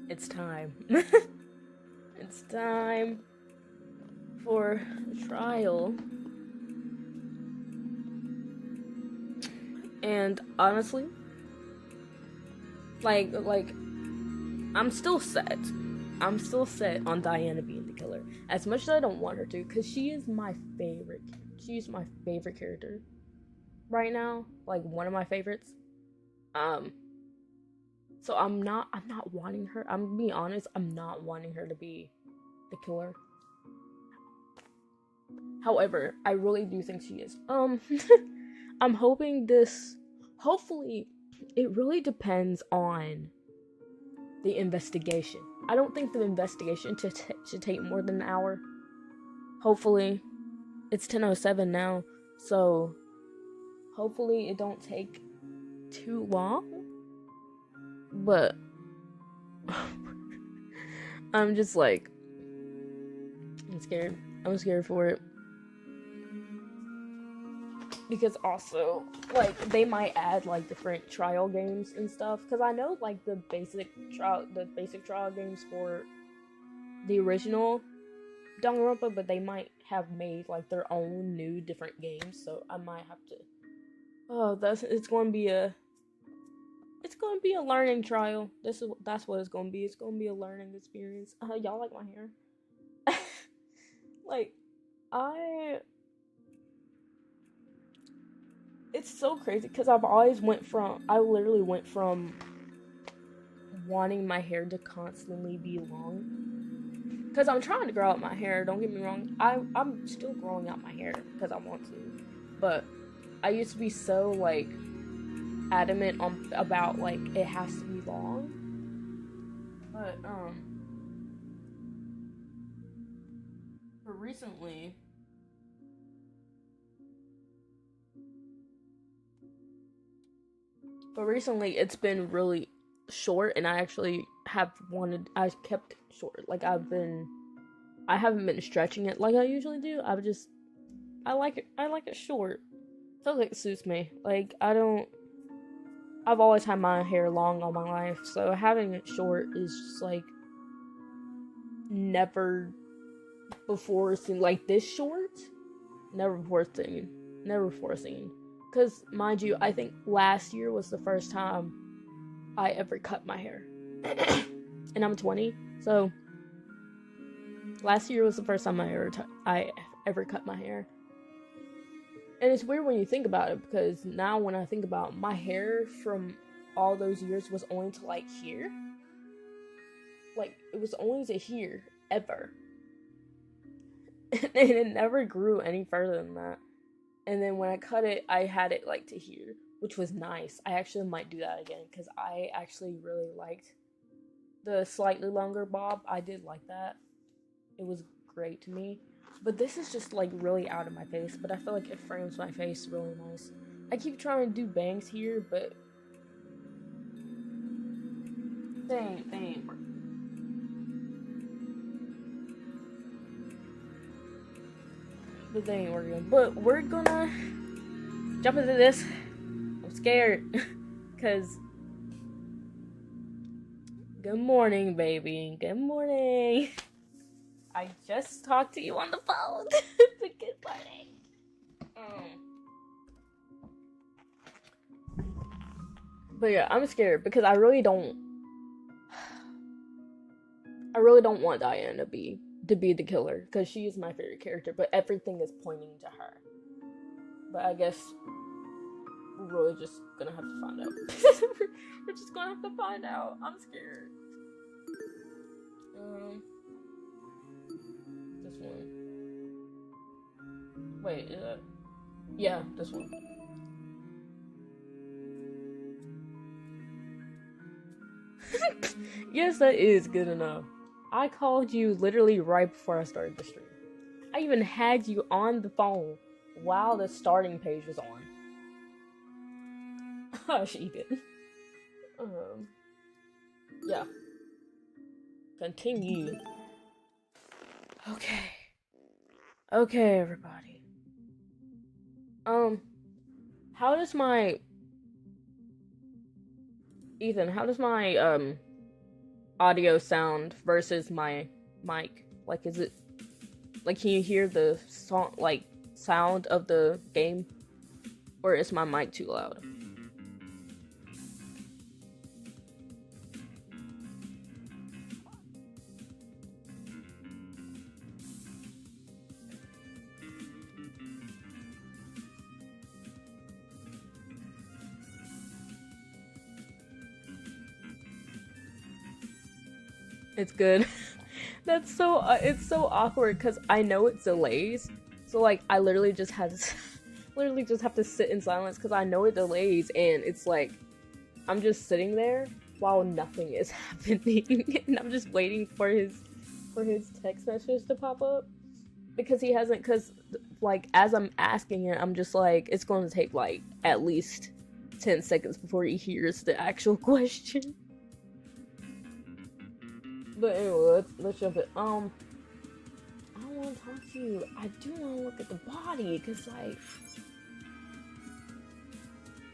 It's time. It's time for trial. And honestly, like I'm still set. I'm still set on Diana being the killer. As much as I don't want her to, because she is my favorite. She's my favorite character right now. Like one of my favorites. Um so I'm not wanting her. I'm being honest, I'm not wanting her to be the killer. However, I really do think she is. I'm hoping this hopefully it really depends on the investigation. I don't think the investigation should take more than an hour. Hopefully, it's 10:07 now, so hopefully it don't take too long. But I'm just like I'm scared. I'm scared for it. Because also, like, they might add like different trial games and stuff. Because I know like the basic trial games for the original Danganronpa, but they might have made like their own new different games. So I might have to. Oh, it's going to be a learning trial. That's what it's going to be. It's going to be a learning experience. Y'all like my hair? Like, I. It's so crazy because I literally went from wanting my hair to constantly be long. Because I'm trying to grow out my hair, don't get me wrong. I'm still growing out my hair because I want to. But I used to be so, like, adamant about, like, it has to be long. But, but recently, it's been really short, and I actually I kept it short. Like, I haven't been stretching it like I usually do. I like it short. Feels like it suits me. Like, I've always had my hair long all my life, so having it short is just like never before seen like this short. Never before seen. Never before seen. Because, mind you, I think last year was the first time I ever cut my hair. And I'm 20, so last year was the first time I ever cut my hair. And it's weird when you think about it, because now when I think about it, my hair from all those years was only to like here. Like, it was only to here, ever. And it never grew any further than that. And then when I cut it, I had it like to here, which was nice. I actually might do that again, because I actually really liked the slightly longer bob. I did like that. It was great to me. But this is just like really out of my face, but I feel like it frames my face really nice. I keep trying to do bangs here, but they ain't working. But they ain't working. But we're gonna jump into this. I'm scared. Because good morning, baby. Good morning. I just talked to you on the phone. Good morning. But yeah, I'm scared because I really don't want Diana to be the killer, because she is my favorite character, but everything is pointing to her. But I guess we're really just gonna have to find out. We're just gonna have to find out. I'm scared. This one. Wait, is that? Yeah, this one. Yes, that is good enough. I called you literally right before I started the stream. I even had you on the phone while the starting page was on. Hush, Ethan. Yeah. Continue. Okay. Okay, everybody. How does my... Ethan, how does my, audio sound versus my mic? Like, is it like, can you hear the song, like, sound of the game, or is my mic too loud? It's good. That's so it's so awkward because I know it delays. So like I literally just have to literally just have to sit in silence because I know it delays, and it's like I'm just sitting there while nothing is happening and I'm just waiting for his text message to pop up because he hasn't, because like as I'm asking it, I'm just like, it's going to take like at least 10 seconds before he hears the actual question. But anyway, let's jump it. I don't want to talk to you. I do want to look at the body, because, like,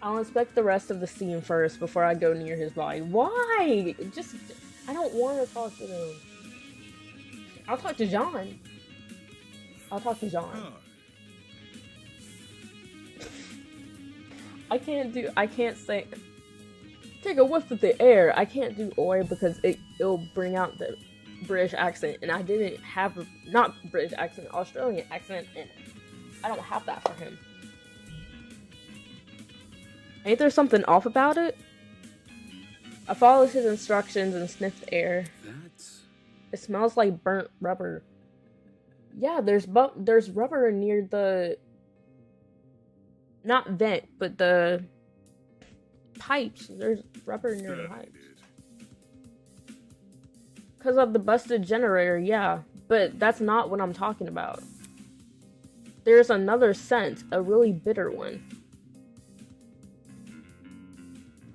I'll inspect the rest of the scene first before I go near his body. Why? Just, I don't want to talk to him. I'll talk to John. I'll talk to John. I can't say... Take a whiff of the air. I can't do oi because it'll bring out the British accent, and I didn't have not British accent, Australian accent, and I don't have that for him. Ain't there something off about it? I followed his instructions and sniffed the air. It smells like burnt rubber. Yeah, there's rubber near the not vent, but the pipes. There's rubber near the pipes. Because of the busted generator, yeah. But that's not what I'm talking about. There's another scent, a really bitter one.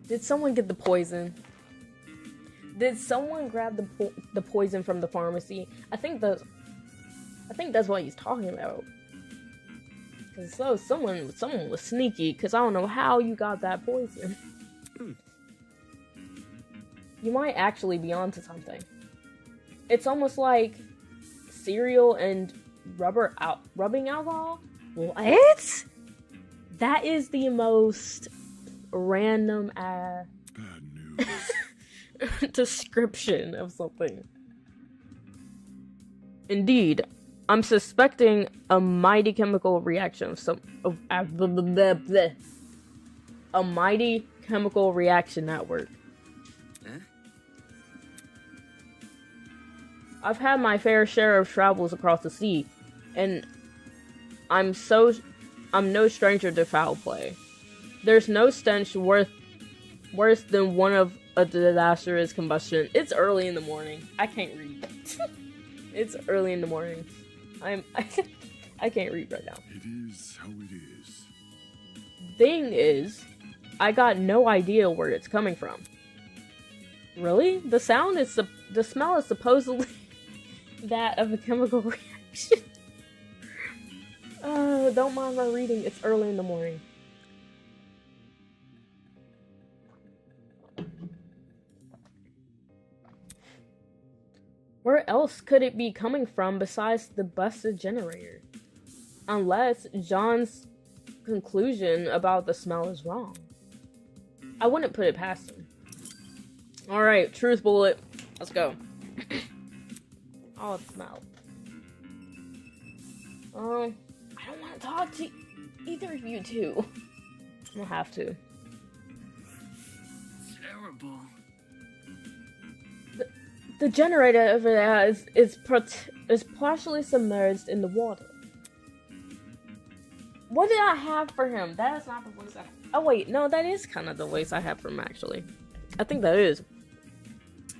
Did someone get the poison? Did someone grab the poison from the pharmacy? I think that's what he's talking about. Cause so someone was sneaky. Cause I don't know how you got that poison. You might actually be onto something. It's almost like cereal and rubbing alcohol. What? That is the most random Bad news. description of something. Indeed, I'm suspecting a mighty chemical reaction of a mighty chemical reaction network. I've had my fair share of travels across the sea, and I'm no stranger to foul play. There's no stench worse than one of a disastrous combustion. It's early in the morning. I can't read. It's early in the morning. I can't read right now. It is how it is. Thing is, I got no idea where it's coming from. Really? The smell is supposedly that of a chemical reaction. Don't mind my reading. It's early in the morning. Where else could it be coming from besides the busted generator? Unless John's conclusion about the smell is wrong. I wouldn't put it past him. Alright, truth bullet. Let's go. Oh, it smells. I don't want to talk to either of you two. I'm gonna have to. Terrible. The generator over there is partially submerged in the water. What did I have for him? That is not the voice I have. Oh wait, no, that is kind of the voice I have for him actually. I think that is.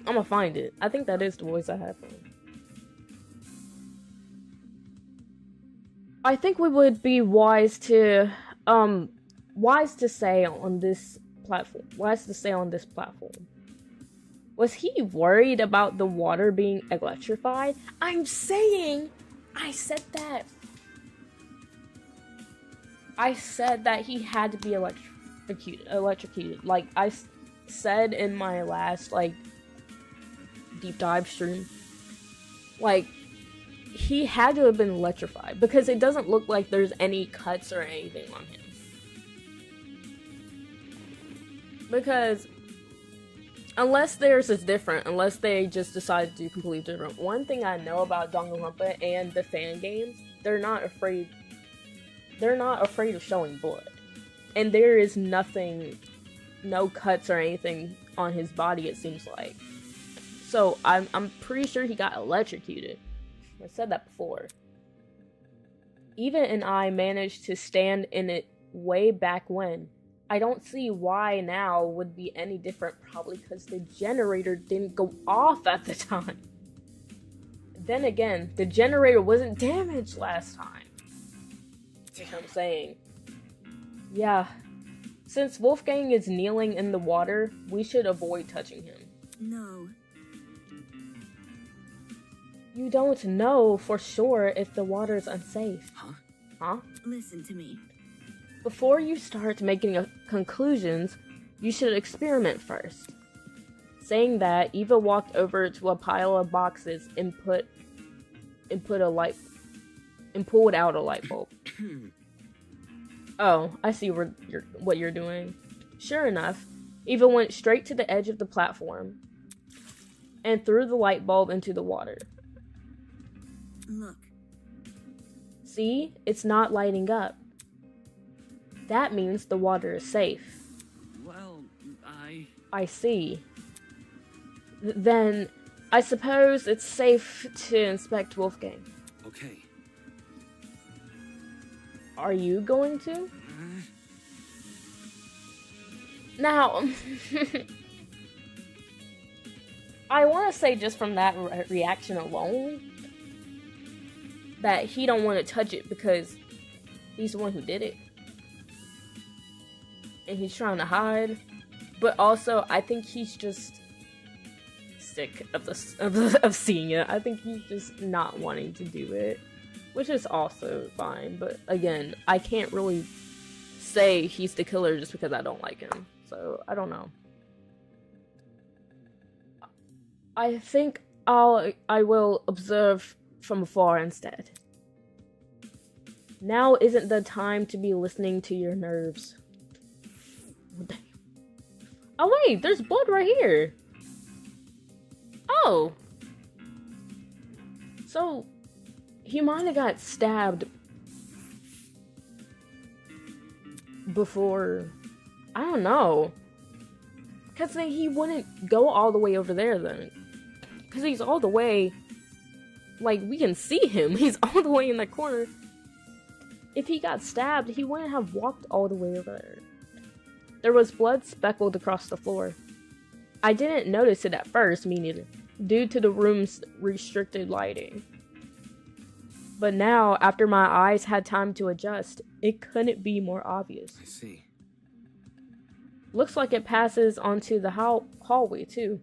I'm gonna find it. I think that is the voice I have for him. I think we would be wise to say on this platform. Was he worried about the water being electrified? I said that. I said that he had to be electrocuted. Like I said in my last, deep dive stream. Like, he had to have been electrified because it doesn't look like there's any cuts or anything on him. Because unless theirs is different, unless they just decide to do completely different. One thing I know about Danganronpa and the fan games, they're not afraid of showing blood. And there is nothing, no cuts or anything on his body, it seems like. So I'm pretty sure he got electrocuted. I said that before. Eva and I managed to stand in it way back when. I don't see why now would be any different, probably because the generator didn't go off at the time. Then again, the generator wasn't damaged last time. That's what I'm saying. Yeah. Since Wolfgang is kneeling in the water, we should avoid touching him. No. You don't know for sure if the water is unsafe. Huh? Listen to me. Before you start making conclusions, you should experiment first. Saying that, Eva walked over to a pile of boxes and pulled out a light bulb. Oh, I see what you're doing. Sure enough, Eva went straight to the edge of the platform and threw the light bulb into the water. Look. See? It's not lighting up. That means the water is safe. Well, I see. Then, I suppose it's safe to inspect Wolfgang. Okay. Are you going to? Now, I want to say just from that reaction alone, that he don't want to touch it because he's the one who did it. And he's trying to hide. But also, I think he's just sick of seeing it. I think he's just not wanting to do it. Which is also fine. But again, I can't really say he's the killer just because I don't like him. So, I don't know. I think I will observe from afar instead. Now isn't the time to be listening to your nerves. Oh wait, there's blood right here. Oh. So, he might have got stabbed before. I don't know. Because he wouldn't go all the way over there then. Because he's all the way. Like, we can see him. He's all the way in the corner. If he got stabbed, he wouldn't have walked all the way over there. There was blood speckled across the floor. I didn't notice it at first, me neither, due to the room's restricted lighting. But now, after my eyes had time to adjust, it couldn't be more obvious. I see. Looks like it passes onto the hallway, too.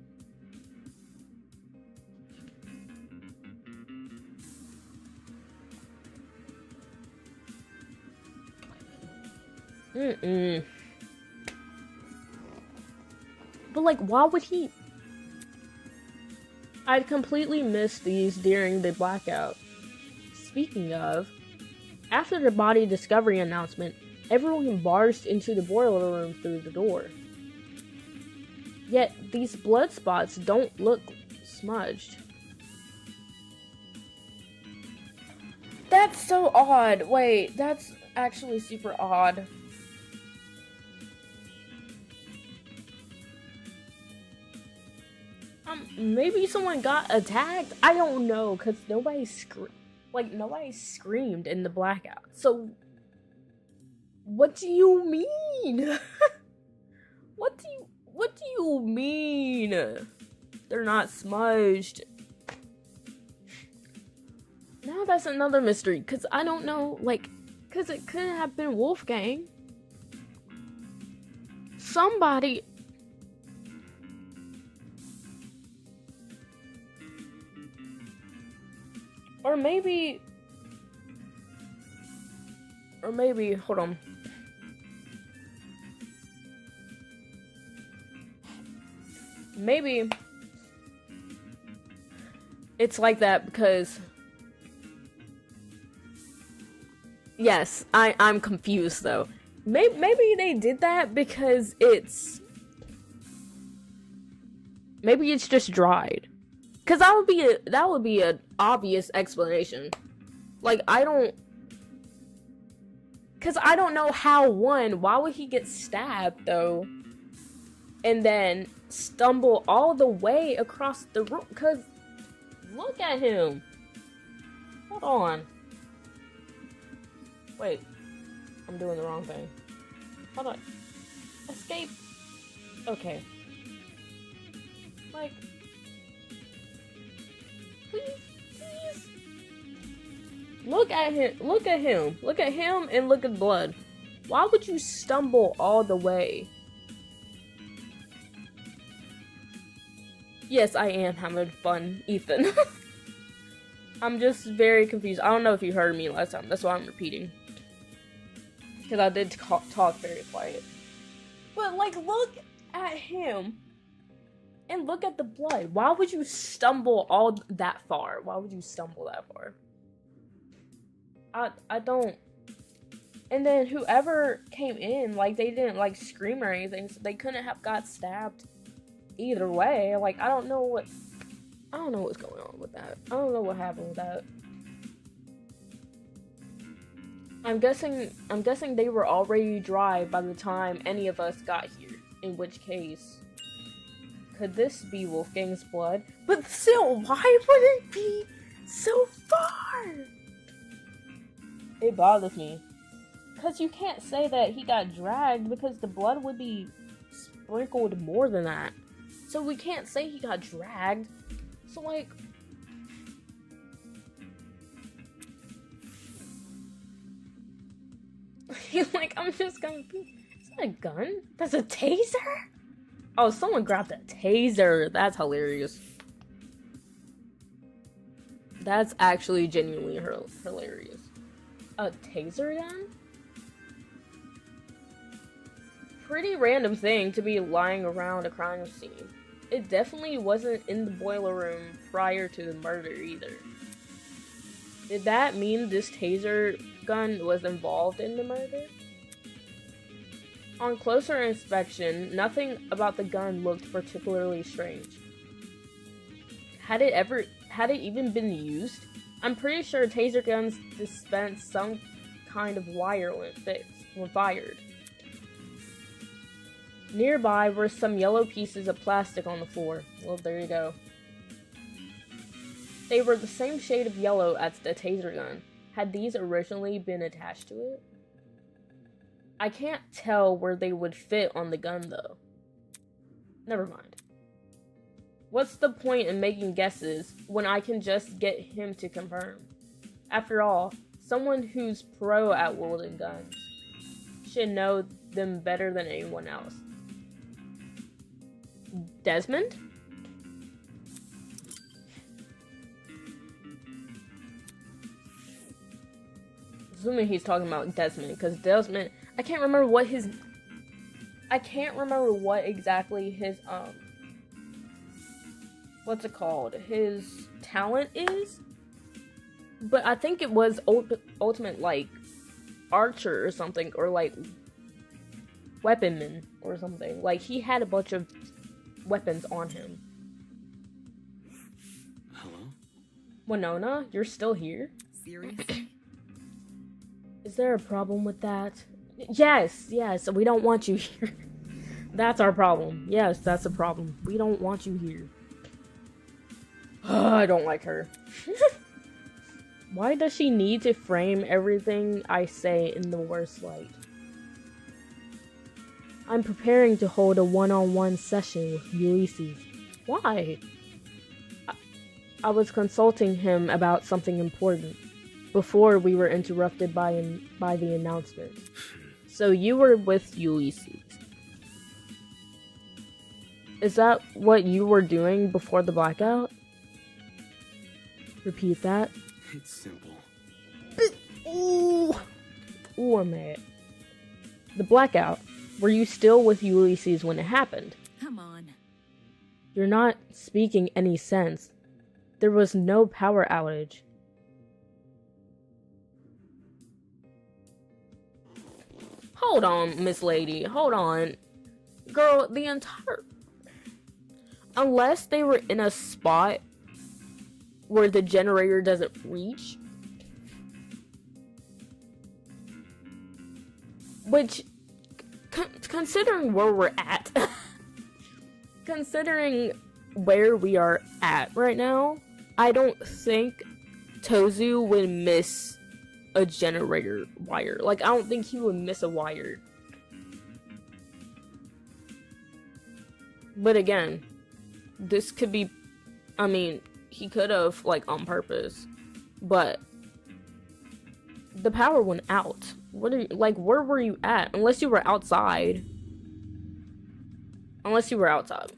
But, like, why would he? I'd completely missed these during the blackout. Speaking of, after the body discovery announcement, everyone barged into the boiler room through the door. Yet, these blood spots don't look smudged. That's so odd. Wait, that's actually super odd. Maybe someone got attacked? I don't know, because nobody screamed in the blackout. So, what do you mean? What do you mean? They're not smudged. Now that's another mystery, because I don't know, because it could have been Wolfgang. Somebody. Or maybe, hold on. It's like that because... Yes, I'm confused though. Maybe they did that because it's... Maybe it's just dried. Cause that would be an obvious explanation. Like, Cause I don't know how, why would he get stabbed though? And then stumble all the way across the room? Cause look at him. Hold on. Wait. I'm doing the wrong thing. Hold on. Escape. Okay. Like, please. Look at him. Look at him. Look at him and look at blood. Why would you stumble all the way? Yes, I am having fun, Ethan. I'm just very confused. I don't know if you heard me last time. That's why I'm repeating. Because I did talk very quiet. But, like, look at him. And look at the blood. Why would you stumble all that far? Why would you stumble that far? I don't... And then whoever came in, like, they didn't, like, scream or anything. So they couldn't have got stabbed either way. Like, I don't know what's going on with that. I don't know what happened with that. I'm guessing they were already dry by the time any of us got here. In which case, could this be Wolfgang's blood? But still, why would it be so far? It bothers me. Because you can't say that he got dragged because the blood would be sprinkled more than that. So we can't say he got dragged. So, like... like, I'm just gonna be... Is that a gun? That's a taser? Oh, someone grabbed a taser. That's hilarious. That's actually genuinely hilarious. A taser gun? Pretty random thing to be lying around a crime scene. It definitely wasn't in the boiler room prior to the murder either. Did that mean this taser gun was involved in the murder? On closer inspection, nothing about the gun looked particularly strange. Had it even been used? I'm pretty sure taser guns dispense some kind of wire when fired. Nearby were some yellow pieces of plastic on the floor. Well, there you go. They were the same shade of yellow as the taser gun. Had these originally been attached to it? I can't tell where they would fit on the gun, though. Never mind. What's the point in making guesses when I can just get him to confirm? After all, someone who's pro at wielding guns should know them better than anyone else. Desmond? Assuming he's talking about Desmond, because Desmond, I can't remember what exactly his, what's it called? His talent is? But I think it was ultimate, like, archer or something, or, like, weaponman or something. Like, he had a bunch of weapons on him. Hello? Winona, you're still here? Seriously? Is there a problem with that? Yes, we don't want you here. That's our problem. Yes, that's a problem. We don't want you here. I don't like her. Why does she need to frame everything I say in the worst light? I'm preparing to hold a one-on-one session with Ulysses. Why? I was consulting him about something important before we were interrupted by the announcement. So you were with Ulysses. Is that what you were doing before the blackout? Repeat that. It's simple. Ooh, I'm mad. The blackout. Were you still with Ulysses when it happened? Come on. You're not speaking any sense. There was no power outage. Hold on, Miss Lady. Hold on. Girl, the entire... Unless they were in a spot where the generator doesn't reach. Which, considering where we're at, considering where we are at right now, I don't think Tozu would miss a generator wire. Like, I don't think he would miss a wire. But again, this could be, I mean, he could have, like, on purpose. But the power went out. What are you, like, where were you at? Unless you were outside. Unless you were outside.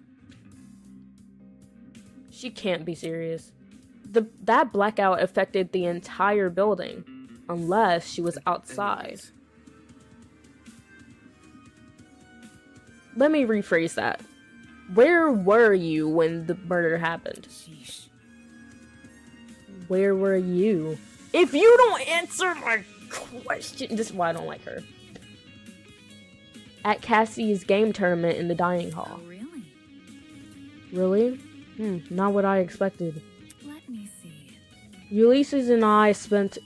She can't be serious. That blackout affected the entire building. Unless she was outside. Let me rephrase that. Where were you when the murder happened? Where were you? If you don't answer my question, this is why I don't like her. At Cassie's game tournament in the dining hall. Oh, really? Really? Not what I expected. Let me see. Ulysses and I spent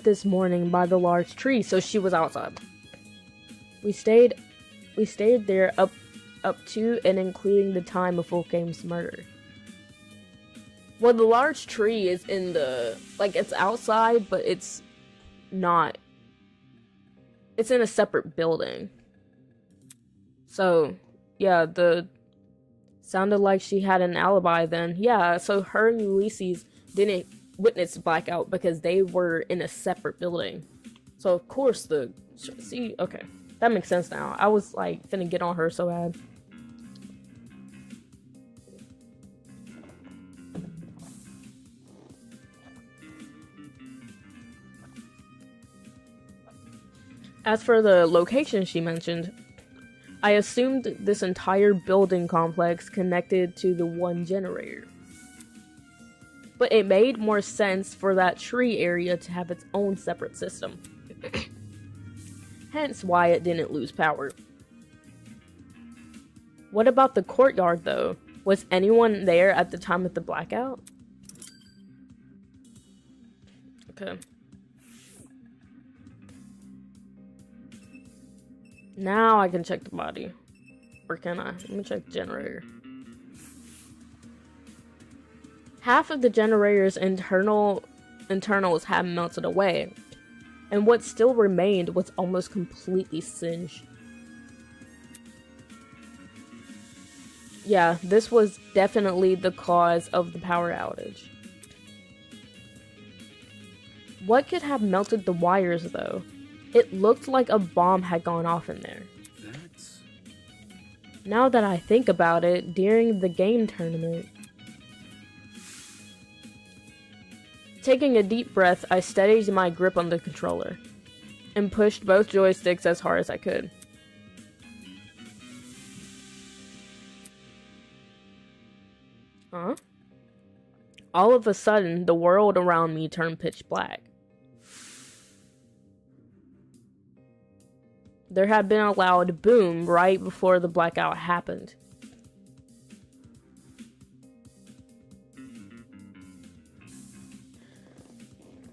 this morning by the large tree, so she was outside. We stayed there up to and including the time of Wolfgame's murder. Well, the large tree is in the, like, it's outside, but it's not. It's in a separate building. So, yeah, sounded like she had an alibi then. Yeah, so her and Ulysses didn't witness blackout because they were in a separate building. So, of course, see, okay. That makes sense now. I was, like, finna get on her so bad. As for the location she mentioned, I assumed this entire building complex connected to the one generator. But it made more sense for that tree area to have its own separate system. Hence why it didn't lose power. What about the courtyard though? Was anyone there at the time of the blackout? Okay. Now I can check the body. Or can I? Let me check the generator. Half of the generator's internals had melted away, and what still remained was almost completely singed. Yeah, this was definitely the cause of the power outage. What could have melted the wires, though? It looked like a bomb had gone off in there. Now that I think about it, during the game tournament... Taking a deep breath, I steadied my grip on the controller and pushed both joysticks as hard as I could. Huh? All of a sudden, the world around me turned pitch black. There had been a loud boom right before the blackout happened.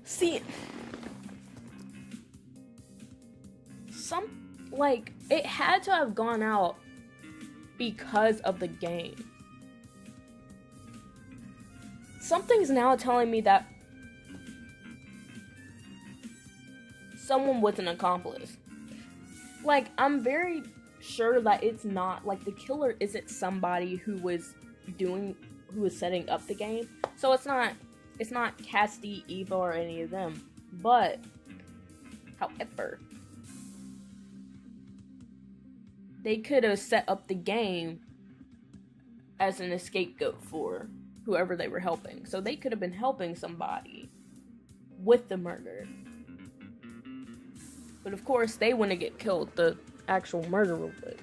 See, it had to have gone out because of the game. Something's now telling me that someone was an accomplice. Like, I'm very sure that it's not, like, the killer isn't somebody who was setting up the game. So it's not Cassidy, Eva, or any of them. But, however, they could have set up the game as an scapegoat for whoever they were helping. So they could have been helping somebody with the murder. But of course, they wouldn't get killed. The actual murderer would.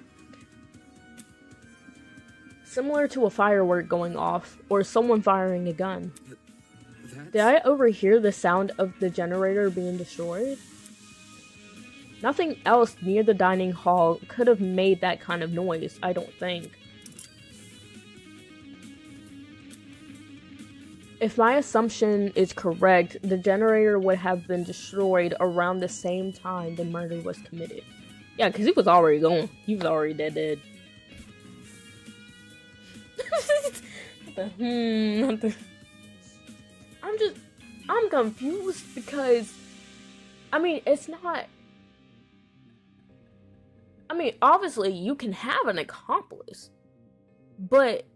Similar to a firework going off, or someone firing a gun. Did I overhear the sound of the generator being destroyed? Nothing else near the dining hall could have made that kind of noise, I don't think. If my assumption is correct, the generator would have been destroyed around the same time the murder was committed. Yeah, because he was already gone. He was already dead. I'm confused because, I mean, it's not, I mean, obviously you can have an accomplice, but,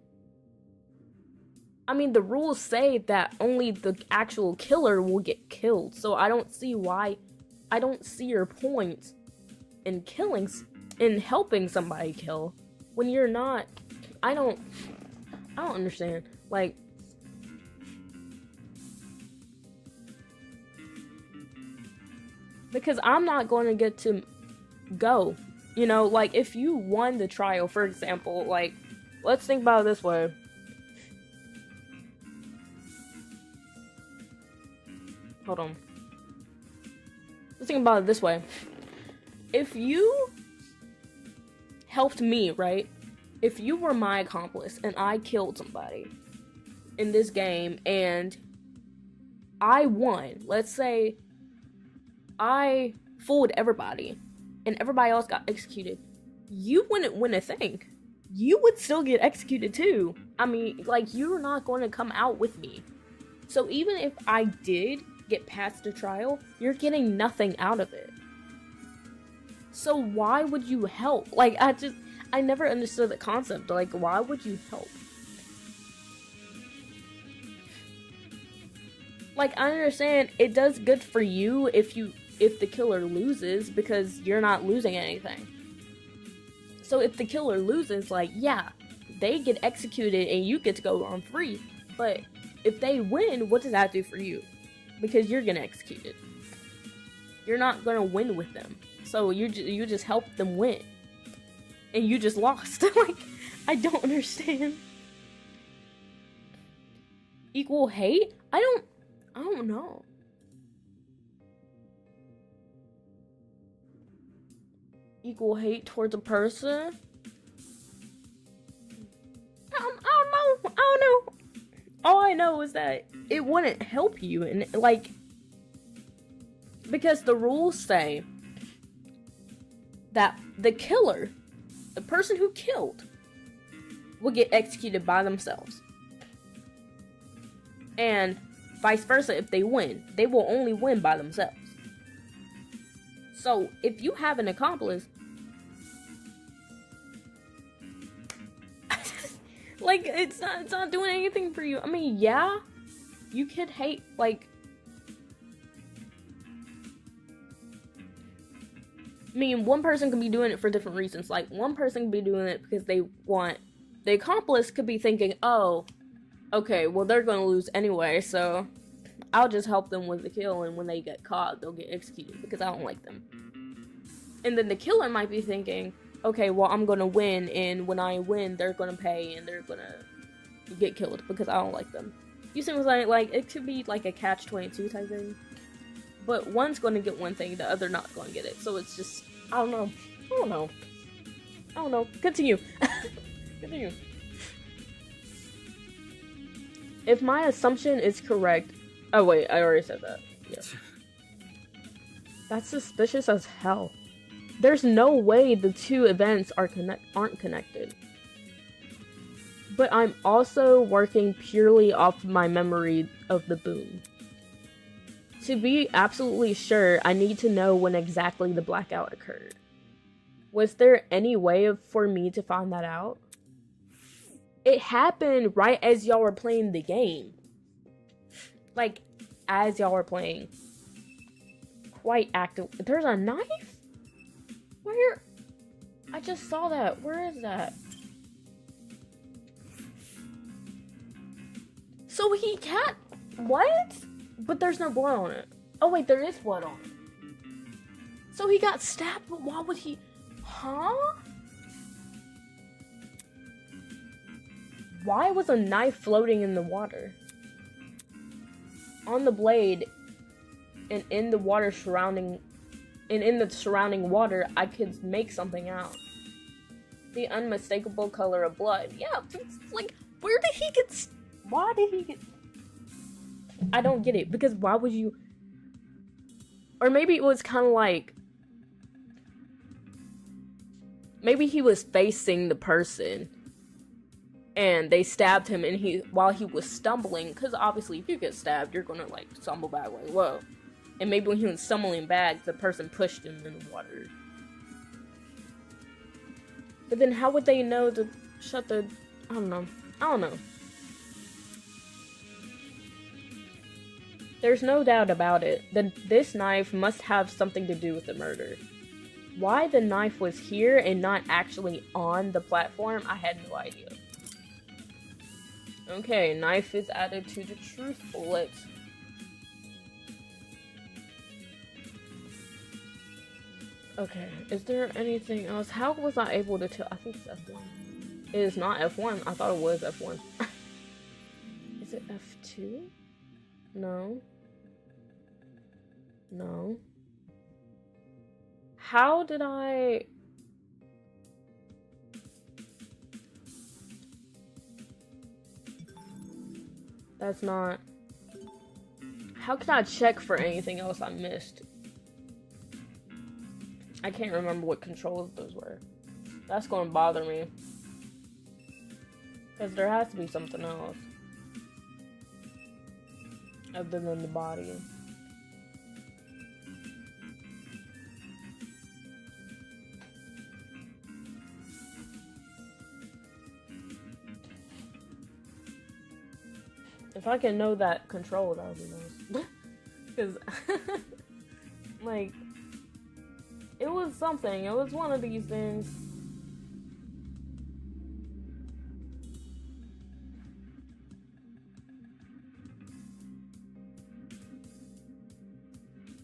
I mean, the rules say that only the actual killer will get killed, so I don't see your point in in helping somebody kill, when you're not, I don't understand, like, because I'm not going to get to go, you know, like, if you won the trial, for example, like, let's think about it this way. Hold on. Let's think about it this way. If you helped me, right? If you were my accomplice and I killed somebody in this game and I won, let's say I fooled everybody and everybody else got executed, you wouldn't win a thing. You would still get executed too. I mean, like, you're not going to come out with me. So even if I did get past the trial, you're getting nothing out of it. So why would you help? Like, I never understood the concept. Like, why would you help? Like, I understand it does good for you if the killer loses, because you're not losing anything. So if the killer loses, like, yeah, they get executed and you get to go on free. But if they win, what does that do for you? Because you're gonna execute it. You're not gonna win with them. So you just helped them win. And you just lost. Like, I don't understand. Equal hate? I don't know. Equal hate towards a person? I don't know. All I know is that it wouldn't help you, and like, because the rules say that the killer, the person who killed, will get executed by themselves. And vice versa, if they win, they will only win by themselves. So if you have an accomplice, like, it's not doing anything for you. I mean, yeah, you could hate, like, I mean, one person could be doing it for different reasons. Like, one person could be doing it because they want, the accomplice could be thinking, oh, okay, well, they're gonna lose anyway, so I'll just help them with the kill, and when they get caught, they'll get executed because I don't like them. And then the killer might be thinking, okay, well, I'm gonna win, and when I win, they're gonna pay, and they're gonna get killed because I don't like them. You see what I'm saying? Like, it could be like a catch-22 type thing. But one's gonna get one thing, the other not gonna get it. So it's just, I don't know. Continue. Continue. If my assumption is correct... Oh, wait, I already said that. Yeah. That's suspicious as hell. There's no way the two events aren't connected. But I'm also working purely off my memory of the boom. To be absolutely sure, I need to know when exactly the blackout occurred. Was there any way for me to find that out? It happened right as y'all were playing the game. Like, as y'all were playing. Quite active. There's a knife? Where? I just saw that. Where is that? So he can't... What? But there's no blood on it. Oh wait, there is blood on it. So he got stabbed, but why would he... Huh? Why was a knife floating in the water? on the blade and in the water surrounding, and in the surrounding water, I could make something out. The unmistakable color of blood. Yeah, it's like, where did he get? Why did he get? I don't get it, because why would you? Or maybe it was kind of like, maybe he was facing the person and they stabbed him, and while he was stumbling, because obviously if you get stabbed, you're gonna like stumble back like, whoa. And maybe when he was stumbling back, the person pushed him in the water. But then how would they know to shut the... I don't know. There's no doubt about it that this knife must have something to do with the murder. Why the knife was here and not actually on the platform, I had no idea. Okay, knife is added to the truth bullet. Okay, is there anything else? How was I able to tell? I think it's F1. It is not F1. I thought it was F1. Is it F2? No. No. How did I... That's not... How can I check for anything else I missed? I can't remember what controls those were. That's going to bother me. Because there has to be something else. Other than the body. If I can know that control, that would be nice. Because, like, it was something. It was one of these things.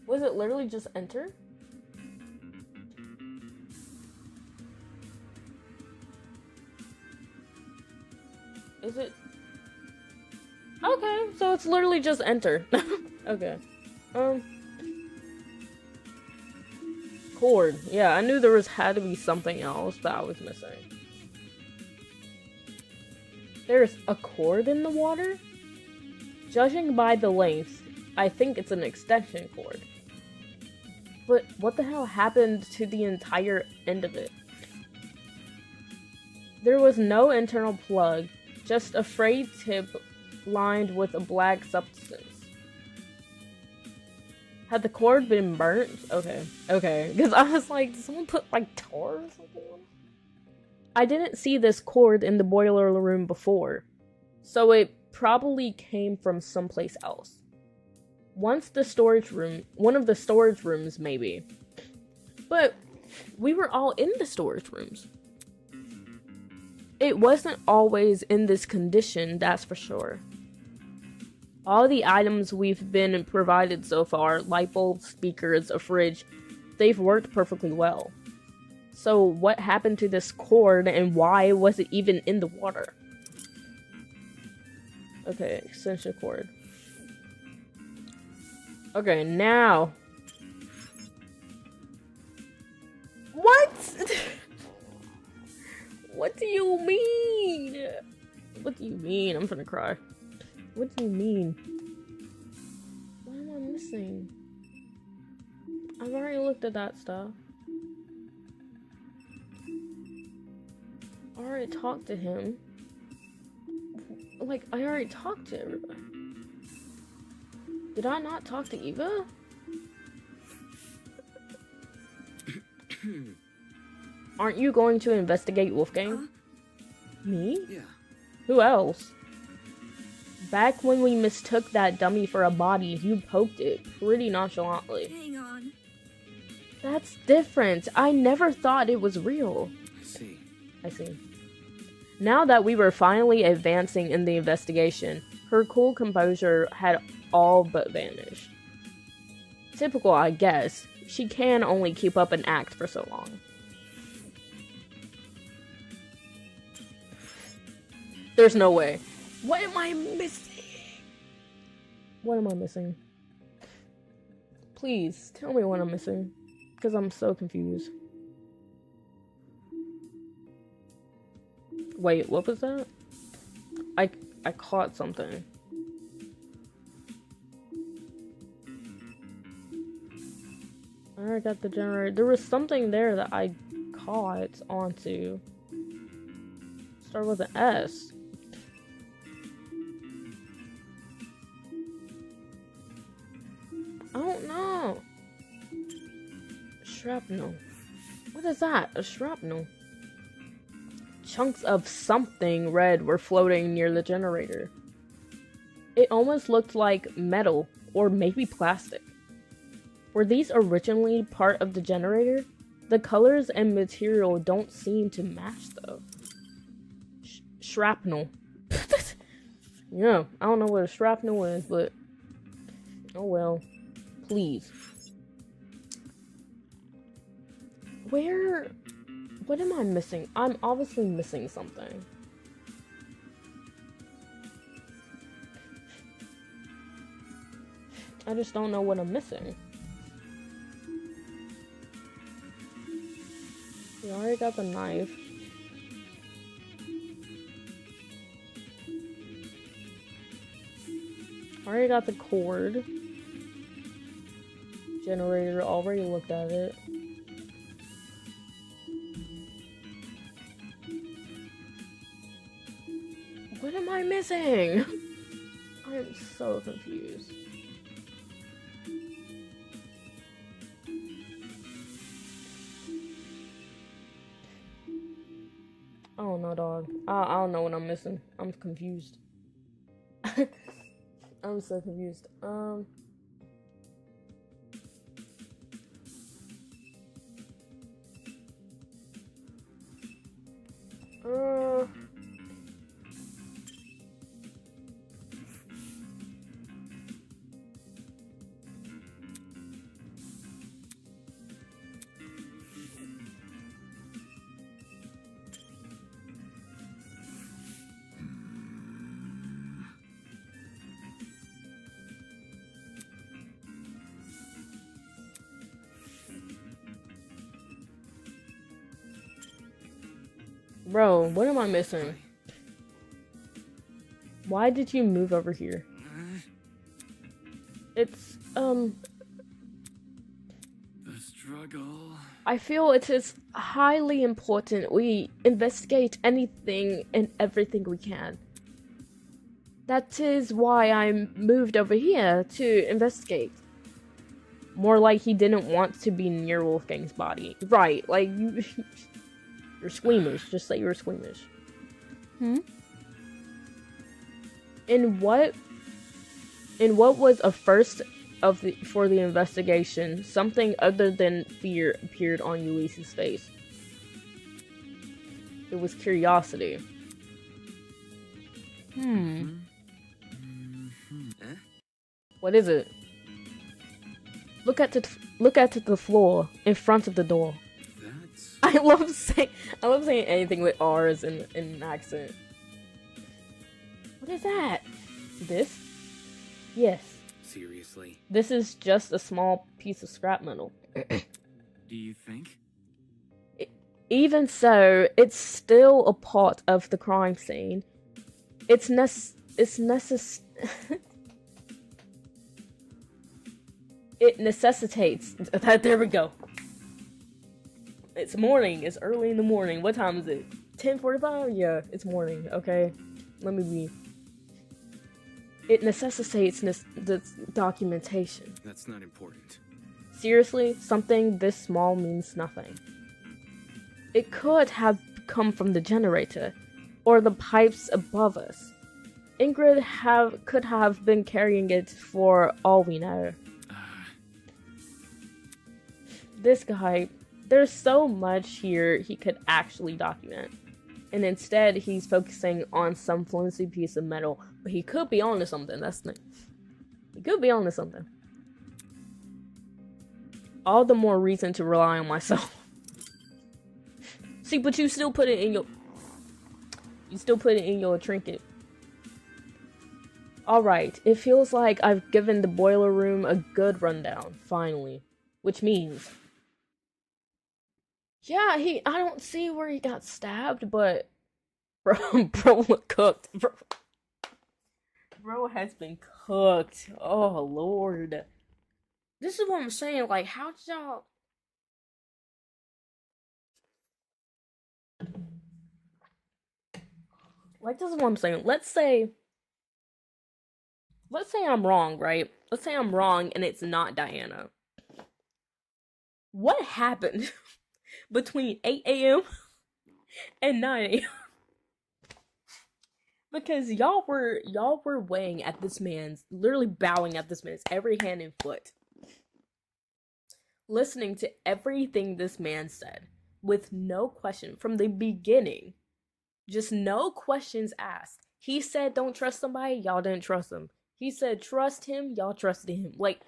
Was it literally just enter? Is it? Okay, so it's literally just enter. Okay. Cord. Yeah, I knew there had to be something else that I was missing. There's a cord in the water? Judging by the length, I think it's an extension cord. But what the hell happened to the entire end of it? There was no internal plug, just a frayed tip lined with a black substance. Had the cord been burnt? Okay. Because I was like, did someone put like tar or something on it? I didn't see this cord in the boiler room before, so it probably came from someplace else. One of the storage rooms maybe. But we were all in the storage rooms. It wasn't always in this condition, that's for sure. All the items we've been provided so far, light bulbs, speakers, a fridge, they've worked perfectly well. So what happened to this cord and why was it even in the water? Okay, extension cord. Okay, now. What? What do you mean? What do you mean? I'm gonna cry. What do you mean? What am I missing? I've already looked at that stuff. I already talked to him. Like, I already talked to everybody. Did I not talk to Eva? Aren't you going to investigate Wolfgang? Me? Yeah. Who else? Back when we mistook that dummy for a body, you poked it pretty nonchalantly. Hang on. That's different. I never thought it was real. I I see. Now that we were finally advancing in the investigation, her cool composure had all but vanished. Typical, I guess. She can only keep up an act for so long. There's no way. What am I missing? What am I missing? Please tell me what I'm missing, because I'm so confused. Wait, what was that? I caught something. I already got the generator. There was something there that I caught onto. Start with an S. I don't know. Shrapnel. What is that? A shrapnel. Chunks of something red were floating near the generator. It almost looked like metal, or maybe plastic. Were these originally part of the generator? The colors and material don't seem to match, though. Shrapnel. Yeah, I don't know what a shrapnel is, but... oh well. Please. Where... what am I missing? I'm obviously missing something. I just don't know what I'm missing. We already got the knife. Already got the cord. Generator, already looked at it. What am I missing? I'm so confused. I don't know, dog. I don't know what I'm missing. I'm confused. I'm so confused. Bro, what am I missing? Why did you move over here? It's, The struggle. I feel it is highly important we investigate anything and everything we can. That is why I moved over here to investigate. More like he didn't want to be near Wolfgang's body. Right, like, you're squeamish. Just say you're squeamish. In what was a first for the investigation, something other than fear appeared on Ulysses' face. It was curiosity. What is it? Look at the floor in front of the door. That's... I love saying anything with R's in an accent. What is that? This? Yes. Seriously? This is just a small piece of scrap metal. Do you think? Even so, it's still a part of the crime scene. It necessitates that. There we go. It's morning. It's early in the morning. What time is it? 10:45? Yeah, it's morning. Okay, let me be. It necessitates this documentation. That's not important. Seriously, something this small means nothing. It could have come from the generator, or the pipes above us. Ingrid could have been carrying it for all we know. This guy, there's so much here he could actually document. And instead, he's focusing on some flimsy piece of metal. But he could be onto something, he could be onto something. All the more reason to rely on myself. See, but you still put it in your... You still put it in your trinket. Alright, it feels like I've given the boiler room a good rundown, finally. Which means... Yeah, I don't see where he got stabbed, but... Bro look cooked. Bro has been cooked. Oh, Lord. This is what I'm saying, like, how did y'all... Like, this is what I'm saying. Let's say I'm wrong, right? Let's say I'm wrong and it's not Diana. What happened between 8 a.m. and 9 a.m.? Because y'all were weighing at this man's, literally bowing at this man's every hand and foot. Listening to everything this man said with no question from the beginning. Just no questions asked. He said don't trust somebody, y'all didn't trust him. He said trust him, y'all trusted him. Like,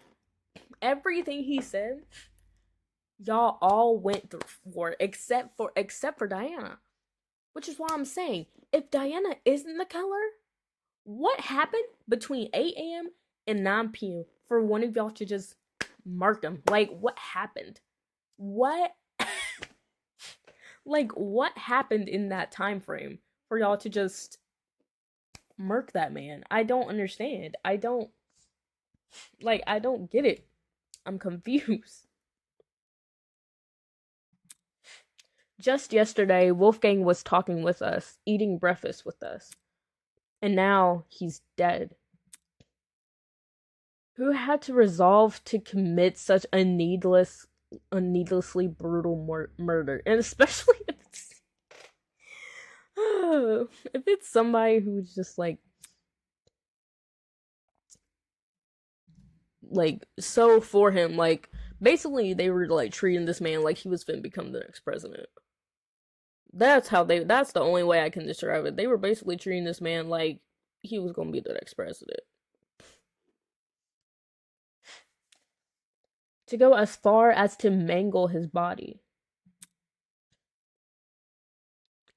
everything he said, y'all all went through for it, except for Diana. Which is why I'm saying, if Diana isn't the killer, what happened between 8 a.m. and 9 p.m. for one of y'all to just murk him? Like, what happened? What? Like, what happened in that time frame for y'all to just murk that man? I don't understand. I don't get it. I'm confused. Just yesterday, Wolfgang was talking with us, eating breakfast with us. And now he's dead. Who had to resolve to commit such a needlessly brutal murder? And especially if it's somebody who's just like so for him, like basically they were like treating this man like he was finna become the next president. That's the only way I can describe it. They were basically treating this man like he was gonna be the next president. To go as far as to mangle his body.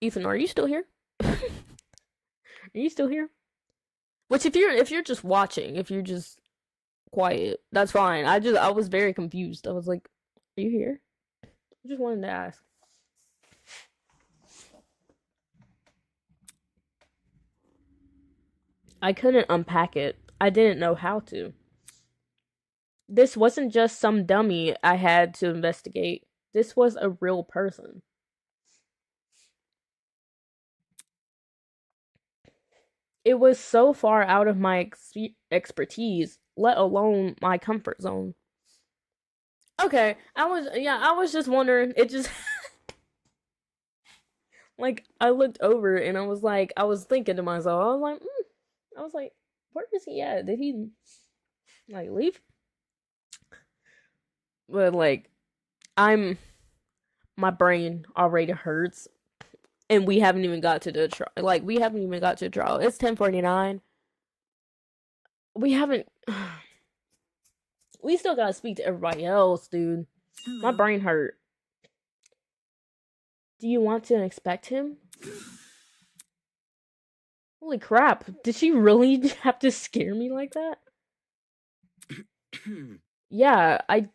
Ethan, are you still here? Are you still here? Which if you're just watching, if you're just quiet, that's fine. I was very confused. I was like, are you here? I just wanted to ask. I couldn't unpack it. I didn't know how to. This wasn't just some dummy I had to investigate. This was a real person. It was so far out of my expertise, let alone my comfort zone. Okay, I was just wondering, it just... like, I looked over and I was thinking to myself, I was like, where is he at? Did he, like, leave? But, like, my brain already hurts. And we haven't even got to the trial. Like, we haven't even got to the trial. It's 10:49. We haven't... We still gotta speak to everybody else, dude. My brain hurt. Do you want to expect him? Holy crap. Did she really have to scare me like that? Yeah, I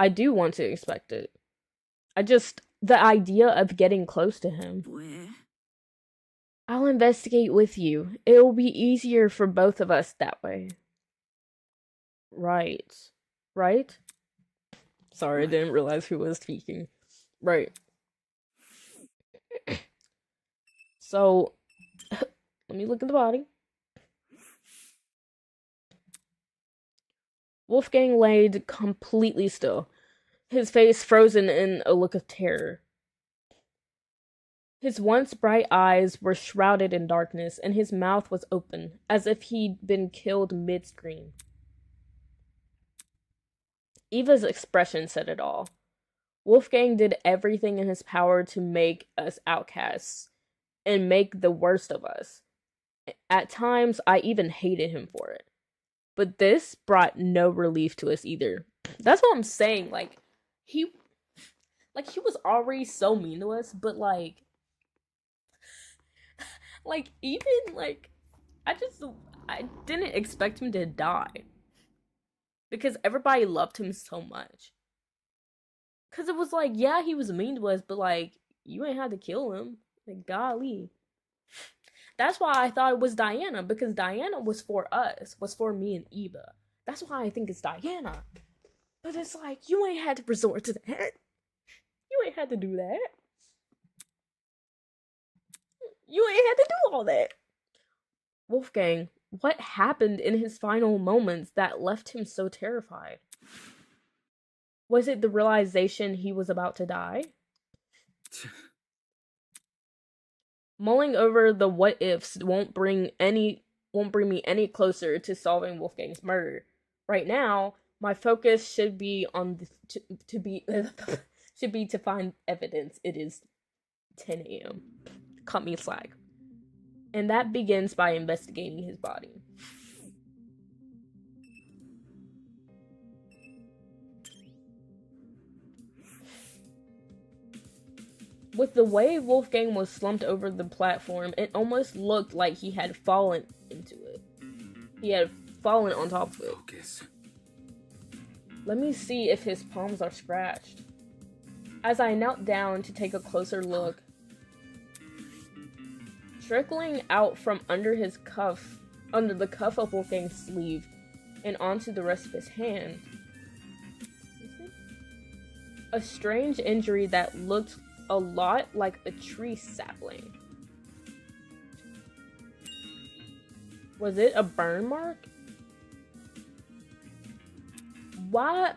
do want to expect it. The idea of getting close to him. Where? I'll investigate with you. It will be easier for both of us that way. Right? Sorry, I didn't realize who was speaking. Right. So, let me look at the body. Wolfgang laid completely still, his face frozen in a look of terror. His once bright eyes were shrouded in darkness, and his mouth was open, as if he'd been killed mid-scream. Eva's expression said it all. Wolfgang did everything in his power to make us outcasts, and make the worst of us. At times, I even hated him for it. But this brought no relief to us either. That's what I'm saying, he was already so mean to us, but, even, I didn't expect him to die. Because everybody loved him so much. Because it was like, yeah, he was mean to us, but like, you ain't had to kill him. Like, golly. That's why I thought it was Diana, because Diana was for us, was for me and Eva. That's why I think it's Diana. But it's like, you ain't had to resort to that. You ain't had to do that. You ain't had to do all that. Wolfgang, what happened in his final moments that left him so terrified? Was it the realization he was about to die? Mulling over the what ifs won't bring me any closer to solving Wolfgang's murder. Right now, my focus should be on to find evidence. It is 10 a.m. Cut me slack. And that begins by investigating his body. With the way Wolfgang was slumped over the platform, it almost looked like he had fallen into it. He had fallen on top of it. Focus. Let me see if his palms are scratched. As I knelt down to take a closer look, trickling out from under the cuff of Wolfgang's sleeve, and onto the rest of his hand, a strange injury that looked a lot like a tree sapling. Was it a burn mark? Why?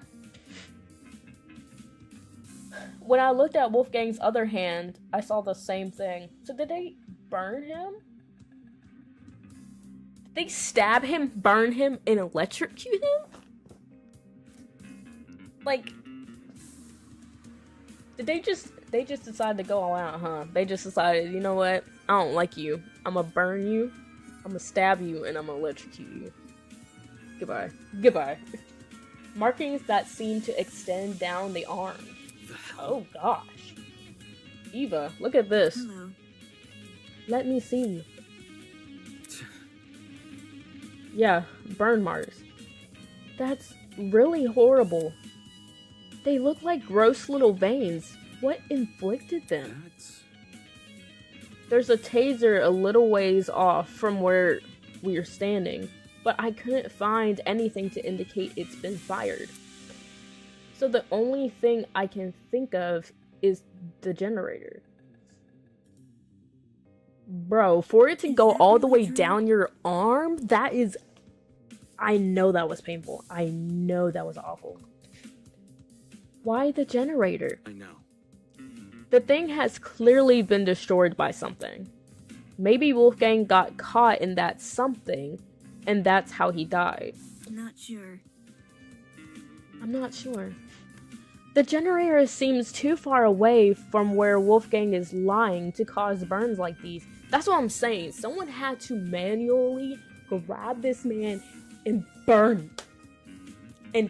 When I looked at Wolfgang's other hand, I saw the same thing. So did they burn him? Did they stab him, burn him, and electrocute him? Like, did they just decide to go all out, huh? They just decided, you know what? I don't like you. I'm gonna burn you, I'm gonna stab you, and I'm gonna electrocute you. Goodbye. Goodbye. Markings that seem to extend down the arm. Oh gosh. Eva, look at this. Hello. Let me see. Yeah, burn marks. That's really horrible. They look like gross little veins. What inflicted them? That's... There's a taser a little ways off from where we are standing, but I couldn't find anything to indicate it's been fired. So the only thing I can think of is the generator. Bro, for it to go all the way down your arm, that is... I know that was painful. I know that was awful. Why the generator? I know. The thing has clearly been destroyed by something. Maybe Wolfgang got caught in that something, and that's how he died. Not sure. I'm not sure. The generator seems too far away from where Wolfgang is lying to cause burns like these. That's what I'm saying. Someone had to manually grab this man and burn him. And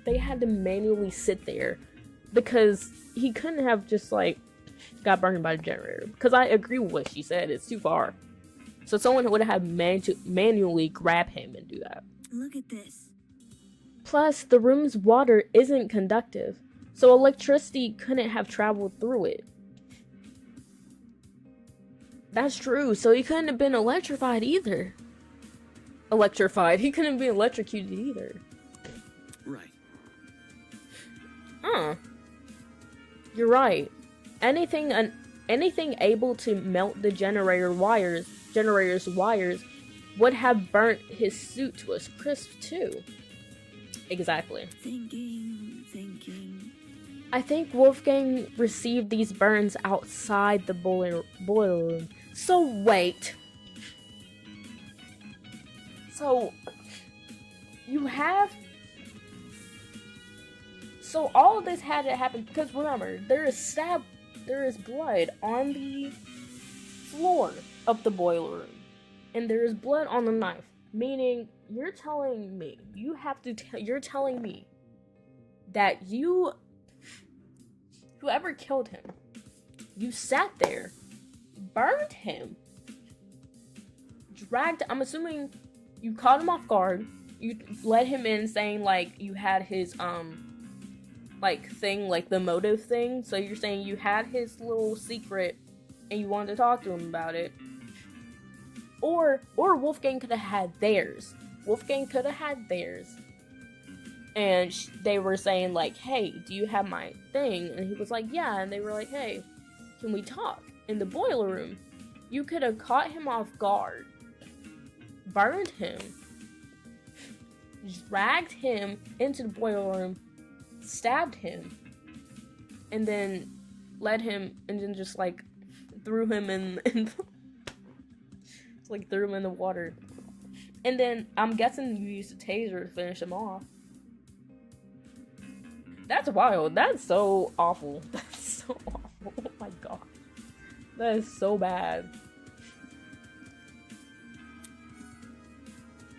they had to manually sit there because he couldn't have just got burned by the generator. Because I agree with what she said. It's too far. So someone would have to manually grab him and do that. Look at this. Plus, the room's water isn't conductive, so electricity couldn't have traveled through it. That's true, so he couldn't have been electrified either. He couldn't be electrocuted either. Right. Huh. You're right. Anything able to melt the generator's wires would have burnt his suit to a crisp too. Exactly. Thinking. I think Wolfgang received these burns outside the boiler room. So wait. So all of this had to happen because remember, there is blood on the floor of the boiler room. And there is blood on the knife. Meaning, you're telling me that whoever killed him, you sat there, burned him, dragged, I'm assuming you caught him off guard. You let him in saying, like, you had his, like, thing, like, the motive thing. So you're saying you had his little secret and you wanted to talk to him about it. Or Wolfgang could have had theirs. Wolfgang could have had theirs. And they were saying, like, hey, do you have my thing? And he was like, yeah. And they were like, hey, can we talk? In the boiler room. You could have caught him off guard. Burned him. Dragged him into the boiler room. Stabbed him. And then led him, and then just, like, threw him in like, threw him in the water. And then, I'm guessing you used a taser to finish him off. That's wild. That's so awful. That's so awful. Oh my god. That is so bad.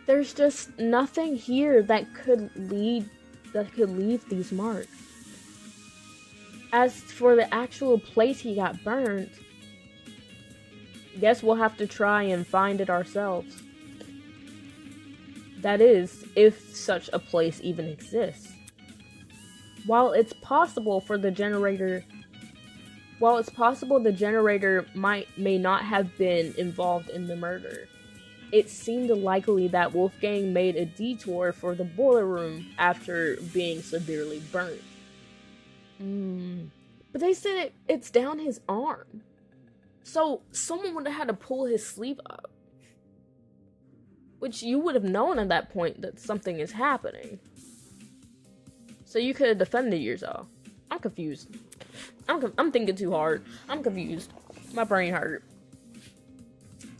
There's just nothing here that could leave these marks. As for the actual place he got burnt, guess we'll have to try and find it ourselves. That is, if such a place even exists. While it's possible the generator may not have been involved in the murder, it seemed likely that Wolfgang made a detour for the boiler room after being severely burnt. But they said it's down his arm. So someone would have had to pull his sleeve up. Which you would have known at that point that something is happening. So you could have defended yourself. I'm confused. I'm thinking too hard. I'm confused. My brain hurt.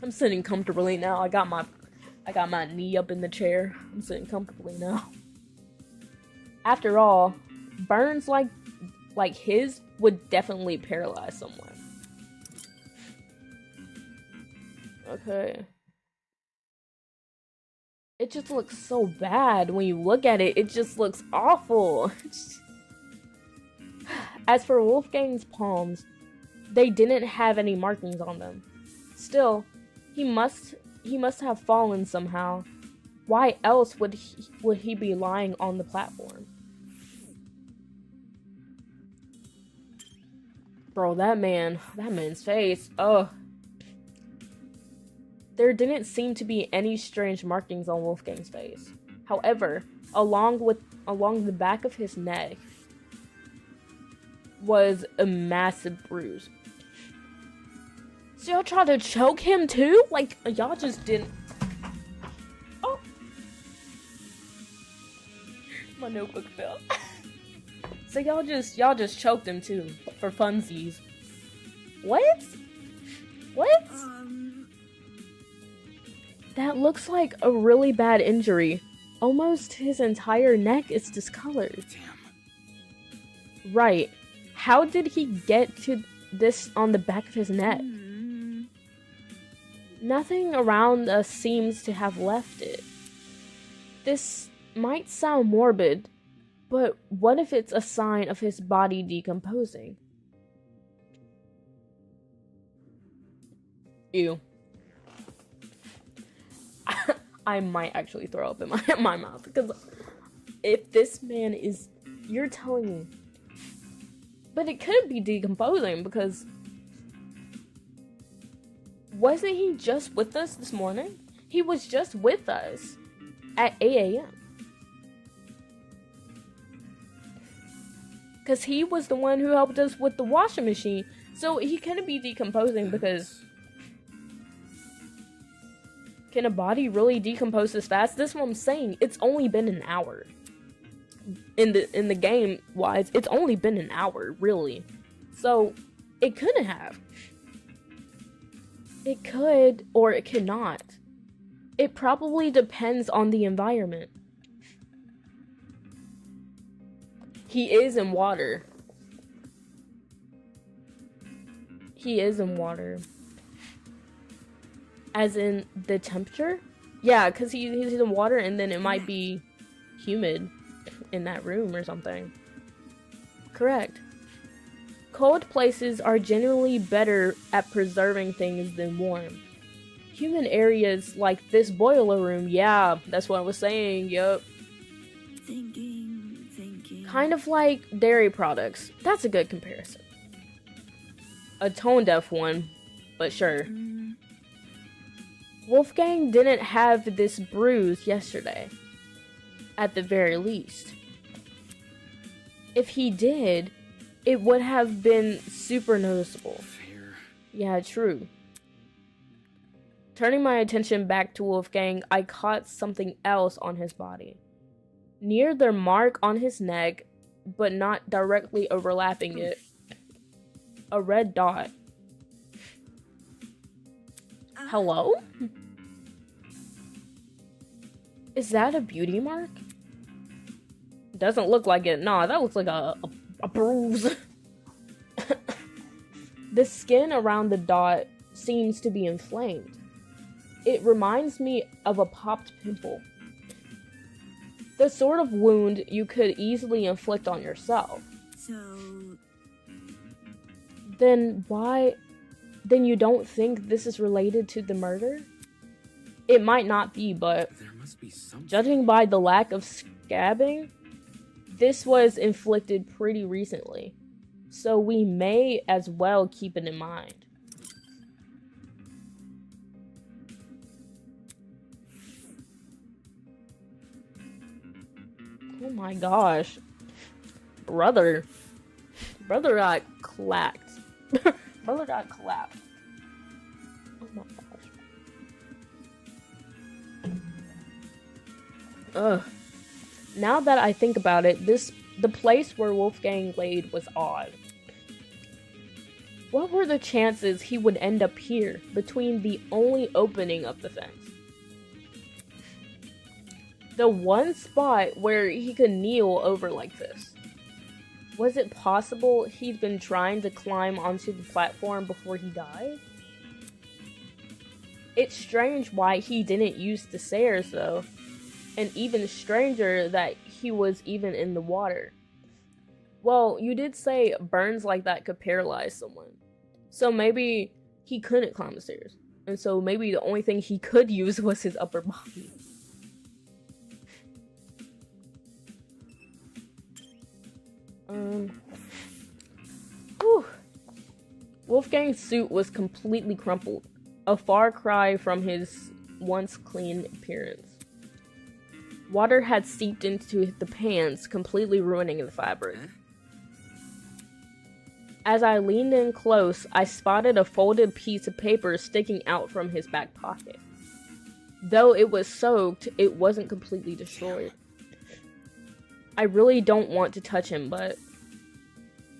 I'm sitting comfortably now. I got my knee up in the chair. I'm sitting comfortably now. After all, burns like his would definitely paralyze someone. Okay. It just looks so bad when you look at it. It just looks awful. As for Wolfgang's palms, they didn't have any markings on them. Still, he must have fallen somehow. Why else would he be lying on the platform? Bro, that man's face. Ugh. There didn't seem to be any strange markings on Wolfgang's face. However, along the back of his neck was a massive bruise. So y'all tried to choke him too? Like, y'all just didn't... Oh! My notebook fell. So y'all just choked him too, for funsies. What? What? That looks like a really bad injury. Almost his entire neck is discolored. Damn. Right. How did he get to this on the back of his neck? Nothing around us seems to have left it. This might sound morbid, but what if it's a sign of his body decomposing? Ew. I might actually throw up in my mouth, because if this man is... You're telling me... But it could be decomposing, because... Wasn't he just with us this morning? He was just with us at 8 a.m. Because he was the one who helped us with the washing machine. So he couldn't be decomposing, because... Can a body really decompose this fast? This is what I'm saying. It's only been an hour. In the game wise, it's only been an hour, really. So it couldn't have. It could, or it could not. It probably depends on the environment. He is in water. He is in water. As in the temperature? Yeah, because he's in water, and then it might be humid in that room or something. Correct. Cold places are generally better at preserving things than warm. Human areas like this boiler room, yeah, that's what I was saying, yup. Thinking. Kind of like dairy products. That's a good comparison. A tone-deaf one, but sure. Wolfgang didn't have this bruise yesterday, at the very least. If he did, it would have been super noticeable. Fair. Yeah, true. Turning my attention back to Wolfgang, I caught something else on his body. Near the mark on his neck, but not directly overlapping it, a red dot. Hello? Is that a beauty mark? Doesn't look like it. Nah, that looks like a bruise. The skin around the dot seems to be inflamed. It reminds me of a popped pimple. The sort of wound you could easily inflict on yourself. So, Then you don't think this is related to the murder? It might not be, but There must be something. judging by the lack of scabbing, this was inflicted pretty recently. So we may as well keep it in mind. Oh my gosh. Brother got clacked. Brother got clapped. Oh my gosh. Ugh. Now that I think about it, the place where Wolfgang laid was odd. What were the chances he would end up here, between the only opening of the fence? The one spot where he could kneel over like this. Was it possible he'd been trying to climb onto the platform before he died? It's strange why he didn't use the stairs though, and even stranger that he was even in the water. Well, you did say burns like that could paralyze someone, so maybe he couldn't climb the stairs, and so maybe the only thing he could use was his upper body. Whew. Wolfgang's suit was completely crumpled, a far cry from his once clean appearance. Water had seeped into the pants, completely ruining the fabric. As I leaned in close, I spotted a folded piece of paper sticking out from his back pocket. Though it was soaked, it wasn't completely destroyed. I really don't want to touch him, but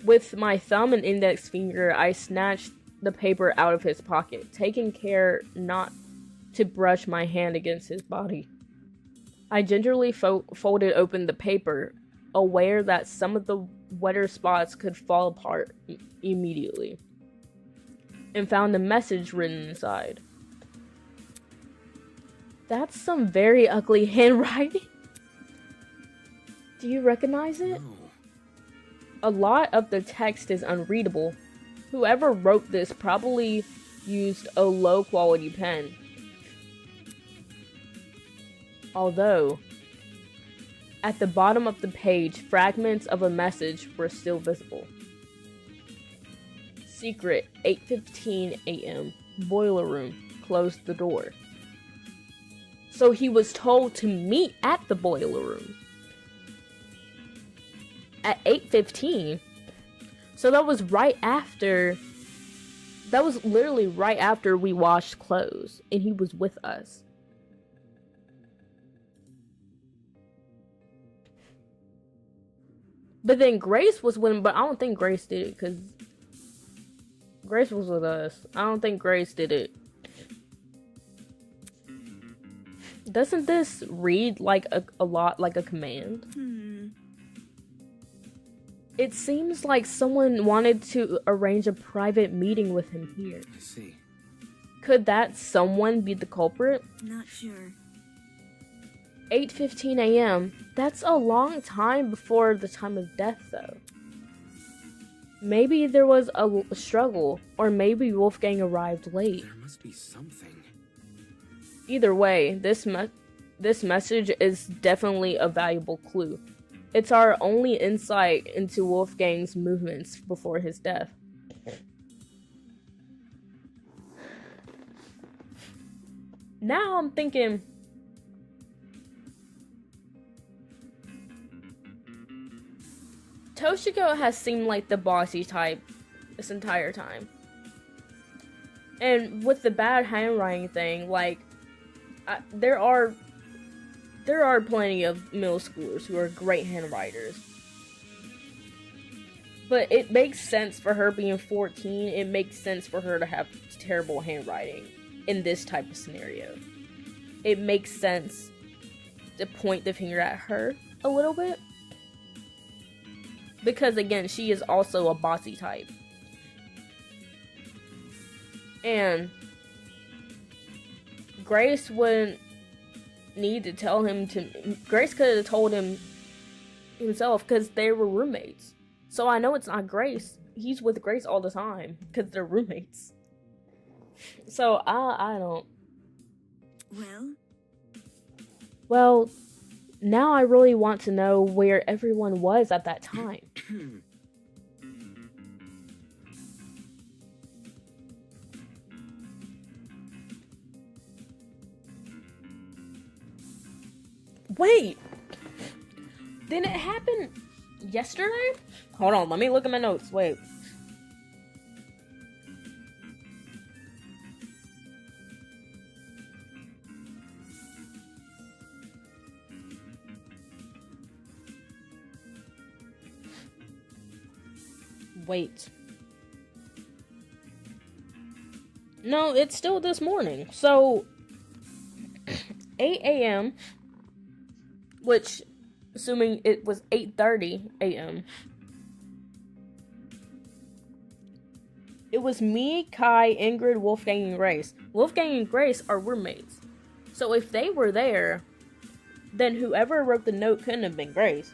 with my thumb and index finger, I snatched the paper out of his pocket, taking care not to brush my hand against his body. I gingerly folded open the paper, aware that some of the wetter spots could fall apart immediately, and found a message written inside. That's some very ugly handwriting. Do you recognize it? No. A lot of the text is unreadable. Whoever wrote this probably used a low quality pen. Although, at the bottom of the page, fragments of a message were still visible. Secret, 8:15 a.m. Boiler room. Close the door. So he was told to meet at the boiler room at 8:15. So that was right after. That was literally right after we washed clothes, and he was with us. But then Grace was with him, but I don't think Grace did it, because Grace was with us. I don't think Grace did it. Doesn't this read like a lot like a command? It seems like someone wanted to arrange a private meeting with him here. I see. Could that someone be the culprit? Not sure. 8:15 a.m. That's a long time before the time of death, though. Maybe there was a struggle, or maybe Wolfgang arrived late. There must be something. Either way, this message is definitely a valuable clue. It's our only insight into Wolfgang's movements before his death. Now I'm thinking, Toshiko has seemed like the bossy type this entire time. And with the bad handwriting thing, like, there are plenty of middle schoolers who are great handwriters. But it makes sense for her being 14, it makes sense for her to have terrible handwriting in this type of scenario. It makes sense to point the finger at her a little bit. Because again, she is also a bossy type. And Grace wouldn't need to tell him to... Grace could have told him himself because they were roommates. So I know it's not Grace. He's with Grace all the time because they're roommates. So I don't... Well, now I really want to know where everyone was at that time. Wait! Didn't it happen yesterday? Hold on, let me look at my notes. Wait. Wait. No, it's still this morning. So, 8 a.m., which, assuming it was 8:30 a.m., it was me, Kai, Ingrid, Wolfgang, and Grace. Wolfgang and Grace are roommates. So if they were there, then whoever wrote the note couldn't have been Grace.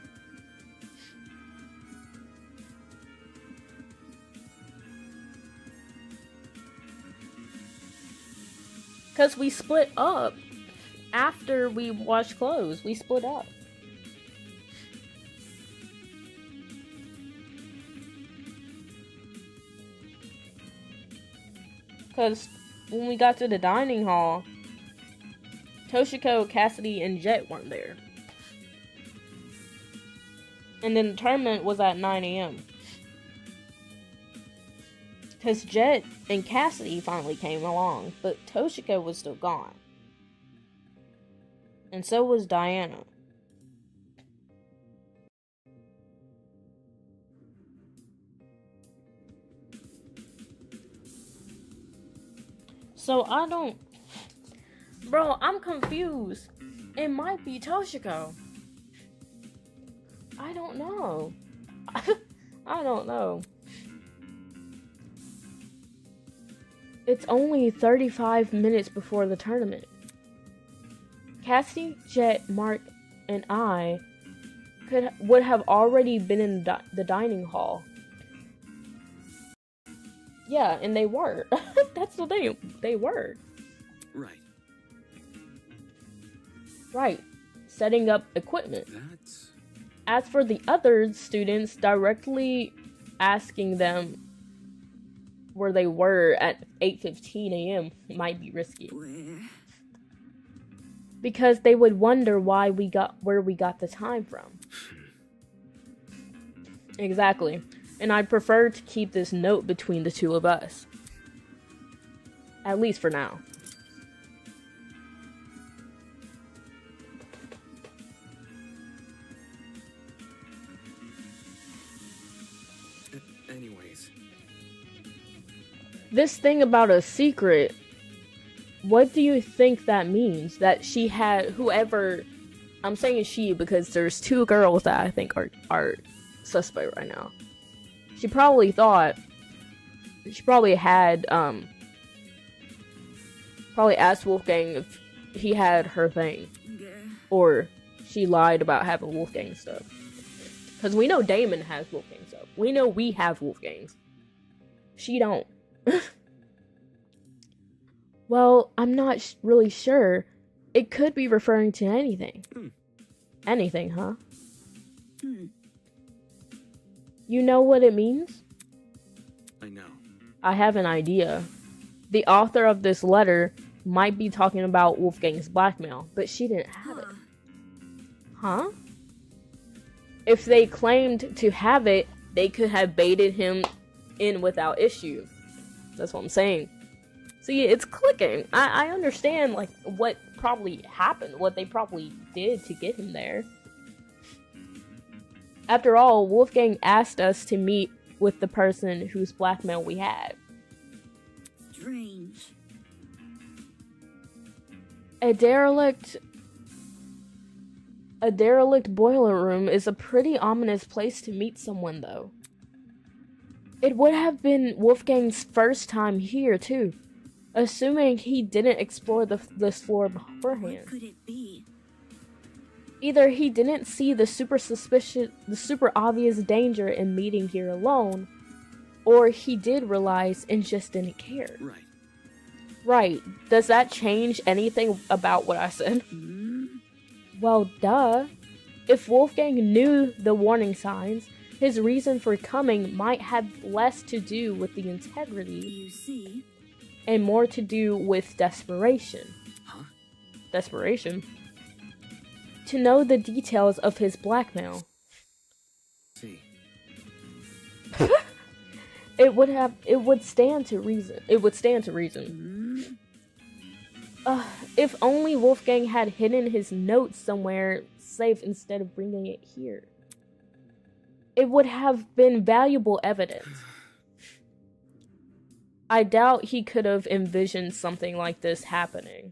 Because we split up after we washed clothes. We split up. Because when we got to the dining hall, Toshiko, Cassidy, and Jet weren't there. And then the tournament was at 9 a.m. Because Jet and Cassidy finally came along, but Toshiko was still gone. And so was Diana. So I don't... Bro, I'm confused. It might be Toshiko. I don't know. I don't know. It's only 35 minutes before the tournament. Cassidy, Jet, Mark, and I would have already been in the dining hall. Yeah, and they were. That's the thing. They were. Right. Right. Setting up equipment. That's... As for the other students, directly asking them where they were at 8:15 a.m. might be risky. Where? Because they would wonder where we got the time from. Exactly. And I'd prefer to keep this note between the two of us. At least for now. Anyways. This thing about a secret, what do you think that means? That she had whoever... I'm saying she because there's two girls that I think are suspect right now. She probably had, probably asked Wolfgang if he had her thing. Or she lied about having Wolfgang stuff. Because we know Damon has Wolfgang stuff. We know we have Wolfgangs. She don't. Well, I'm not really sure. It could be referring to anything. Anything, huh? You know what it means? I know. I have an idea. The author of this letter might be talking about Wolfgang's blackmail, but she didn't have it. Huh? If they claimed to have it, they could have baited him in without issue. That's what I'm saying. See, it's clicking. I understand, like, what probably happened, what they probably did to get him there. After all, Wolfgang asked us to meet with the person whose blackmail we had. Strange. A derelict boiler room is a pretty ominous place to meet someone, though. It would have been Wolfgang's first time here, too, assuming he didn't explore this floor beforehand. What could it be? Either he didn't see the super obvious danger in meeting here alone, or he did realize and just didn't care. Right. Right. Does that change anything about what I said? Well, duh. If Wolfgang knew the warning signs, his reason for coming might have less to do with the integrity You see? and more to do with desperation. Huh? Desperation? To know the details of his blackmail. See. It would stand to reason. It would stand to reason. If only Wolfgang had hidden his notes somewhere safe instead of bringing it here. It would have been valuable evidence. I doubt he could have envisioned something like this happening.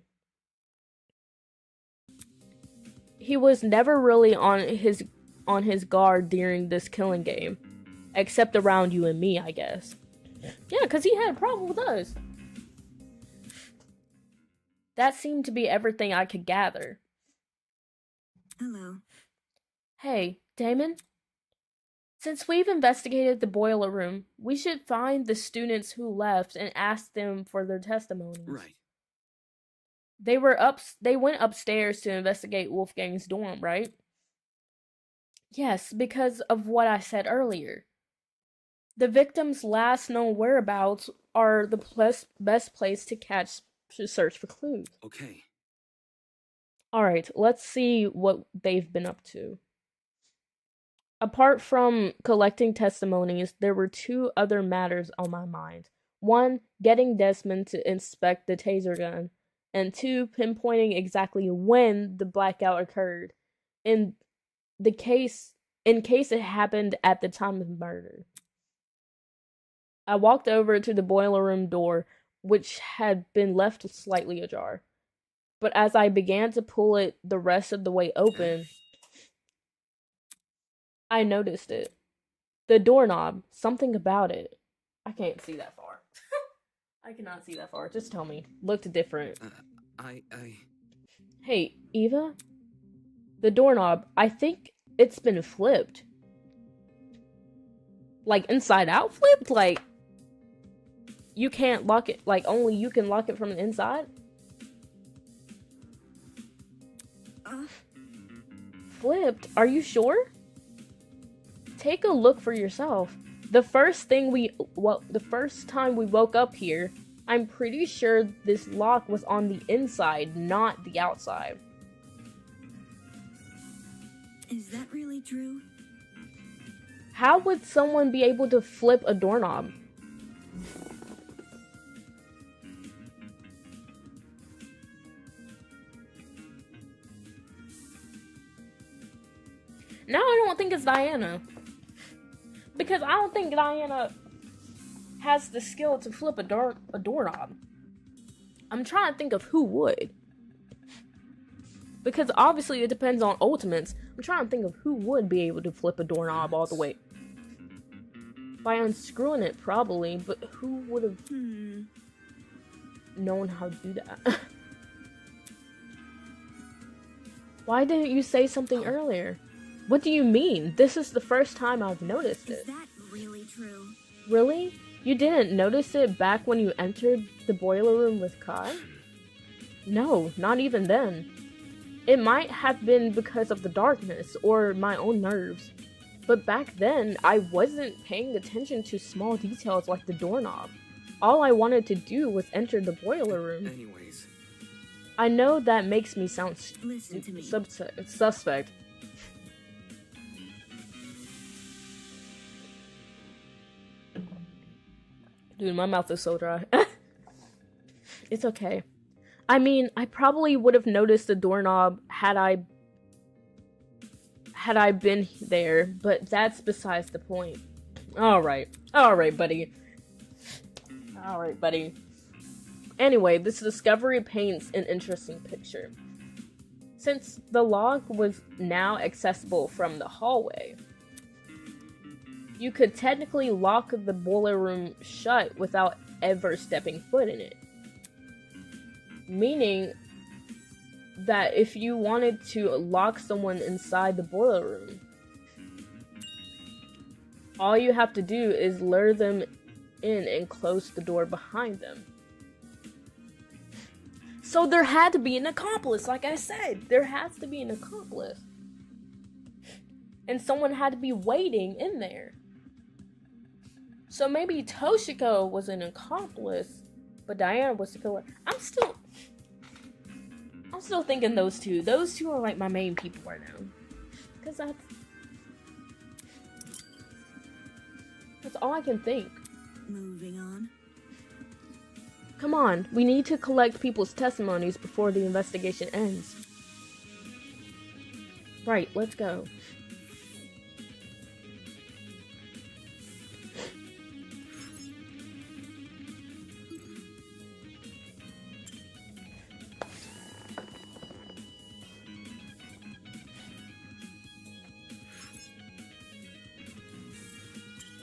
He was never really on his guard during this killing game. Except around you and me, I guess. Yeah, because he had a problem with us. That seemed to be everything I could gather. Hello. Hey, Damon? Since we've investigated the boiler room, we should find the students who left and ask them for their testimonies. Right. They went upstairs to investigate Wolfgang's dorm, right? Yes, because of what I said earlier. The victim's last known whereabouts are the best place to search for clues. Okay. Alright, let's see what they've been up to. Apart from collecting testimonies, there were two other matters on my mind. One, getting Desmond to inspect the taser gun, and two, pinpointing exactly when the blackout occurred, in case it happened at the time of murder. I walked over to the boiler room door, which had been left slightly ajar. But as I began to pull it the rest of the way open, I noticed it. The doorknob, something about it. I can't see that far. I cannot see that far. Just tell me. Looked different. Hey, Eva? The doorknob, I think it's been flipped. Like, inside out flipped? Like, you can't lock it, like, only you can lock it from the inside? Flipped? Are you sure? Take a look for yourself. The first time we woke up here, I'm pretty sure this lock was on the inside, not the outside. Is that really true? How would someone be able to flip a doorknob? No, I don't think it's Diana. Because I don't think Diana has the skill to flip a doorknob. I'm trying to think of who would. Because obviously it depends on ultimates. I'm trying to think of who would be able to flip a doorknob all the way. By unscrewing it, probably, but who would have known how to do that? Why didn't you say something earlier? What do you mean? This is the first time I've noticed it. Is that really true? Really? You didn't notice it back when you entered the boiler room with Kai? No, not even then. It might have been because of the darkness or my own nerves. But back then, I wasn't paying attention to small details like the doorknob. All I wanted to do was enter the boiler room. Anyways, I know that makes me sound Listen to me. suspect. Dude, my mouth is so dry. It's okay. I mean, I probably would have noticed the doorknob had I been there, but that's besides the point. Alright, buddy. Alright, buddy. Anyway, this discovery paints an interesting picture. Since the log was now accessible from the hallway, you could technically lock the boiler room shut without ever stepping foot in it. Meaning that if you wanted to lock someone inside the boiler room, all you have to do is lure them in and close the door behind them. So there had to be an accomplice, like I said. There has to be an accomplice. And someone had to be waiting in there. So maybe Toshiko was an accomplice, but Diana was the killer. I'm still thinking those two. Those two are like my main people right now. Because that's all I can think. Moving on. Come on, we need to collect people's testimonies before the investigation ends. Right, let's go.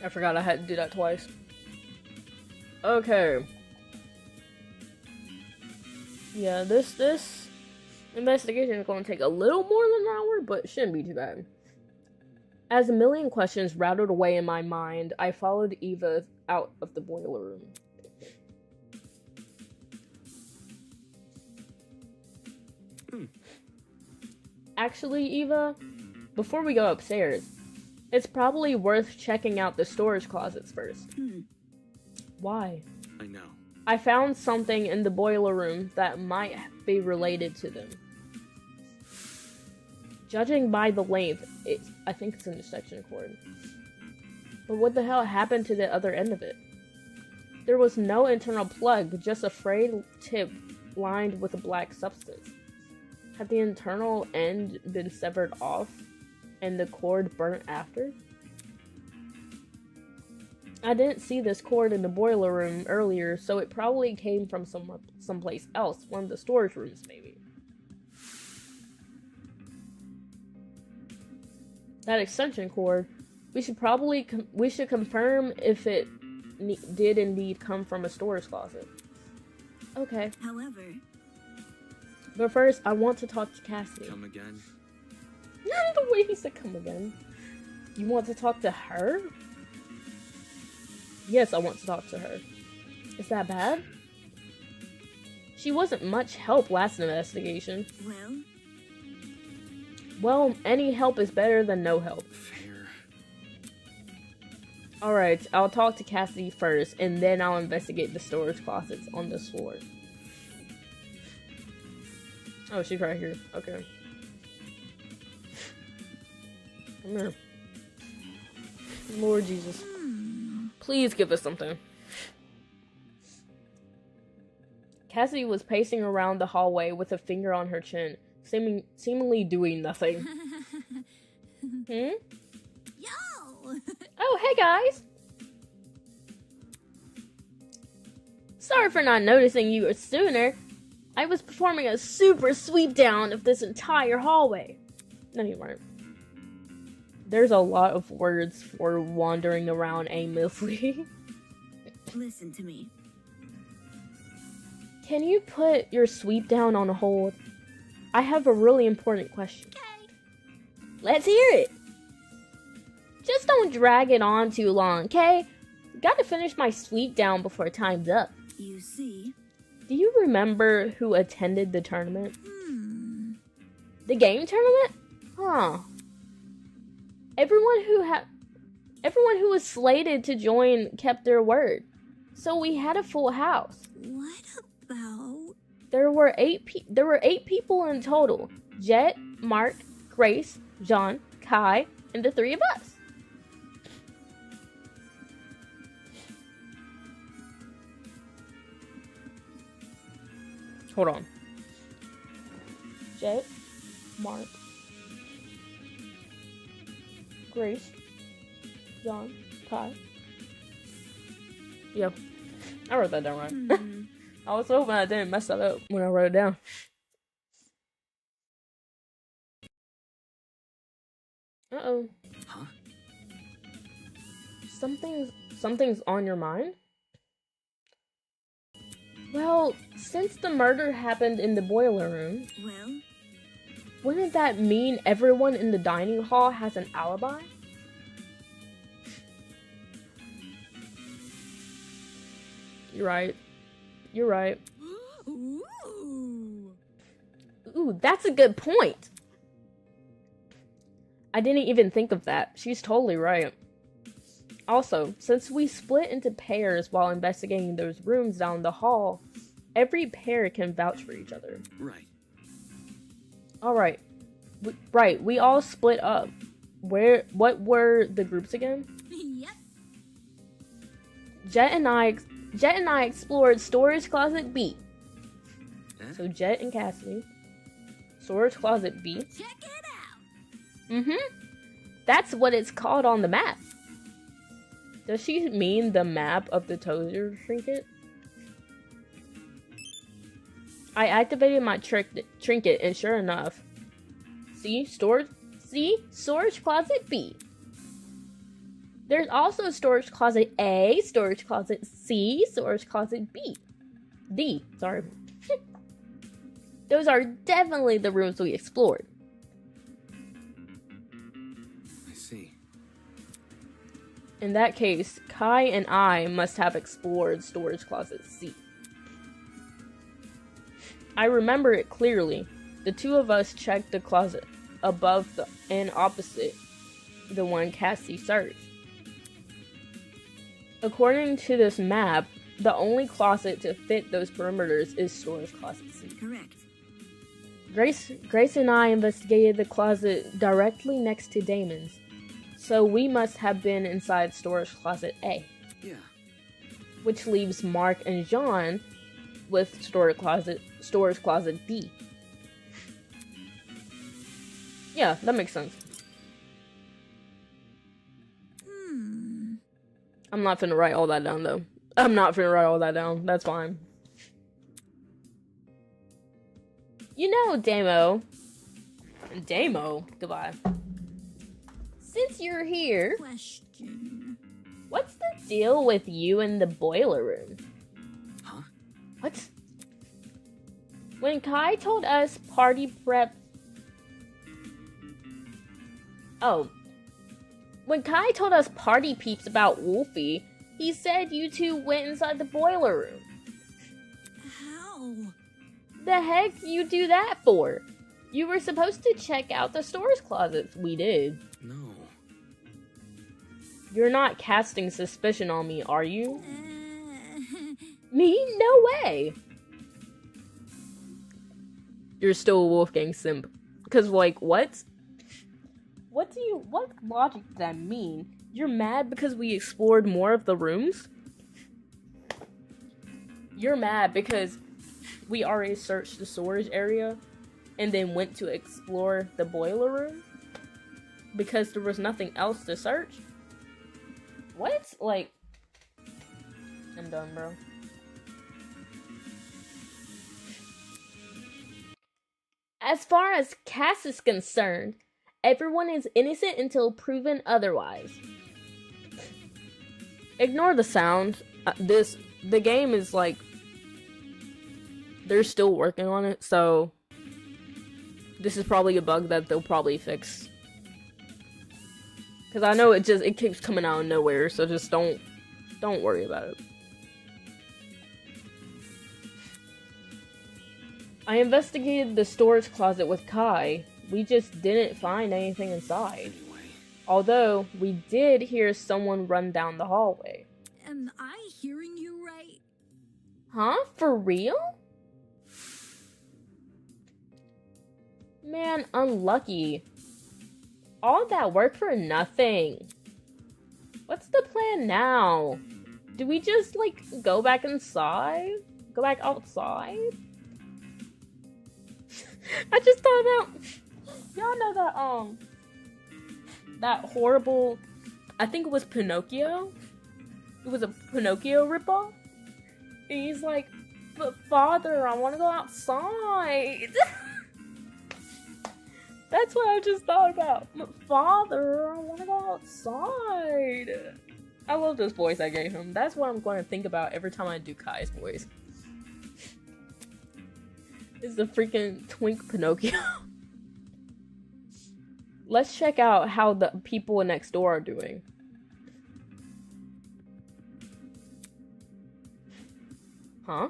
I forgot I had to do that twice. Okay. Yeah, this investigation is going to take a little more than an hour, but it shouldn't be too bad. As a million questions rattled away in my mind, I followed Eva out of the boiler room. Actually, Eva, before we go upstairs, it's probably worth checking out the storage closets first. Why? I know. I found something in the boiler room that might be related to them. Judging by the length, I think it's an extension cord. But what the hell happened to the other end of it? There was no internal plug, just a frayed tip lined with a black substance. Had the internal end been severed off and the cord burnt after? I didn't see this cord in the boiler room earlier, so it probably came from someplace else, one of the storage rooms maybe. That extension cord, we should confirm if it did indeed come from a storage closet. Okay. However, But first, I want to talk to Cassidy. Come again? The way he said come again. You want to talk to her? Yes, I want to talk to her. Is that bad? She wasn't much help last investigation. Well, any help is better than no help. Fair. Alright, I'll talk to Cassidy first, and then I'll investigate the storage closets on this floor. Oh, she's right here. Okay. Come here. Lord Jesus. Please give us something. Cassidy was pacing around the hallway with a finger on her chin, seemingly doing nothing. yo! Oh, hey guys! Sorry for not noticing you sooner. I was performing a super sweep down of this entire hallway. No, you weren't. There's a lot of words for wandering around aimlessly. Listen to me. Can you put your sweep down on hold? I have a really important question. Okay. Let's hear it! Just don't drag it on too long, okay? Gotta finish my sweep down before time's up. You see? Do you remember who attended the tournament? Hmm. The game tournament? Huh. Everyone who was slated to join kept their word. So we had a full house. What about... There were eight people in total. Jet, Mark, Grace, John, Kai, and the three of us. Hold on. Jet, Mark, Grace, John, Kai. Yep. I wrote that down right. Hmm. I was hoping I didn't mess that up when I wrote it down. Uh-oh. Huh? Something's on your mind? Well, since the murder happened in the boiler room, Well, wouldn't that mean everyone in the dining hall has an alibi? You're right. You're right. ooh. Ooh, that's a good point. I didn't even think of that. She's totally right. Also, since we split into pairs while investigating those rooms down the hall, every pair can vouch for each other. Right. Alright. Right, we all split up. What were the groups again? Yep. Jet and I explored Storage Closet B. Eh? So Jet and Cassidy. Storage Closet B. Check it out. Mm-hmm. That's what it's called on the map. Does she mean the map of the Tozer trinket? I activated my trinket and sure enough. See? Storage Closet B. There's also Storage Closet A, Storage Closet C, Storage Closet B. D, sorry. Those are definitely the rooms we explored. I see. In that case, Kai and I must have explored Storage Closet C. I remember it clearly. The two of us checked the closet above and opposite the one Cassie searched. According to this map, the only closet to fit those perimeters is Storage Closet C. Correct. Grace and I investigated the closet directly next to Damon's, so we must have been inside Storage Closet A, Yeah. which leaves Mark and John with Storage Closet B. Yeah, that makes sense. Hmm. I'm not finna write all that down, though. I'm not finna write all that down. That's fine. You know, Damo. Goodbye. Since you're here, Question. what's the deal with you in the boiler room? Huh? What? When Kai told us party prep... Oh. When Kai told us party peeps about Wolfie, he said you two went inside the boiler room. How? The heck you do that for? You were supposed to check out the storage closets. We did. No. You're not casting suspicion on me, are you? Uh, Me? No way! You're still a Wolfgang simp. Cause like, what? What logic does that mean? You're mad because we explored more of the rooms? You're mad because we already searched the storage area and then went to explore the boiler room? Because there was nothing else to search? What? Like, I'm done, bro. As far as Cass is concerned, everyone is innocent until proven otherwise. Ignore the sound. The game is like, they're still working on it, so this is probably a bug that they'll probably fix. Cause I know it keeps coming out of nowhere, so just don't Don't worry about it. I investigated the storage closet with Kai. We just didn't find anything inside. Anyway. Although, we did hear someone run down the hallway. Am I hearing you right? Huh? For real? Man, unlucky. All that work for nothing. What's the plan now? Do we just, like, go back inside? Go back outside? I just thought about... Y'all know that horrible... I think it was Pinocchio? It was a Pinocchio ripoff? And he's like, but father, I want to go outside. That's what I just thought about. But father, I want to go outside. I love this voice I gave him. That's what I'm going to think about every time I do Kai's voice. It's the freaking twink Pinocchio. Let's check out how the people next door are doing. Huh?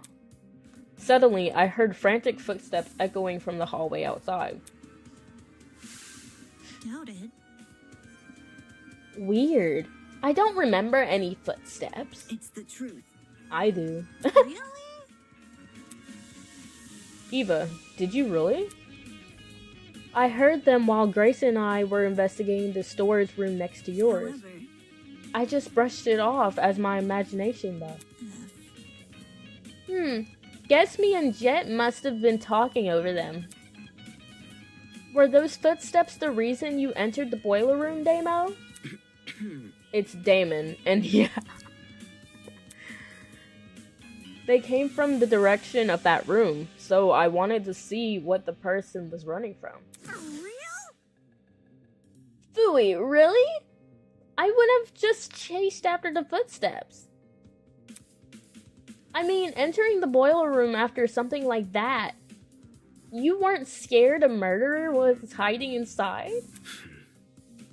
Suddenly, I heard frantic footsteps echoing from the hallway outside. Doubt it. Weird. I don't remember any footsteps. It's the truth. I do. Really? Eva, did you really? I heard them while Grace and I were investigating the storage room next to yours. However, I just brushed it off as my imagination though. Guess me and Jet must have been talking over them. Were those footsteps the reason you entered the boiler room, Damo? It's Damon, and yeah. They came from the direction of that room, so I wanted to see what the person was running from. for real? Phooey, really? I would have just chased after the footsteps. I mean, entering the boiler room after something like that, you weren't scared a murderer was hiding inside?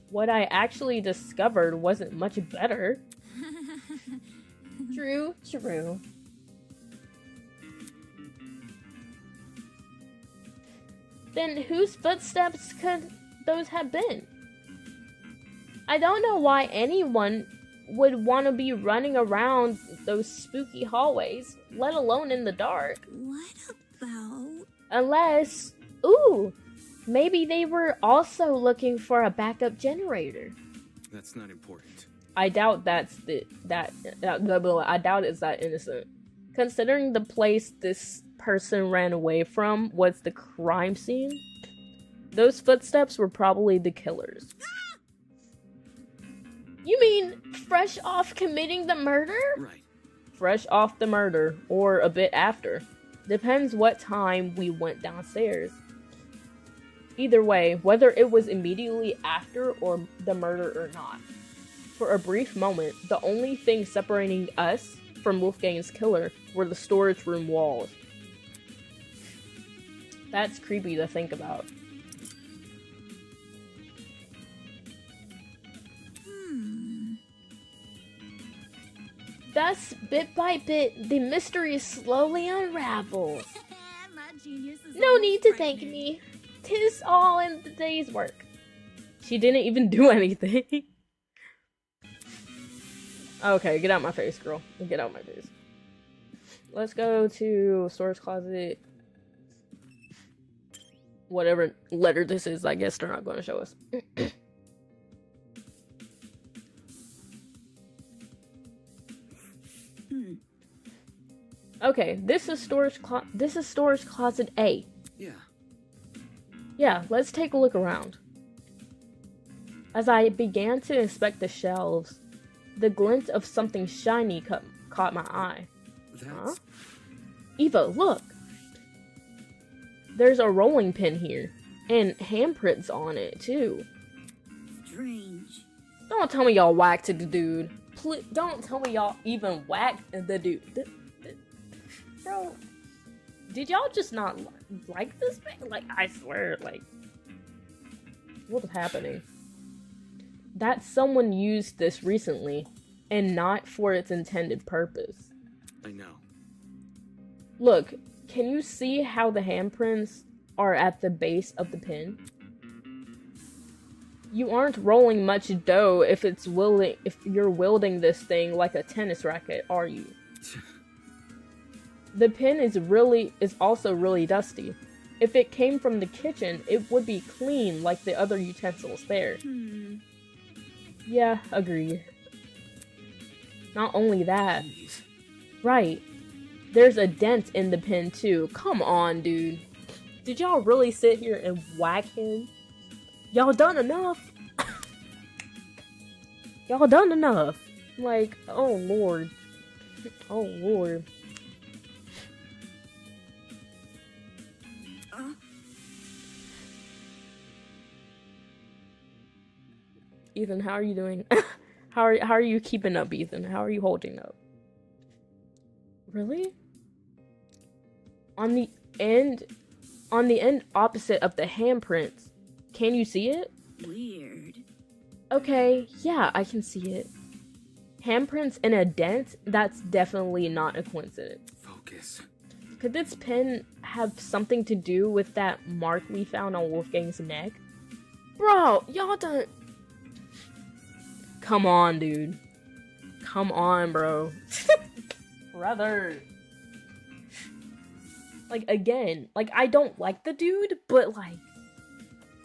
What I actually discovered wasn't much better. True, true. Then whose footsteps could those have been? I don't know why anyone would want to be running around those spooky hallways, let alone in the dark. What about... Unless, ooh, maybe they were also looking for a backup generator. That's not important. I doubt I doubt it's that innocent. Considering the place this person ran away from was the crime scene, those footsteps were probably the killers. You mean fresh off committing the murder? Right. Fresh off the murder, or a bit after. Depends what time we went downstairs. Either way, whether it was immediately after or the murder or not. For a brief moment, the only thing separating us from Wolfgang's killer were the storage room walls. That's creepy to think about. Thus, bit by bit, the mystery slowly unravels. My genius is No almost need to thank pregnant. me. 'Tis all in the day's work. She didn't even do anything. Okay, get out my face, girl. Get out my face. Let's go to storage closet. Whatever letter this is, I guess they're not going to show us. Okay, this is storage closet A. Yeah. Yeah, let's take a look around. As I began to inspect the shelves, the glint of something shiny caught my eye. That's... Eva, look! There's a rolling pin here, and handprints on it, too. Strange. Don't tell me y'all whacked the dude. Please, don't tell me y'all even whacked the dude. Bro, did y'all just not like this man? Like, I swear, like, what's happening? That someone used this recently. and not for its intended purpose. I know. Look, can you see how the handprints are at the base of the pin? You aren't rolling much dough if you're wielding this thing like a tennis racket, are you? The pin is also really dusty. If it came from the kitchen, it would be clean like the other utensils there. Yeah, agreed. Not only that, Jeez. right, there's a dent in the pin too. Come on, dude. Did y'all really sit here and whack him? Y'all done enough. Y'all done enough. Like, oh lord. Oh lord. Ethan, how are you doing? how are you keeping up, Ethan? How are you holding up? Really? On the end opposite of the handprints, can you see it? Weird. Okay, yeah, I can see it. Handprints in a dent? That's definitely not a coincidence. Focus. Could this pin have something to do with that mark we found on Wolfgang's neck? Bro, y'all done... Come on, dude. Come on, bro. Brother. Like, again, like, I don't like the dude, but, like,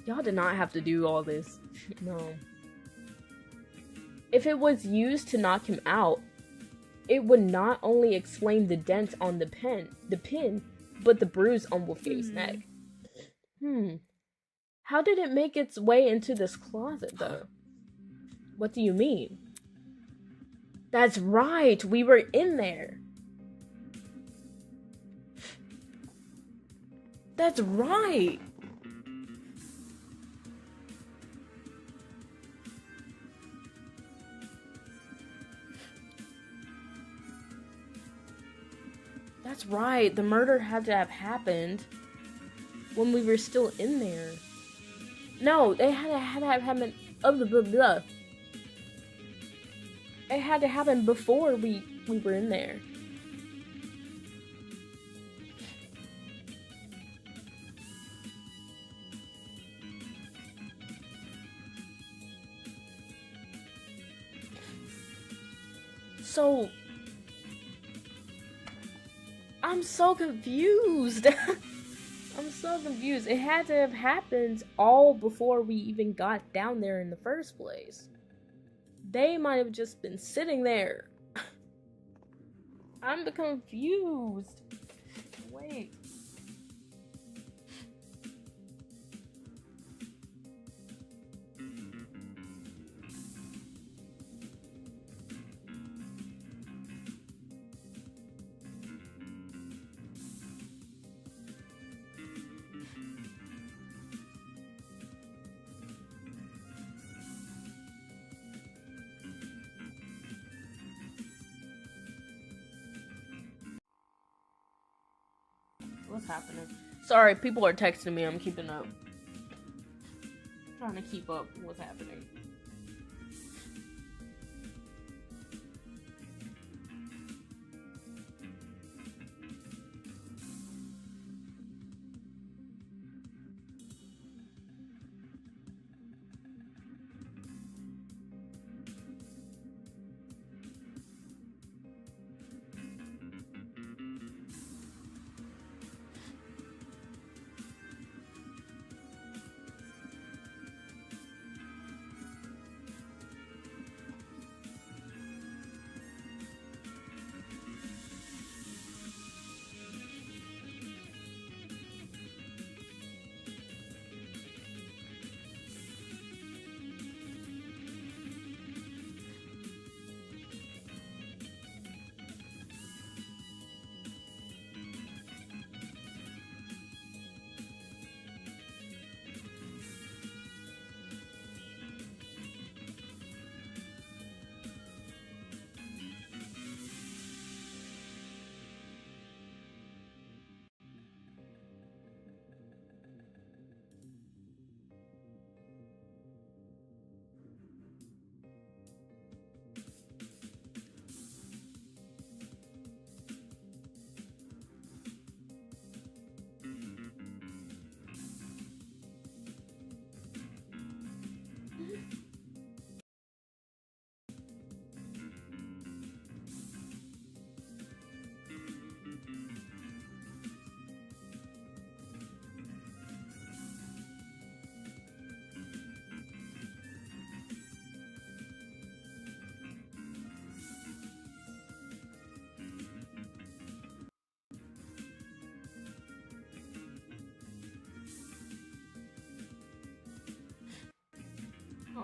y'all did not have to do all this. No. If it was used to knock him out, it would not only explain the dent on the pin, but the bruise on Wolfgang's neck. How did it make its way into this closet, though? What do you mean? That's right, we were in there. That's right. That's right, the murder had to have happened when we were still in there. No, they had to have happened. It had to happen before we were in there. So, I'm so confused. I'm so confused. It had to have happened all before we even got down there in the first place. They might have just been sitting there. I'm confused. Wait. What's happening? Sorry, people are texting me. I'm keeping up. Trying to keep up with what's happening.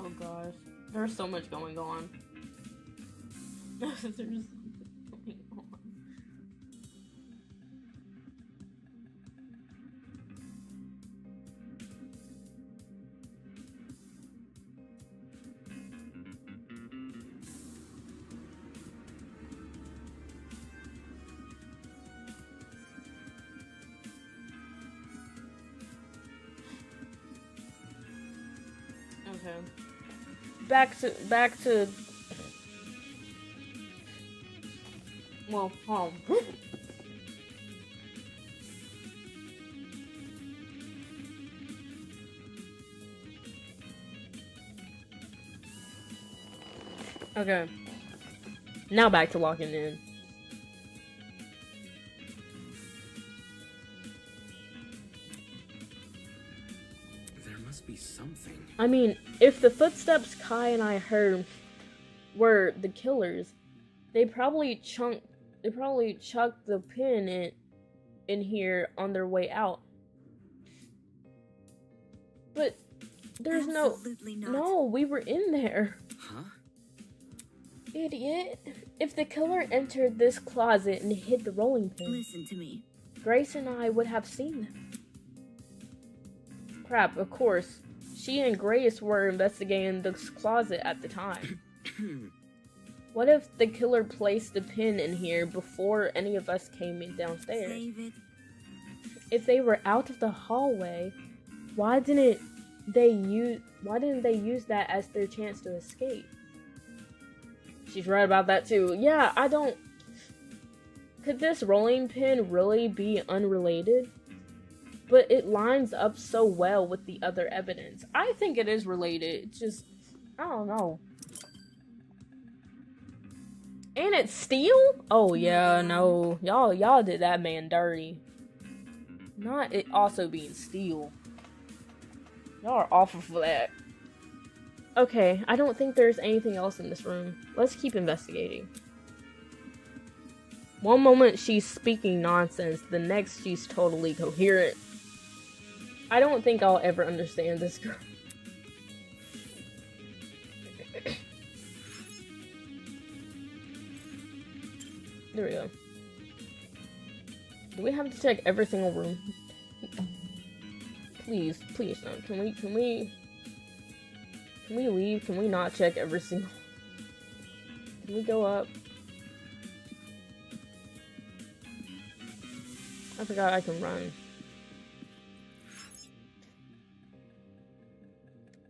Oh gosh. There's so much going on. There's so much going on. Okay. Back to well, home. Okay. Now back to locking in. There must be something. I mean, if the footsteps Kai and I heard were the killers, they probably chucked the pin in here on their way out. But there's Absolutely not. no, we were in there. Huh? Idiot. If the killer entered this closet and hid the rolling pin, Listen to me. Grace and I would have seen them. Crap, of course. She and Grace were investigating this closet at the time. What if the killer placed the pin in here before any of us came in downstairs? Save it. If they were out of the hallway, why didn't they use that as their chance to escape? She's right about that too. Yeah, I don't... Could this rolling pin really be unrelated? But it lines up so well with the other evidence. I think it is related. It's just... I don't know. And it's steel? Oh yeah, no. Y'all did that man dirty. Not it also being steel. Y'all are awful for that. Okay, I don't think there's anything else in this room. Let's keep investigating. One moment she's speaking nonsense, the next she's totally coherent. I don't think I'll ever understand this girl. There we go. Do we have to check every single room? Please no. Can we leave? Can we not check every single... Can we go up? I forgot I can run.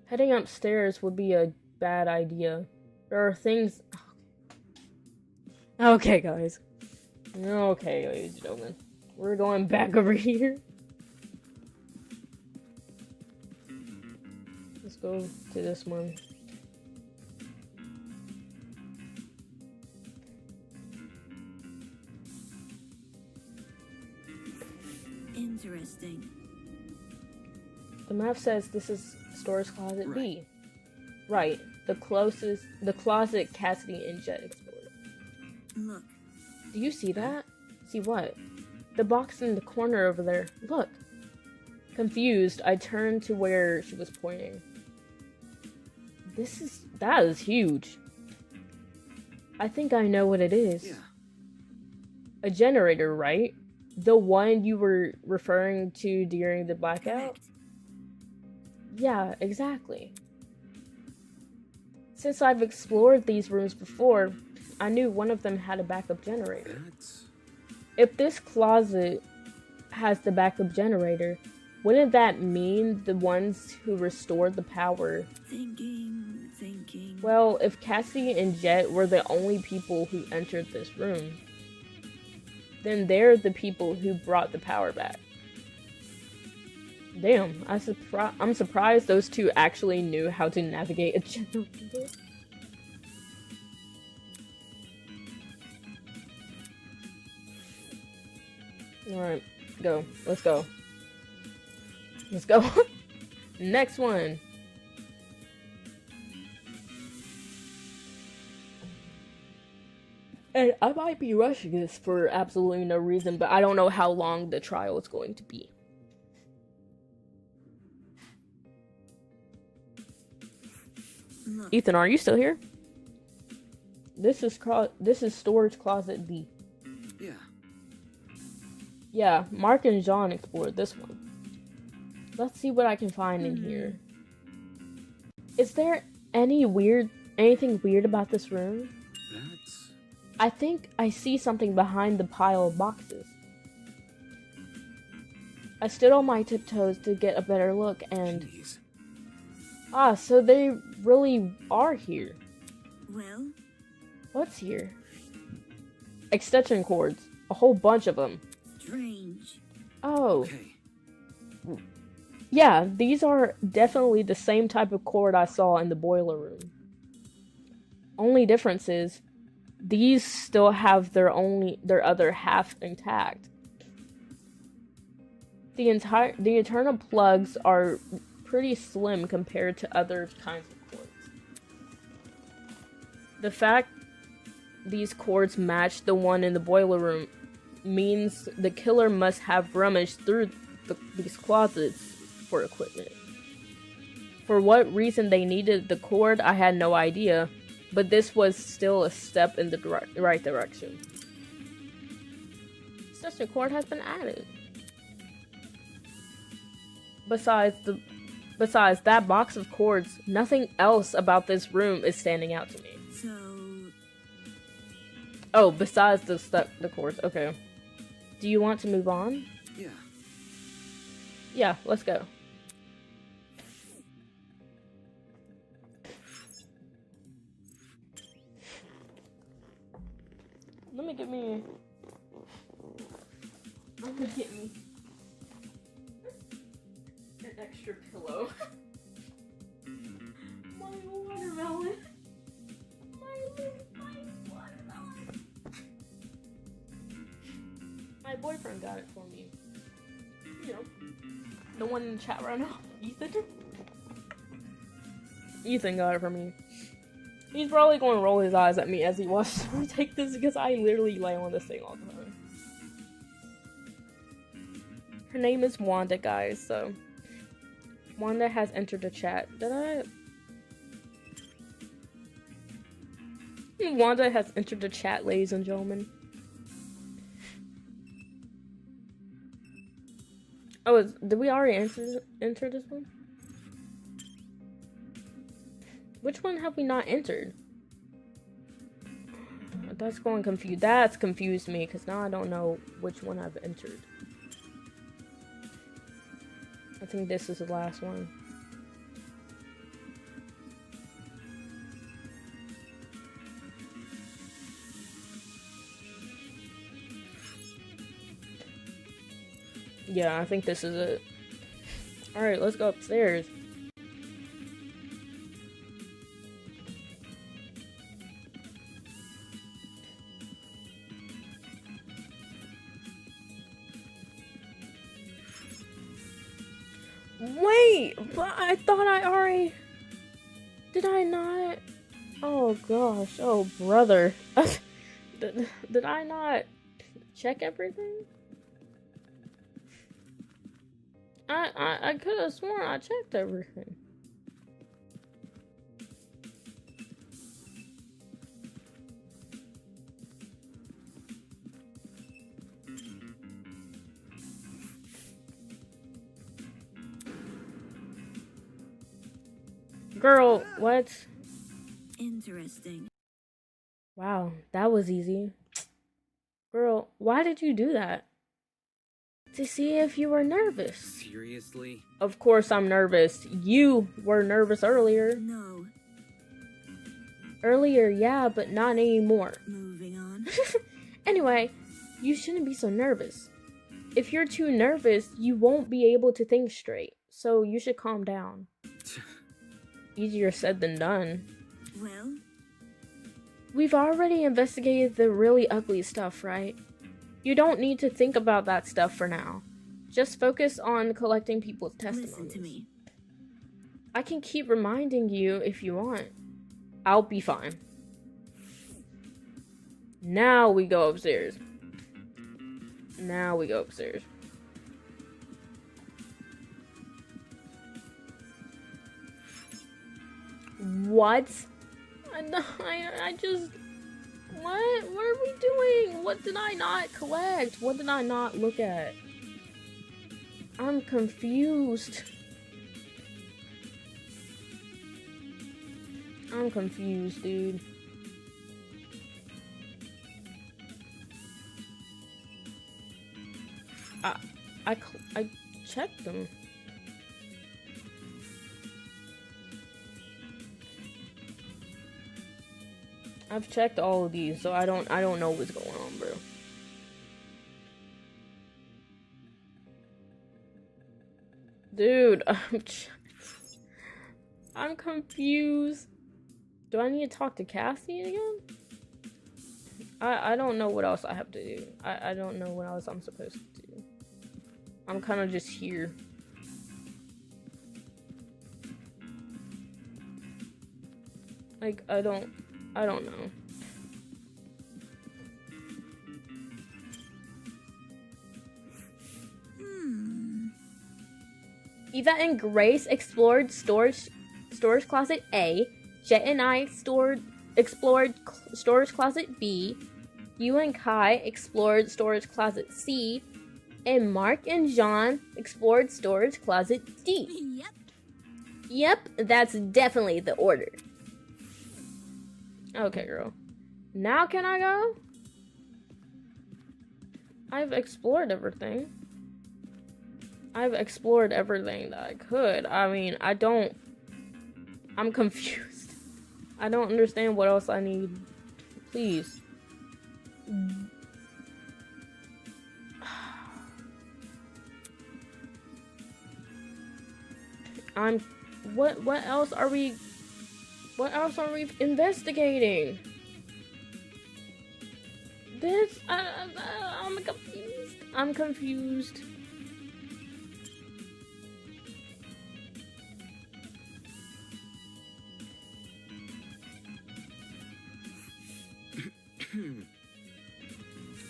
Heading upstairs would be a bad idea. There are things... Okay, guys. Okay, ladies and gentlemen. We're going back over here. Let's go to this one. Interesting. The map says this is storage closet B. Right. The closet Cassidy and Jet explored. Look. Do you see that? See what? The box in the corner over there. Look. Confused, I turned to where she was pointing. That is huge. I think I know what it is. Yeah. A generator, right? The one you were referring to during the blackout? Correct. Yeah, exactly. Since I've explored these rooms before, I knew one of them had a backup generator. That's... If this closet has the backup generator, wouldn't that mean the ones who restored the power? Thinking. Well, if Cassie and Jet were the only people who entered this room, then they're the people who brought the power back. Damn, I'm surprised those two actually knew how to navigate a generator. Alright, go. Let's go. Let's go. Next one. And I might be rushing this for absolutely no reason, but I don't know how long the trial is going to be. Look. Ethan, are you still here? This is storage closet B. Yeah. Yeah, Mark and John explored this one. Let's see what I can find in here. Is there anything weird about this room? That's. I think I see something behind the pile of boxes. I stood on my tiptoes to get a better look and... Jeez. Ah, so they really are here. Well, What's here? Extension cords. A whole bunch of them. strange. Oh. Okay. Yeah, these are definitely the same type of cord I saw in the boiler room. Only difference is, these still have their other half intact. The internal plugs are pretty slim compared to other kinds of cords. The fact these cords match the one in the boiler room means the killer must have rummaged through these closets for equipment. For what reason they needed the cord, I had no idea, but this was still a step in the right direction. Such a cord has been added. Besides that box of cords, nothing else about this room is standing out to me. So, Oh, besides the cords. Okay. Do you want to move on? Yeah. Yeah, let's go. Let me get me an extra pillow. My watermelon. My watermelon. My boyfriend got it for me. You know, the one in the chat right now, Ethan. Ethan got it for me. He's probably going to roll his eyes at me as he watches me take this because I literally lay on this thing all the time. Her name is Wanda, guys, so... Wanda has entered the chat. Wanda has entered the chat, ladies and gentlemen. Oh, did we already enter this one? Which one have we not entered? That's confused me, because now I don't know which one I've entered. I think this is the last one. Yeah, I think this is it. Alright, let's go upstairs. Wait, but I thought I already... Did I not? Oh gosh, oh brother. Did I not check everything? I could have sworn I checked everything. Girl, what? interesting. Wow, that was easy. Girl, why did you do that? To see if you were nervous. Seriously? Of course I'm nervous. You were nervous earlier. No, Earlier, yeah, but not anymore. moving on. Anyway, you shouldn't be so nervous. If you're too nervous, you won't be able to think straight. So you should calm down. Easier said than done. Well, We've already investigated the really ugly stuff, right? You don't need to think about that stuff for now. Just focus on collecting people's testimonies. listen to me. I can keep reminding you if you want. I'll be fine. Now we go upstairs. Now we go upstairs. What? I just... What? What are we doing? What did I not collect? What did I not look at? I'm confused. I'm confused, dude. I checked them. I've checked all of these, so I don't know what's going on, bro. Dude, I'm confused. Do I need to talk to Cassie again? I don't know what else I have to do. I don't know what else I'm supposed to do. I'm kind of just here. Like, I don't know. Eva and Grace explored storage closet A. Jet and I explored storage closet B. You and Kai explored storage closet C. And Mark and John explored storage closet D. Yep. Yep, that's definitely the order. Okay, girl. Now can I go? I've explored everything. I've explored everything that I could. I mean, I'm confused. I don't understand what else I need. Please. What else are we investigating? I'm confused. I'm confused.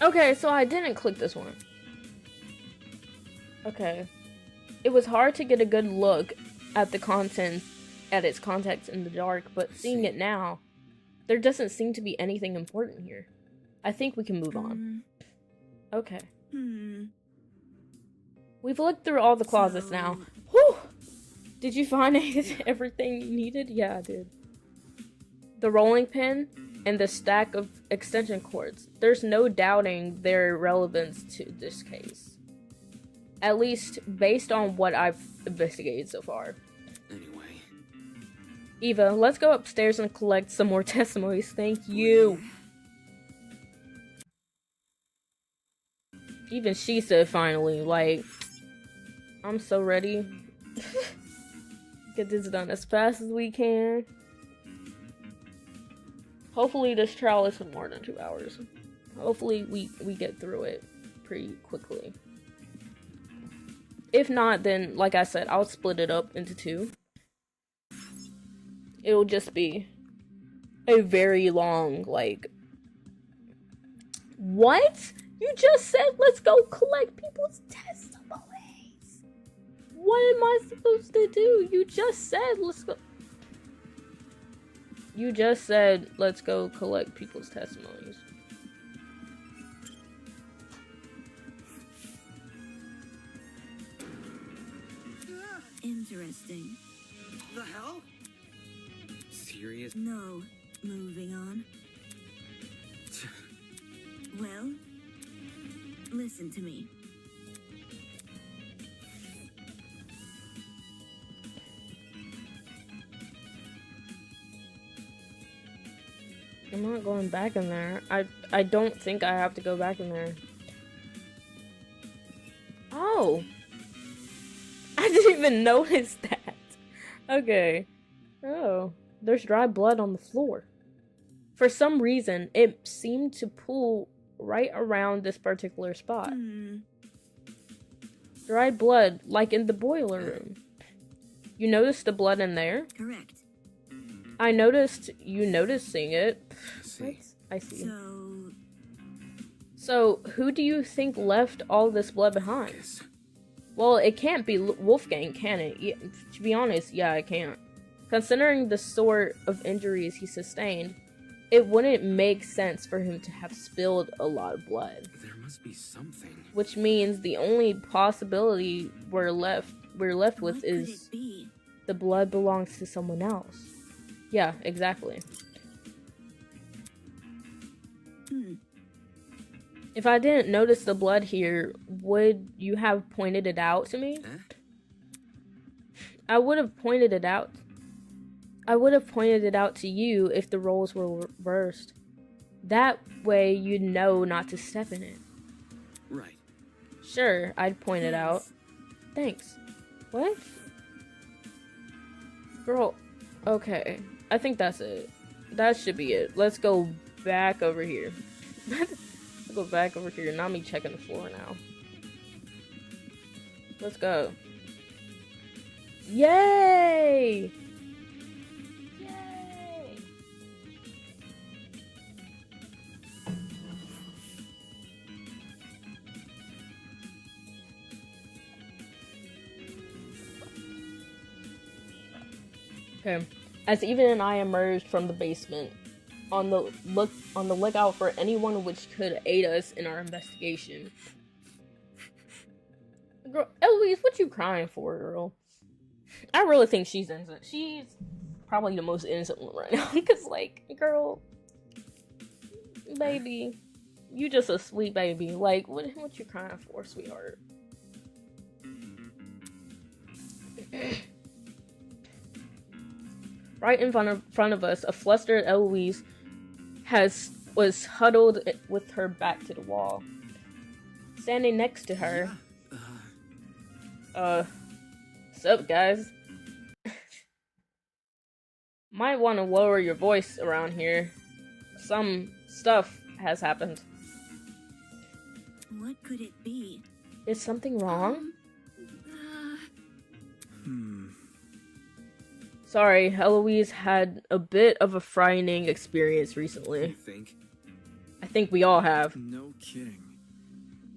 Okay, so I didn't click this one. Okay. It was hard to get a good look at the content, at its context in the dark, but seeing it now, there doesn't seem to be anything important here. I think we can move on. Okay. We've looked through all the closets now. Whew! Did you find everything you needed? Yeah, I did. The rolling pin and the stack of extension cords. There's no doubting their relevance to this case. At least based on what I've investigated so far. Anyway. Eva, let's go upstairs and collect some more testimonies. Thank you. Even she said finally, like, I'm so ready. Get this done as fast as we can. Hopefully this trial isn't more than 2 hours. Hopefully we get through it pretty quickly. If not, then, like I said, I'll split it up into 2. It'll just be a very long, like... What? You just said let's go collect people's testimonies. What am I supposed to do? You just said let's go... You just said let's go collect people's testimonies. Interesting. The hell? Serious? No. Moving on. Well, listen to me. I'm not going back in there. I don't think I have to go back in there. Oh. I didn't even notice that. Okay. Oh. There's dry blood on the floor. For some reason, it seemed to pool right around this particular spot. Dried blood, like in the boiler room. You noticed the blood in there? Correct. I noticed you noticing it. See. I see. So, So, who do you think left all this blood behind? Yes. Well, it can't be Wolfgang, can it? Yeah, to be honest, yeah, it can't. Considering the sort of injuries he sustained, it wouldn't make sense for him to have spilled a lot of blood. There must be something. Which means the only possibility we're left with What could is it be? the blood belongs to someone else. Yeah, exactly. Hmm. If I didn't notice the blood here, would you have pointed it out to me? I would have pointed it out. I would have pointed it out to you if the roles were reversed. That way you'd know not to step in it. Right. Sure, I'd point it out. Thanks. What? Girl, okay. I think that's it. That should be it. Let's go back over here. Let's go back over here. Not me checking the floor now. Let's go. Yay! Yay! Okay. As Eva and I emerged from the basement, on the lookout for anyone which could aid us in our investigation. Girl, Eloise, what you crying for, girl? I really think she's innocent. She's probably the most innocent one right now. Because, like, girl, baby, you just a sweet baby. Like, what you crying for, sweetheart? Right in front of us, a flustered Eloise was huddled with her back to the wall. Standing next to her, sup guys? Might want to lower your voice around here. Some stuff has happened. What could it be? Is something wrong? Sorry, Eloise had a bit of a frightening experience recently. You think? I think we all have. No kidding.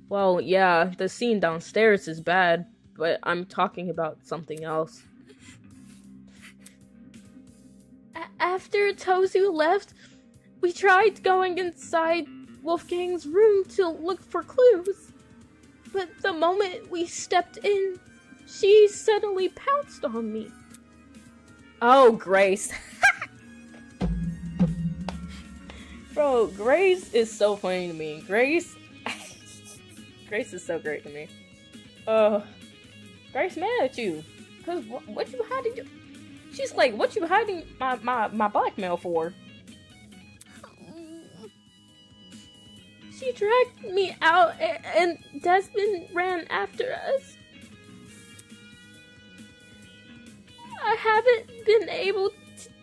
Well, yeah, the scene downstairs is bad, but I'm talking about something else. After Tozu left, we tried going inside Wolfgang's room to look for clues. But the moment we stepped in, she suddenly pounced on me. Oh, Grace. Bro, Grace is so funny to me. Grace is so great to me. Grace mad at you. Cause what you hiding? She's like, what you hiding my blackmail for? She dragged me out and Desmond ran after us. I haven't been able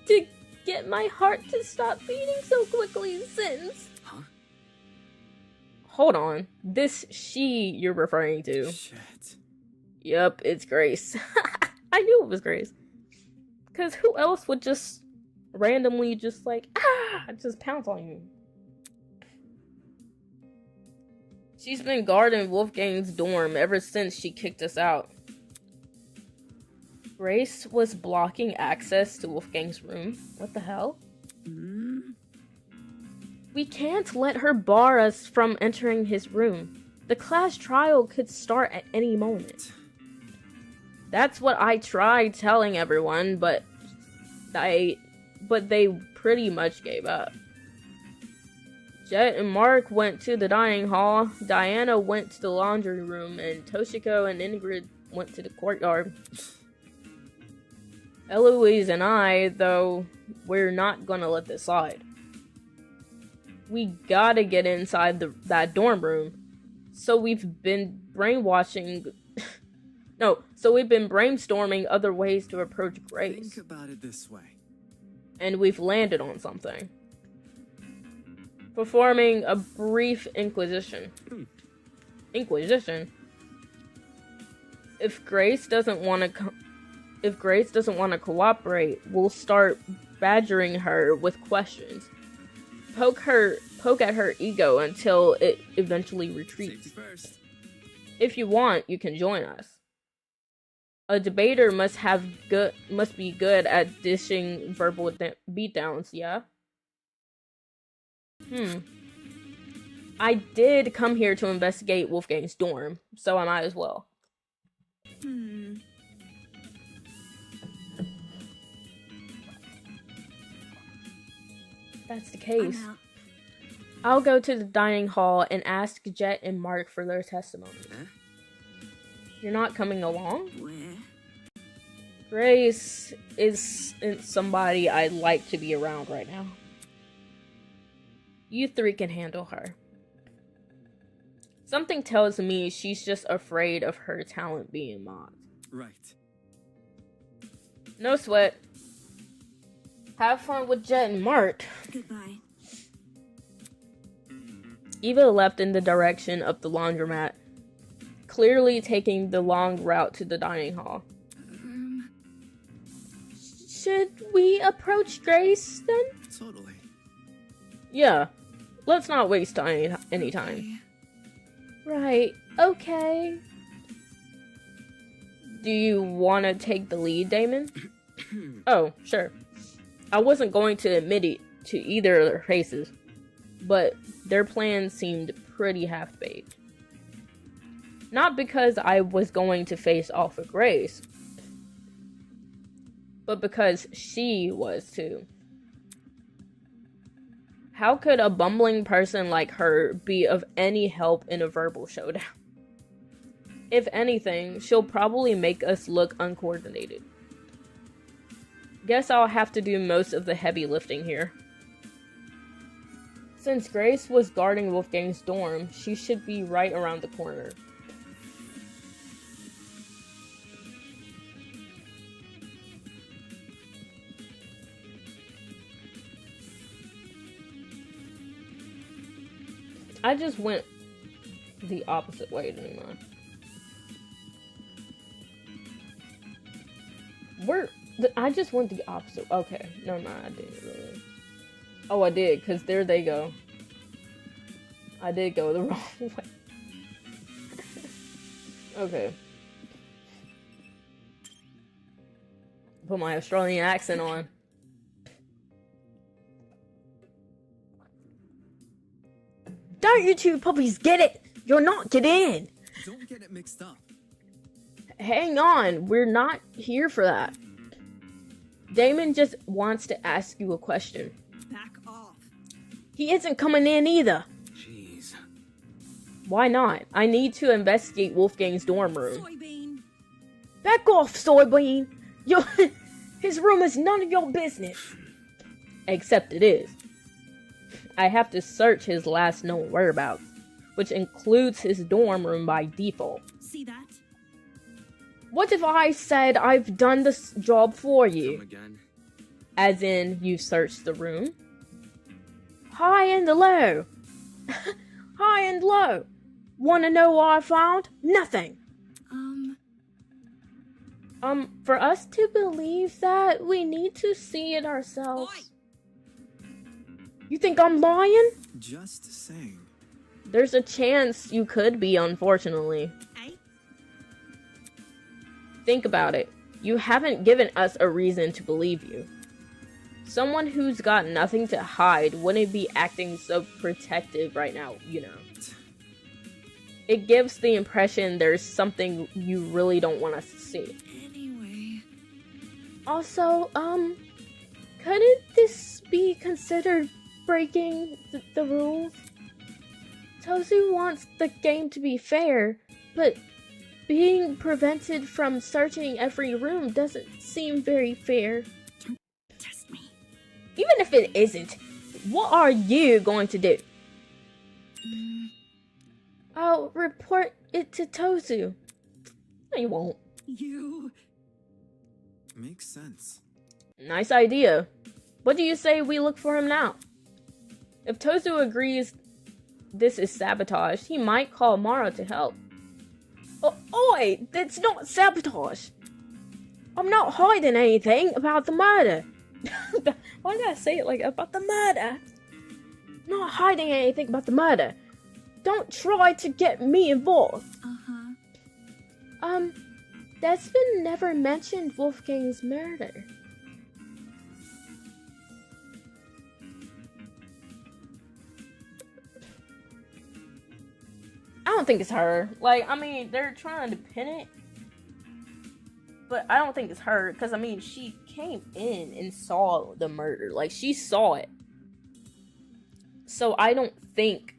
to get my heart to stop beating so quickly since. Huh? Hold on. This she you're referring to. Shit. Yep, it's Grace. I knew it was Grace. Because who else would just randomly just like, just pounce on you? She's been guarding Wolfgang's dorm ever since she kicked us out. Grace was blocking access to Wolfgang's room. What the hell? We can't let her bar us from entering his room. The class trial could start at any moment. That's what I tried telling everyone, but they pretty much gave up. Jet and Mark went to the dining hall, Diana went to the laundry room, and Toshiko and Ingrid went to the courtyard. Eloise and I, though, we're not gonna let this slide. We gotta get inside that dorm room. So we've been brainstorming other ways to approach Grace. Think about it this way. And we've landed on something. Performing a brief inquisition. Inquisition? If Grace doesn't want to cooperate, we'll start badgering her with questions. Poke at her ego until it eventually retreats. Safety first. If you want, you can join us. A debater must be good at dishing verbal beatdowns, yeah? I did come here to investigate Wolfgang's dorm, so I might as well. Hmm. If that's the case, I'm out. I'll go to the dining hall and ask Jet and Mark for their testimony. Eh? You're not coming along? Where? Grace isn't somebody I'd like to be around right now. You three can handle her. Something tells me she's just afraid of her talent being mocked. Right. No sweat. Have fun with Jet and Mark. Goodbye. Eva leapt in the direction of the laundromat, clearly taking the long route to the dining hall. Should we approach Grace then? Totally. Yeah. Let's not waste any time. Right. Okay. Do you want to take the lead, Damon? Oh, sure. I wasn't going to admit it to either of their faces, but their plan seemed pretty half-baked. Not because I was going to face off with Grace, but because she was too. How could a bumbling person like her be of any help in a verbal showdown? If anything, she'll probably make us look uncoordinated. Guess I'll have to do most of the heavy lifting here. Since Grace was guarding Wolfgang's dorm, she should be right around the corner. I just went the opposite way, didn't I? I just went the opposite. Okay, no, I didn't really. Oh, I did, because there they go. I did go the wrong way. Okay. Put my Australian accent on. Don't you two puppies get it? You're not getting in. Don't get it mixed up. Hang on, we're not here for that. Damon just wants to ask you a question. Back off. He isn't coming in either. Jeez. Why not? I need to investigate Wolfgang's dorm room. Soybean. Back off, Soybean! His room is none of your business. Except it is. I have to search his last known whereabouts, which includes his dorm room by default. See that? What if I said I've done this job for Come you? again. As in, you've searched the room? High and low. High and low. Wanna know what I found? Nothing. For us to believe that, we need to see it ourselves. Oi! You think I'm lying? Just saying. There's a chance you could be, unfortunately. Eh? Think about it. You haven't given us a reason to believe you. Someone who's got nothing to hide wouldn't be acting so protective right now, you know. It gives the impression there's something you really don't want us to see. Anyway. Also, couldn't this be considered breaking the rules? Tozu wants the game to be fair, but being prevented from searching every room doesn't seem very fair. Test me. Even if it isn't, what are you going to do? I'll report it to Tozu. No, you won't. You. Makes sense. Nice idea. What do you say we look for him now? If Tozu agrees this is sabotage, he might call Mara to help. Oi! That's not sabotage! I'm not hiding anything about the murder. Why did I say it like about the murder? I'm not hiding anything about the murder. Don't try to get me involved. That's been never mentioned Wolfgang's murder. I don't think it's her. Like, I mean, they're trying to pin it, but I don't think it's her, because, I mean, she came in and saw the murder. Like, she saw it. So I don't think...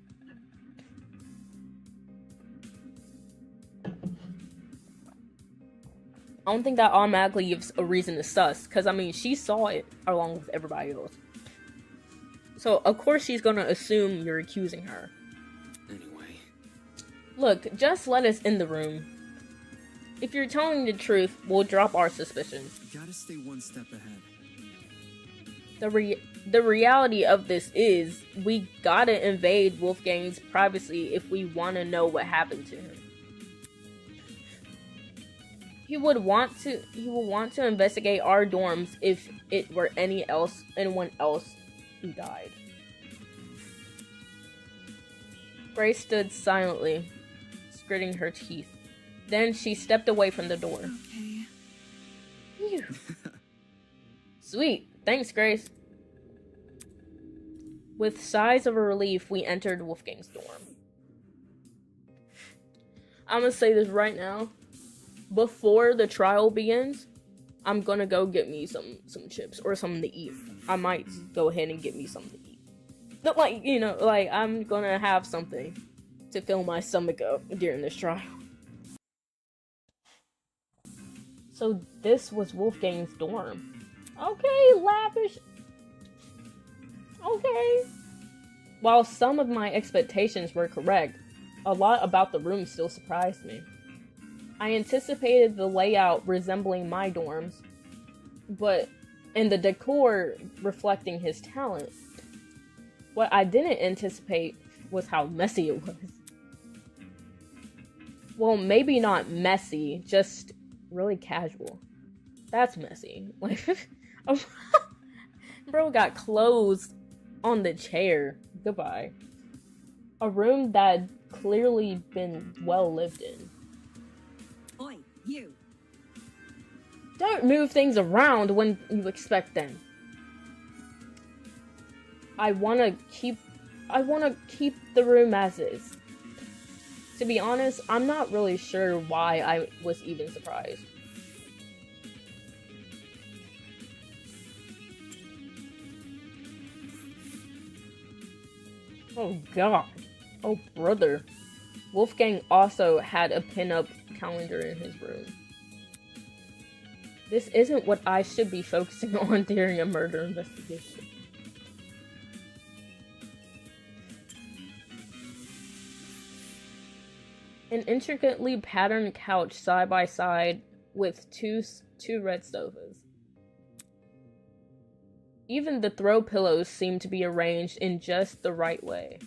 I don't think that automatically gives a reason to sus, because, I mean, she saw it along with everybody else. So, of course she's gonna assume you're accusing her. Anyway. Look, just let us in the room. If you're telling the truth, we'll drop our suspicions. Gotta stay one step ahead. The reality of this is, we gotta invade Wolfgang's privacy if we want to know what happened to him. He would want to investigate our dorms if it were anyone else who died. Grace stood silently, gritting her teeth. Then she stepped away from the door. Okay. Phew. Sweet. Thanks, Grace. With sighs of relief, we entered Wolfgang's dorm. I'm gonna say this right now. Before the trial begins, I'm gonna go get me some chips or something to eat. I might go ahead and get me something to eat. But, like, you know, like, I'm gonna have something to fill my stomach up during this trial. So this was Wolfgang's dorm. Okay, lavish. Okay. While some of my expectations were correct, a lot about the room still surprised me. I anticipated the layout resembling my dorms, and the decor reflecting his talent. What I didn't anticipate was how messy it was. Well, maybe not messy, just really casual. That's messy. Like, bro got clothes on the chair. Goodbye. A room that had clearly been well lived in. Oi, you. Don't move things around when you expect them. I wanna keep the room as is. To be honest, I'm not really sure why I was even surprised. Oh god. Oh brother. Wolfgang also had a pin-up calendar in his room. This isn't what I should be focusing on during a murder investigation. An intricately patterned couch side by side with two red sofas. Even the throw pillows seemed to be arranged in just the right way.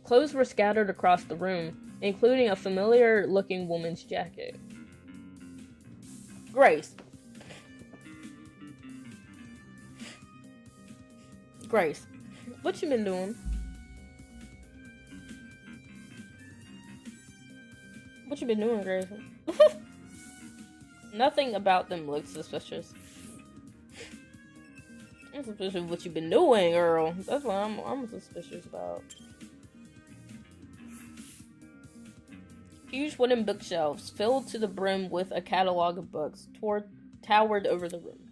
Clothes were scattered across the room, including a familiar-looking woman's jacket. Grace. Grace, what you been doing? What you been doing, Grace? Nothing about them looks suspicious. I'm suspicious of what you been doing, girl. That's what I'm suspicious about. Huge wooden bookshelves, filled to the brim with a catalog of books, towered over the room.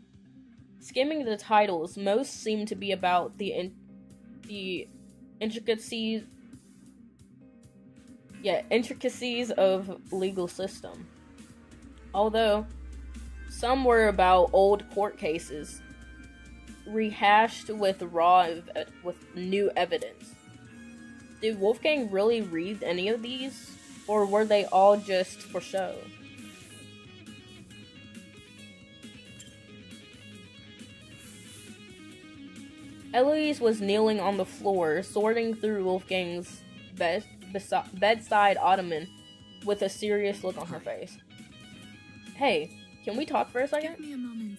Skimming the titles, most seem to be about the intricacies of legal system. Although some were about old court cases, rehashed with new evidence. Did Wolfgang really read any of these, or were they all just for show? Eloise was kneeling on the floor, sorting through Wolfgang's bedside ottoman with a serious look on her face. Hey, can we talk for a second? Give me a moment.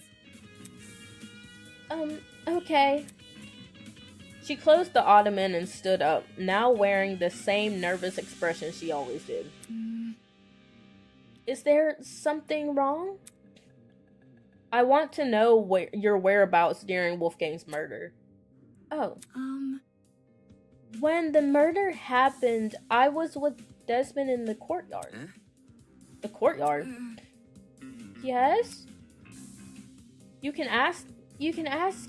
Okay. She closed the ottoman and stood up, now wearing the same nervous expression she always did. Is there something wrong? I want to know your whereabouts during Wolfgang's murder. Oh. When the murder happened, I was with Desmond in the courtyard. Huh? The courtyard? Yes? You can ask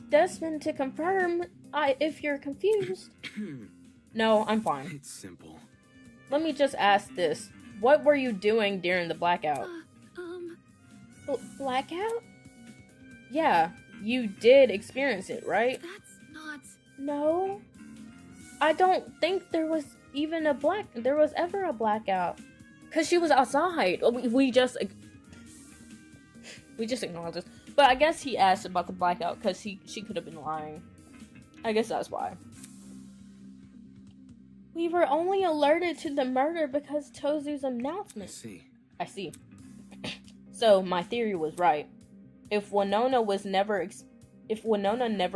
Desmond to confirm if you're confused. No, I'm fine. It's simple. Let me just ask this. What were you doing during the blackout? Blackout? Yeah, you did experience it, right? That's not. No. I don't think there was ever a blackout. Cause she was outside. We just ignored this. But I guess he asked about the blackout because she could have been lying. I guess that's why. We were only alerted to the murder because Tozu's announcement. I see. So my theory was right. If Winona never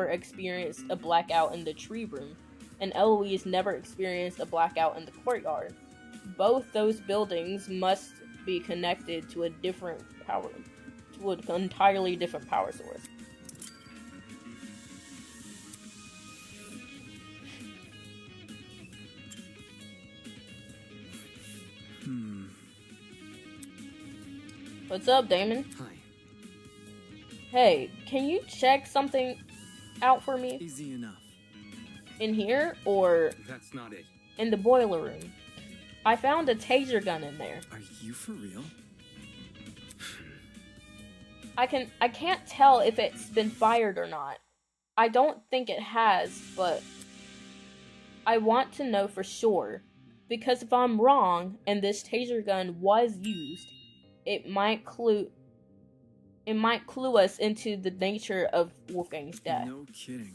experienced a blackout in the tree room, and Eloise never experienced a blackout in the courtyard, both those buildings must be connected to an entirely different power source. What's up, Damon? Hi. Hey, can you check something out for me? Easy enough. In here, or That's not it. in the boiler room? I found a taser gun in there. Are you for real? I can't tell if it's been fired or not. I don't think it has, but I want to know for sure. Because if I'm wrong, and this taser gun was used, it might clue us into the nature of Wolfgang's death. No kidding.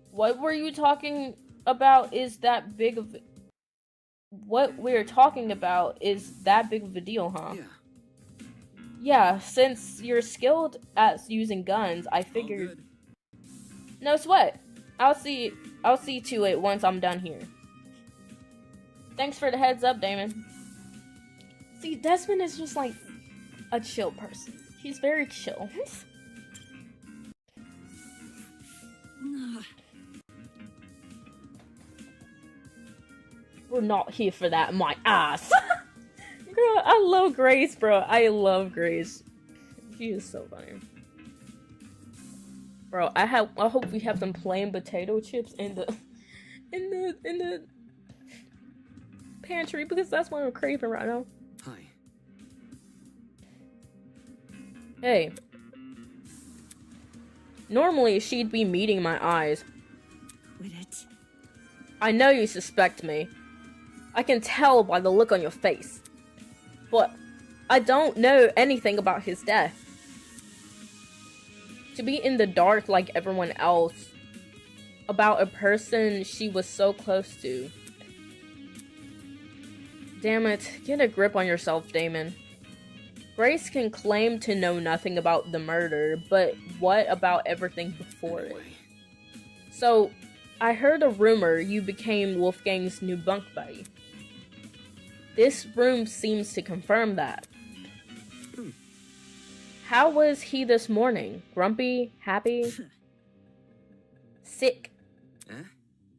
What were you talking about is that big of... What we're talking about is that big of a deal, huh? Yeah. Yeah, since you're skilled at using guns, I figured... All good. No sweat. I'll see to it once I'm done here. Thanks for the heads up, Damon. See, Desmond is just like a chill person. He's very chill. We're not here for that, my ass. Girl, I love Grace, bro. I love Grace. She is so funny. Bro, I hope we have some plain potato chips in the pantry because that's what I'm craving right now. Hi. Hey. Normally she'd be meeting my eyes. Quit it. I know you suspect me. I can tell by the look on your face. But I don't know anything about his death. To be in the dark like everyone else about a person she was so close to. Damn it, get a grip on yourself, Damon. Grace can claim to know nothing about the murder, but what about everything before it? So, I heard a rumor you became Wolfgang's new bunk buddy. This room seems to confirm that. How was he this morning? Grumpy? Happy? Sick?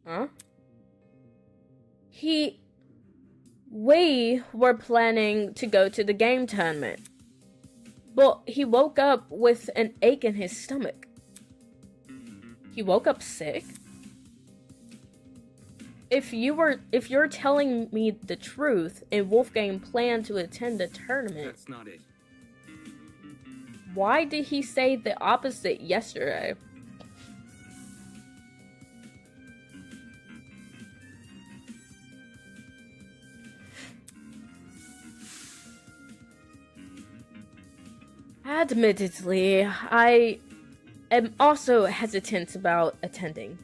Huh? We were planning to go to the game tournament, but he woke up with an ache in his stomach. He woke up sick? If you're telling me the truth and Wolfgang planned to attend the tournament, That's not it. why did he say the opposite yesterday? Admittedly, I am also hesitant about attending.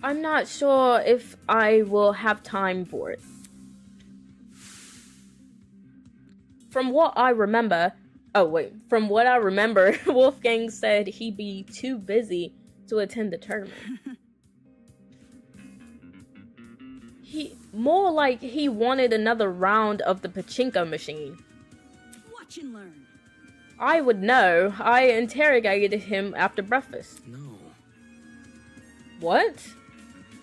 I'm not sure if I will have time for it. From what I remember, Wolfgang said he'd be too busy to attend the tournament. More like he wanted another round of the pachinko machine. Watch and learn. I would know. I interrogated him after breakfast. No. What?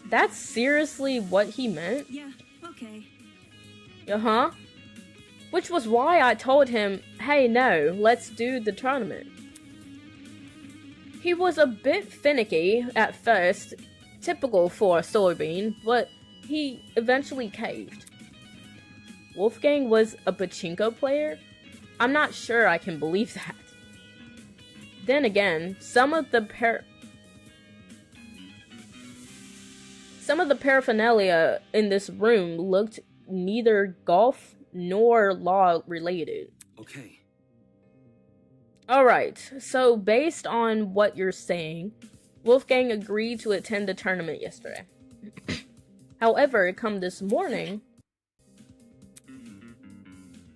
That's seriously what he meant? Yeah, okay. Uh-huh. Which was why I told him, hey, no, let's do the tournament. He was a bit finicky at first, typical for a soybean, but he eventually caved. Wolfgang was a pachinko player? I'm not sure I can believe that. Then again, some of the paraphernalia in this room looked neither golf nor law related. Okay. Alright, so based on what you're saying, Wolfgang agreed to attend the tournament yesterday. However, come this morning,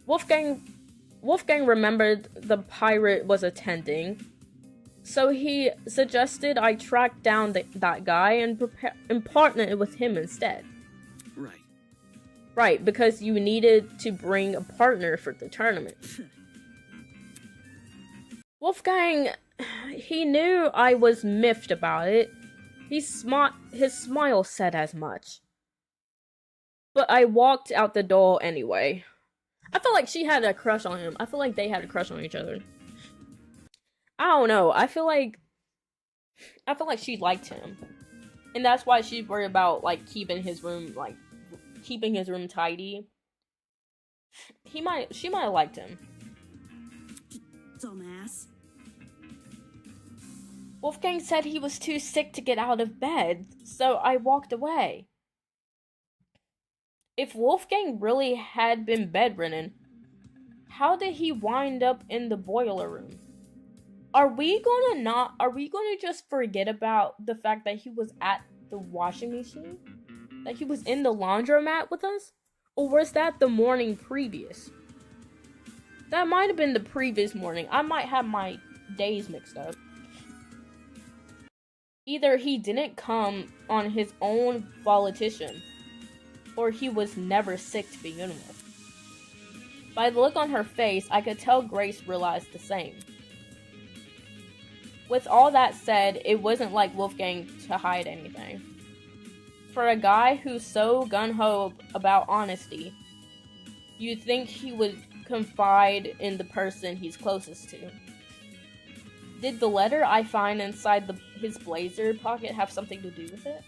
Wolfgang remembered the pirate was attending, so he suggested I track down that guy and partner with him instead. Right. Right, because you needed to bring a partner for the tournament. Wolfgang, he knew I was miffed about it. His smile said as much. But I walked out the door anyway. I feel like she had a crush on him. I feel like they had a crush on each other. I don't know. I feel like she liked him. And that's why she's worried about, like, keeping his room tidy. She might have liked him. Dumbass. Wolfgang said he was too sick to get out of bed, so I walked away. If Wolfgang really had been bedridden, how did he wind up in the boiler room? Are we gonna just forget about the fact that he was at the washing machine? That he was in the laundromat with us? Or was that the morning previous? That might have been the previous morning. I might have my days mixed up. Either he didn't come on his own volition, or he was never sick to begin with. By the look on her face, I could tell Grace realized the same. With all that said, it wasn't like Wolfgang to hide anything. For a guy who's so gung-ho about honesty, you'd think he would confide in the person he's closest to. Did the letter I find inside his blazer pocket have something to do with it?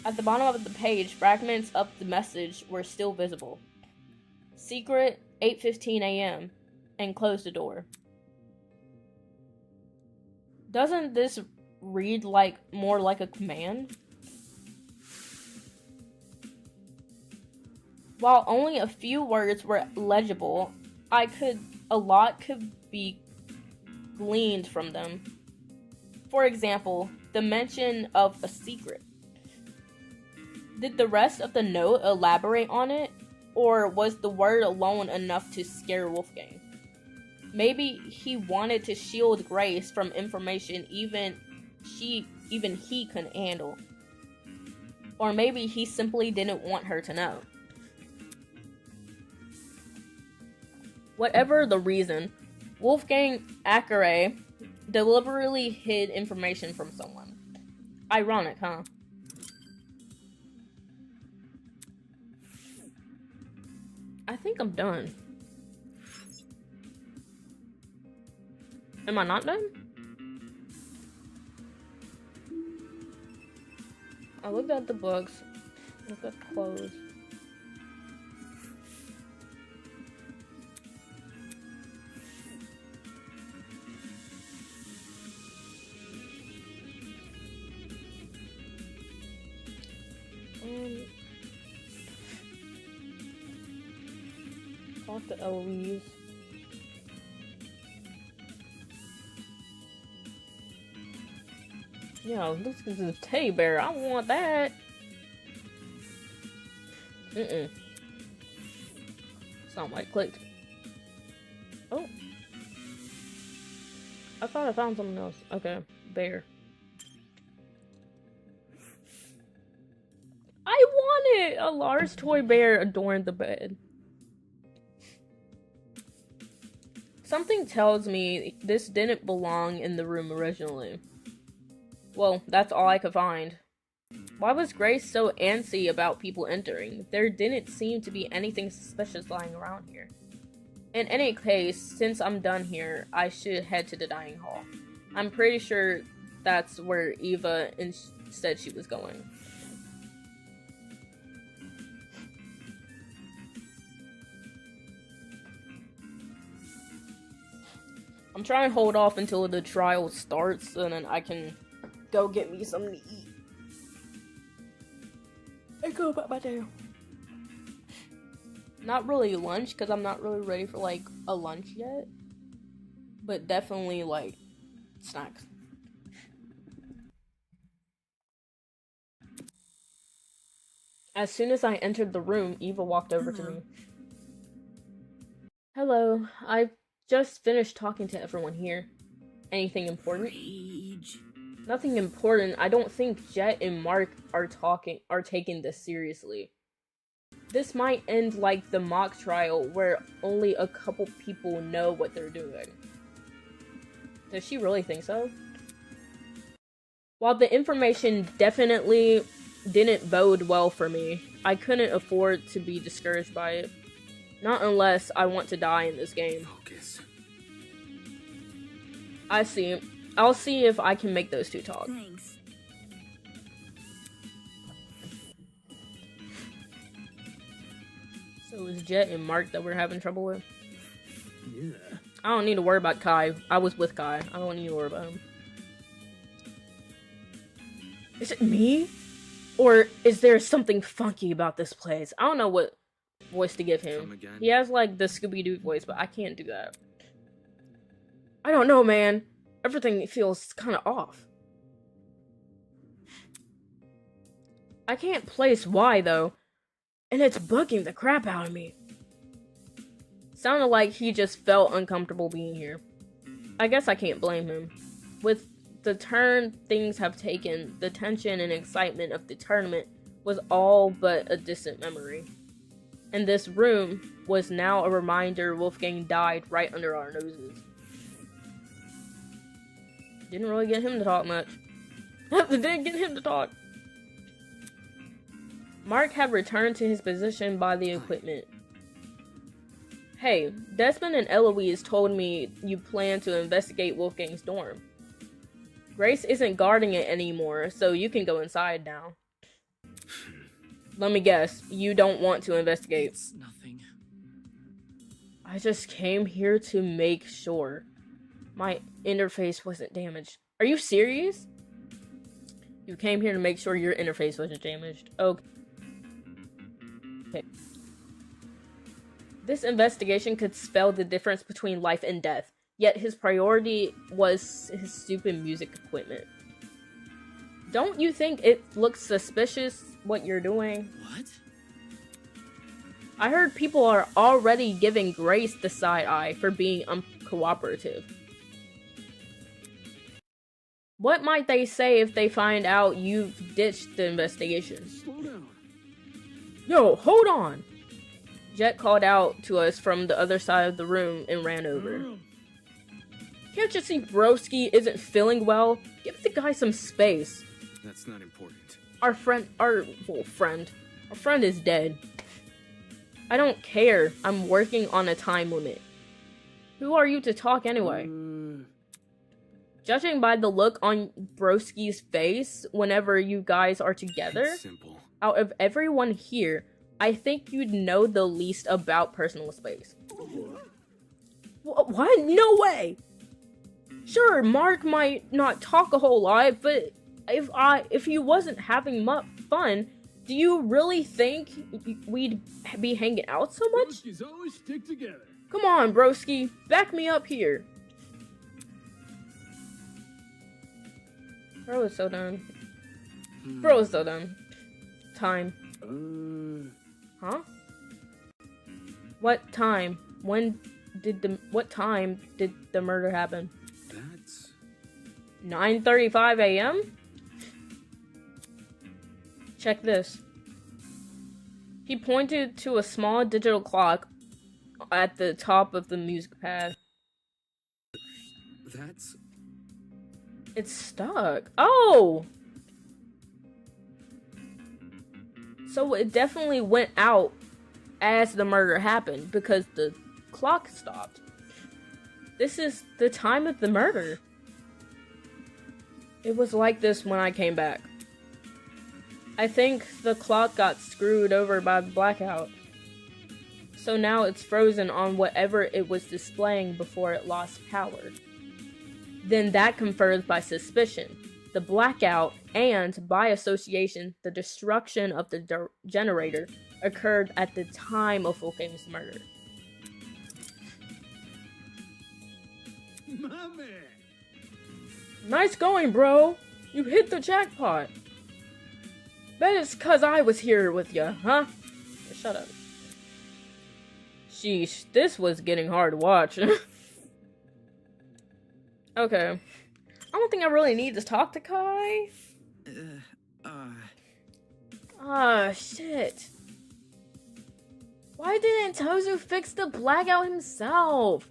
At the bottom of the page, fragments of the message were still visible. Secret, 8:15 a.m., and close the door. Doesn't this read more like a command? While only a few words were legible, a lot could be gleaned from them. For example, the mention of a secret. Did the rest of the note elaborate on it, or was the word alone enough to scare Wolfgang? Maybe he wanted to shield Grace from information even he couldn't handle. Or maybe he simply didn't want her to know. Whatever the reason, Wolfgang Ackere deliberately hid information from someone. Ironic, huh? I think I'm done. Am I not done? I looked at the books. Look at clothes. Talk to Eloise. Yo, this is a teddy bear. I want that. Something like clicked. Oh. I thought I found something else. Okay, bear. I wanted a large toy bear adorned the bed. Something tells me this didn't belong in the room originally. Well, that's all I could find. Why was Grace so antsy about people entering? There didn't seem to be anything suspicious lying around here. In any case, since I'm done here, I should head to the dining hall. I'm pretty sure that's where Eva said she was going. I'm trying to hold off until the trial starts, and then I can go get me something to eat. And go about my day. Not really lunch, because I'm not really ready for, like, a lunch yet. But definitely, like, snacks. As soon as I entered the room, Eva walked over to me. Hello, I just finished talking to everyone here. Anything important? Rage. Nothing important. I don't think Jet and Mark are taking this seriously. This might end like the mock trial where only a couple people know what they're doing. Does she really think so? While the information definitely didn't bode well for me, I couldn't afford to be discouraged by it. Not unless I want to die in this game. Focus. I see. I'll see if I can make those two talk. Thanks. So it's Jet and Mark that we're having trouble with? Yeah. I don't need to worry about Kai. I was with Kai. I don't need to worry about him. Is it me? Or is there something funky about this place? I don't know what voice to give him. Come again? He has like the Scooby-Doo voice, but I can't do that. I don't know, man. Everything feels kind of off. I can't place why, though. And it's bugging the crap out of me. Sounded like he just felt uncomfortable being here. I guess I can't blame him. With the turn things have taken, the tension and excitement of the tournament was all but a distant memory. And this room was now a reminder Wolfgang died right under our noses. Didn't really get him to talk much. Didn't get him to talk. Mark had returned to his position by the equipment. Hey, Desmond and Eloise told me you plan to investigate Wolfgang's dorm. Grace isn't guarding it anymore, so you can go inside now. Let me guess, you don't want to investigate. It's nothing. I just came here to make sure my interface wasn't damaged. Are you serious? You came here to make sure your interface wasn't damaged. Okay. This investigation could spell the difference between life and death, yet his priority was his stupid music equipment. Don't you think it looks suspicious what you're doing? What? I heard people are already giving Grace the side eye for being uncooperative. What might they say if they find out you've ditched the investigation? Slow down. Yo, hold on! Jet called out to us from the other side of the room and ran over. Can't you see Broski isn't feeling well? Give the guy some space. That's not important. Our friend is dead. I don't care. I'm working on a time limit. Who are you to talk anyway? Judging by the look on Broski's face whenever you guys are together, It's simple. out of everyone here, I think you'd know the least about personal space. What? No way! Sure, Mark might not talk a whole lot, but if he wasn't having much fun, do you really think we'd be hanging out so much? Broskies always stick together. Come on, Broski, back me up here. Bro is so done. Bro is so done. Time. Huh? What time? What time did the murder happen? That's 9:35 a.m.? Check this. He pointed to a small digital clock at the top of the music pad. That's... It's stuck. Oh! So it definitely went out as the murder happened because the clock stopped. This is the time of the murder. It was like this when I came back. I think the clock got screwed over by the blackout. So now it's frozen on whatever it was displaying before it lost power. Then that confers by suspicion, the blackout, and by association, the destruction of the generator occurred at the time of Volcano's murder. My man! Nice going, bro! You hit the jackpot! Bet it's 'cause I was here with you, huh? Shut up. Sheesh, this was getting hard to watch. Okay. I don't think I really need to talk to Kai. Ah, shit. Why didn't Tozu fix the blackout himself?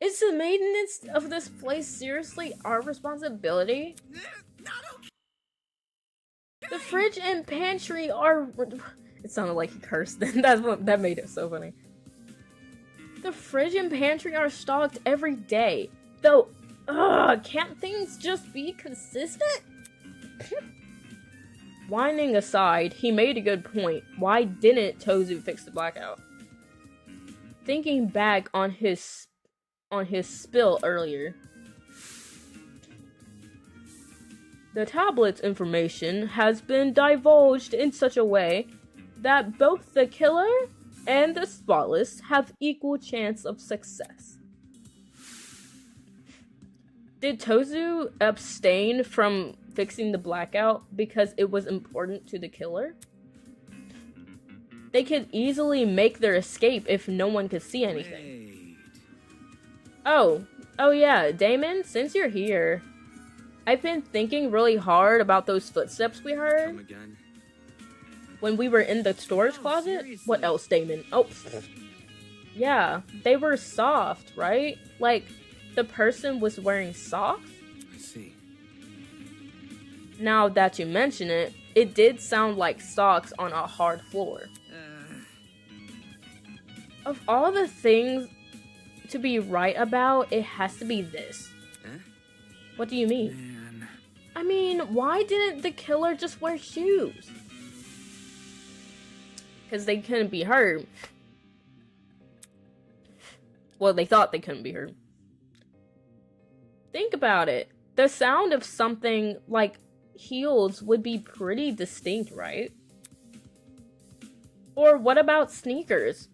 Is the maintenance of this place seriously our responsibility? The fridge and pantry are... It sounded like he cursed. That made it so funny. The fridge and pantry are stocked every day. Though, can't things just be consistent? Whining aside, he made a good point. Why didn't Tozu fix the blackout? Thinking back on his spill earlier, the tablet's information has been divulged in such a way that both the killer and the spotless have equal chance of success. Did Tozu abstain from fixing the blackout because it was important to the killer? They could easily make their escape if no one could see anything. Wait. Oh yeah, Damon, since you're here, I've been thinking really hard about those footsteps we Come heard again. when we were in the storage Oh, closet. seriously? What else, Damon? Oh, yeah, they were soft, right? Like, the person was wearing socks? I see. Now that you mention it, it did sound like socks on a hard floor. Of all the things to be right about, it has to be this. Huh? What do you mean? Man. I mean, why didn't the killer just wear shoes? Because they couldn't be hurt. Well, they thought they couldn't be hurt. Think about it. The sound of something like heels would be pretty distinct, right? Or what about sneakers?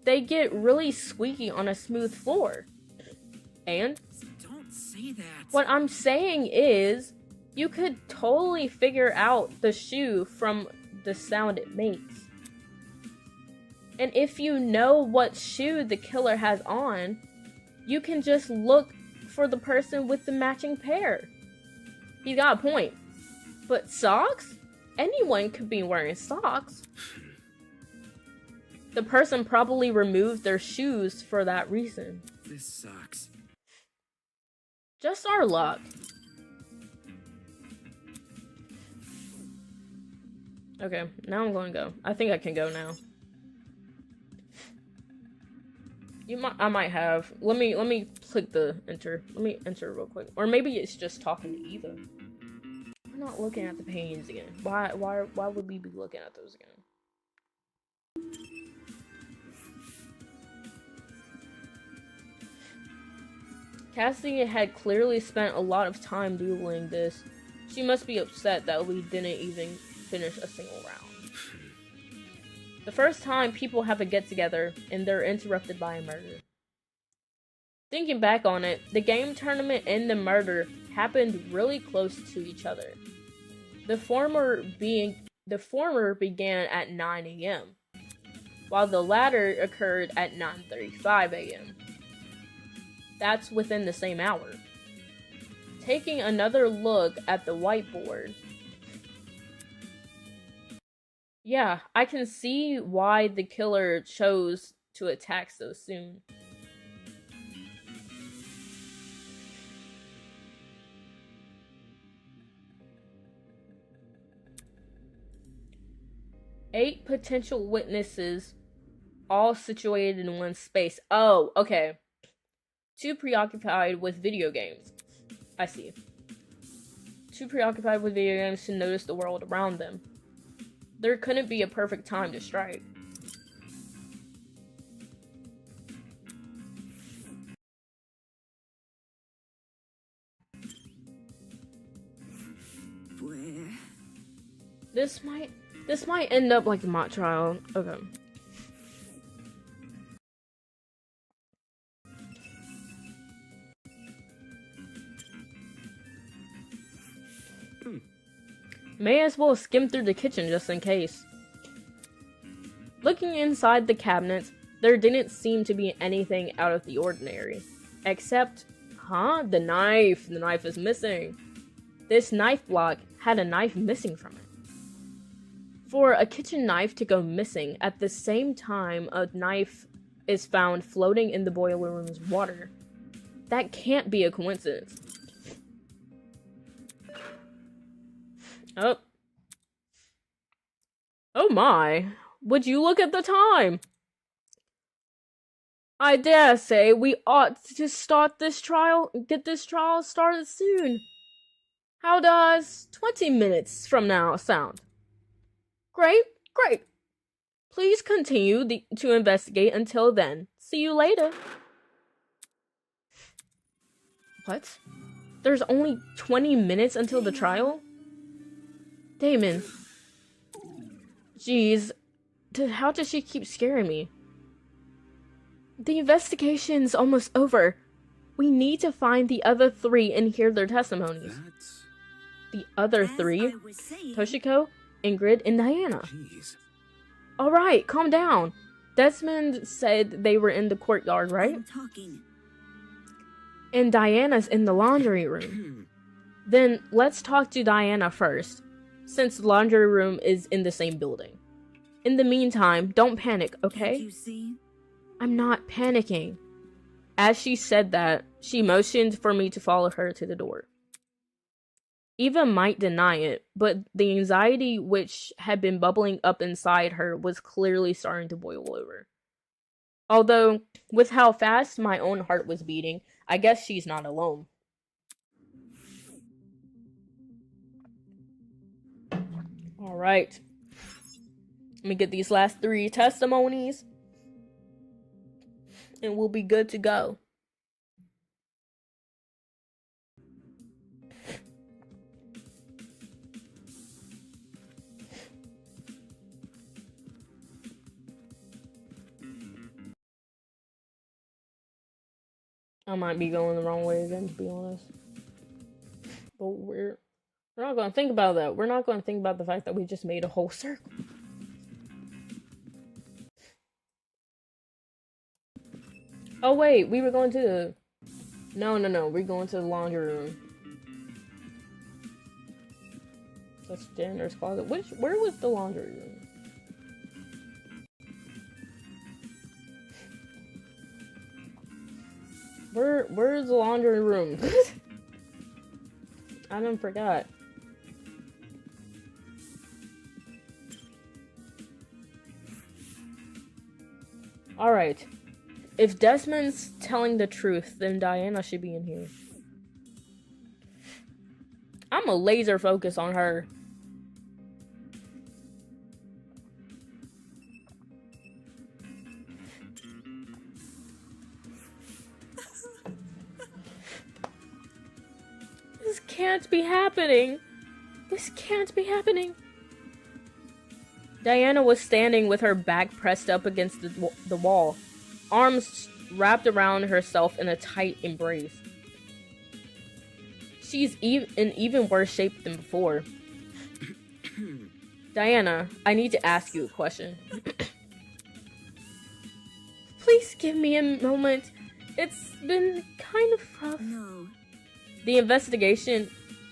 They get really squeaky on a smooth floor. And Don't say that. what I'm saying is, you could totally figure out the shoe from the sound it makes. And if you know what shoe the killer has on, you can just look for the person with the matching pair. He's got a point. But socks? Anyone could be wearing socks. The person probably removed their shoes for that reason. This sucks. Just our luck. Okay, now I'm going to go. I think I can go now. I might have. Let me click the enter. Let me enter real quick. Or maybe it's just talking to Eva. We're not looking at the paintings again. Why would we be looking at those again? Cassie had clearly spent a lot of time doodling this. She must be upset that we didn't even finish a single round. The first time people have a get-together, and they're interrupted by a murder. Thinking back on it, the game tournament and the murder happened really close to each other. The former began at 9 a.m., while the latter occurred at 9:35 a.m. That's within the same hour. Taking another look at the whiteboard. Yeah, I can see why the killer chose to attack so soon. Eight potential witnesses, all situated in one space. Oh, okay. Too preoccupied with video games. I see. Too preoccupied with video games to notice the world around them. There couldn't be a perfect time to strike. Where? This might end up like a mock trial. Okay. May as well skim through the kitchen just in case. Looking inside the cabinets, there didn't seem to be anything out of the ordinary. Except, the knife. The knife is missing. This knife block had a knife missing from it. For a kitchen knife to go missing at the same time a knife is found floating in the boiler room's water, that can't be a coincidence. Oh my. Would you look at the time? I dare say we ought to get this trial started soon. How does 20 minutes from now sound? Great. Please continue to investigate until then. See you later. What? There's only 20 minutes until the trial? Damon. Jeez. How does she keep scaring me? The investigation's almost over. We need to find the other three and hear their testimonies. That's... The other As three? I was saying, Toshiko, Ingrid, and Diana. Jeez. Alright, calm down. Desmond said they were in the courtyard, right? I'm talking. And Diana's in the laundry room. Then let's talk to Diana first, since the laundry room is in the same building. In the meantime, don't panic, okay? Can't you see? I'm not panicking. As she said that, she motioned for me to follow her to the door. Eva might deny it, but the anxiety which had been bubbling up inside her was clearly starting to boil over. Although, with how fast my own heart was beating, I guess she's not alone. Alright. Let me get these last three testimonies, and we'll be good to go. I might be going the wrong way again, to be honest. But we're not going to think about that. We're not going to think about the fact that we just made a whole circle. Oh wait, we were going to the... No, we're going to the laundry room. That's janitor's closet. Where was the laundry room? Where's the laundry room? I done forgot. Alright. If Desmond's telling the truth, then Diana should be in here. I'm a laser focus on her. This can't be happening. This can't be happening. Diana was standing with her back pressed up against the wall, arms wrapped around herself in a tight embrace. She's in even worse shape than before. Diana, I need to ask you a question. Please give me a moment. It's been kind of rough. No. The investigation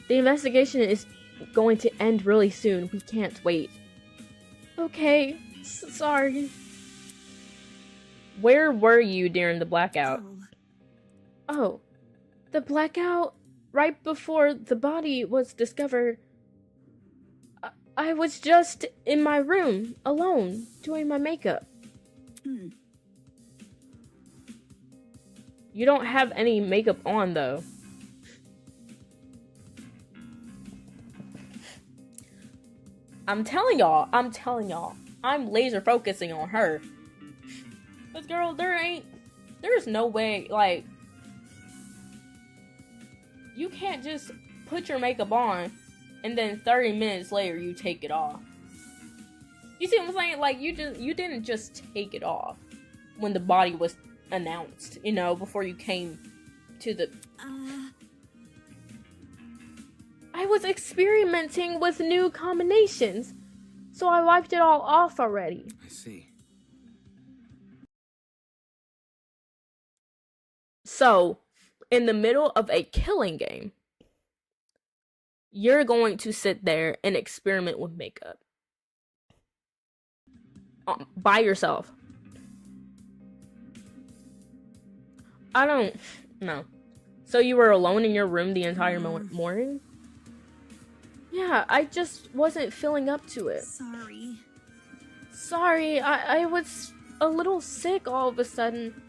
is going to end really soon. We can't wait. Okay, sorry. Where were you during the blackout? Oh, the blackout right before the body was discovered. I was just in my room, alone, doing my makeup. You don't have any makeup on, though. I'm telling y'all, I'm laser focusing on her. But girl, there's no way, like, you can't just put your makeup on and then 30 minutes later you take it off. You see what I'm saying? Like, you didn't just take it off when the body was announced, you know, before you came to the... I was experimenting with new combinations, so I wiped it all off already. I see. So, in the middle of a killing game, you're going to sit there and experiment with makeup. By yourself. I don't know. So you were alone in your room the entire morning? Yeah, I just wasn't feeling up to it. Sorry, I was a little sick all of a sudden.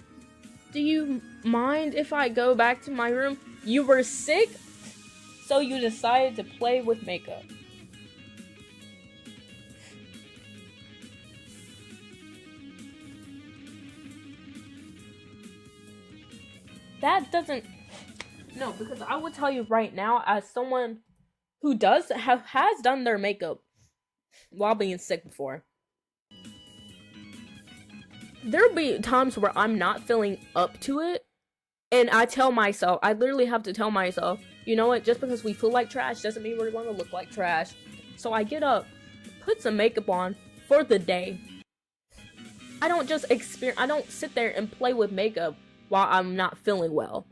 Do you mind if I go back to my room? You were sick, so you decided to play with makeup. That doesn't... No, because I will tell you right now, as someone who has done their makeup while being sick before, there'll be times where I'm not feeling up to it, and I literally have to tell myself, you know what, just because we feel like trash doesn't mean we're going to look like trash. So I get up, put some makeup on for the day. I don't sit there and play with makeup while I'm not feeling well.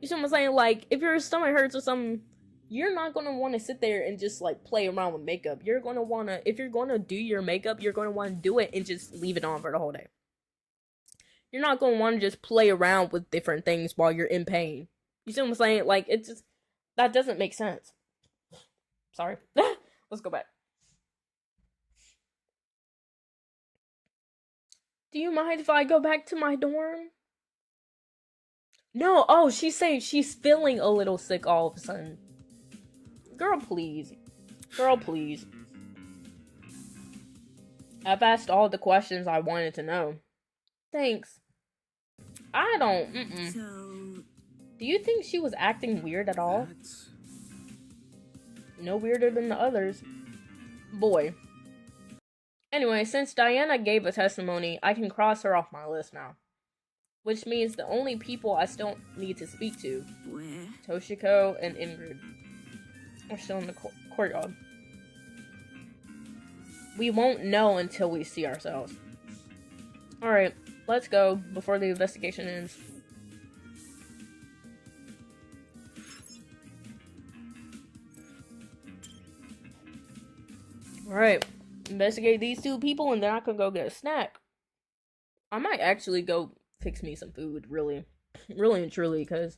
You see what I'm saying? Like, if your stomach hurts or something, you're not going to want to sit there and just, like, play around with makeup. You're going to want to, if you're going to do your makeup, you're going to want to do it and just leave it on for the whole day. You're not going to want to just play around with different things while you're in pain. You see what I'm saying? Like, it just, that doesn't make sense. Sorry. Let's go back. Do you mind if I go back to my dorm? No, oh, she's saying she's feeling a little sick all of a sudden. Girl, please. Girl, please. I've asked all the questions I wanted to know. Thanks. I don't, So... Do you think she was acting weird at all? No weirder than the others. Boy. Anyway, since Diana gave a testimony, I can cross her off my list now. Which means the only people I still need to speak to, Where? Toshiko and Ingrid, are still in the courtyard. We won't know until we see ourselves. Alright, let's go before the investigation ends. Alright, investigate these two people and then I can go get a snack. I might actually go fix me some food, really and truly, because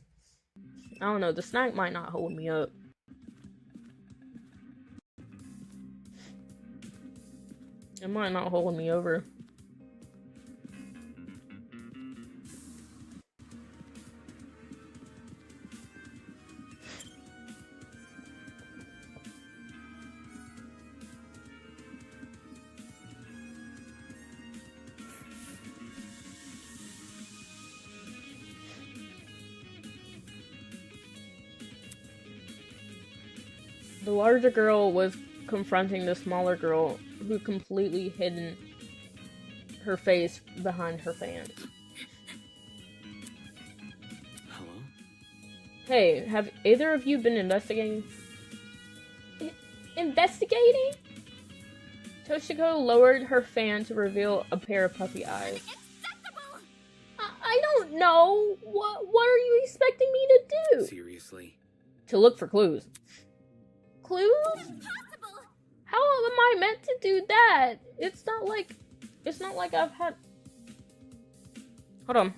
I don't know, the snack might not hold me up. It might not hold me over. The larger girl was confronting the smaller girl who completely hidden her face behind her fan. Hello? Hey, have either of you been investigating? Investigating? Toshiko lowered her fan to reveal a pair of puppy eyes. I don't know. What are you expecting me to do? Seriously? to look for clues. Clues? How am I meant to do that? It's not like I've had. Hold on.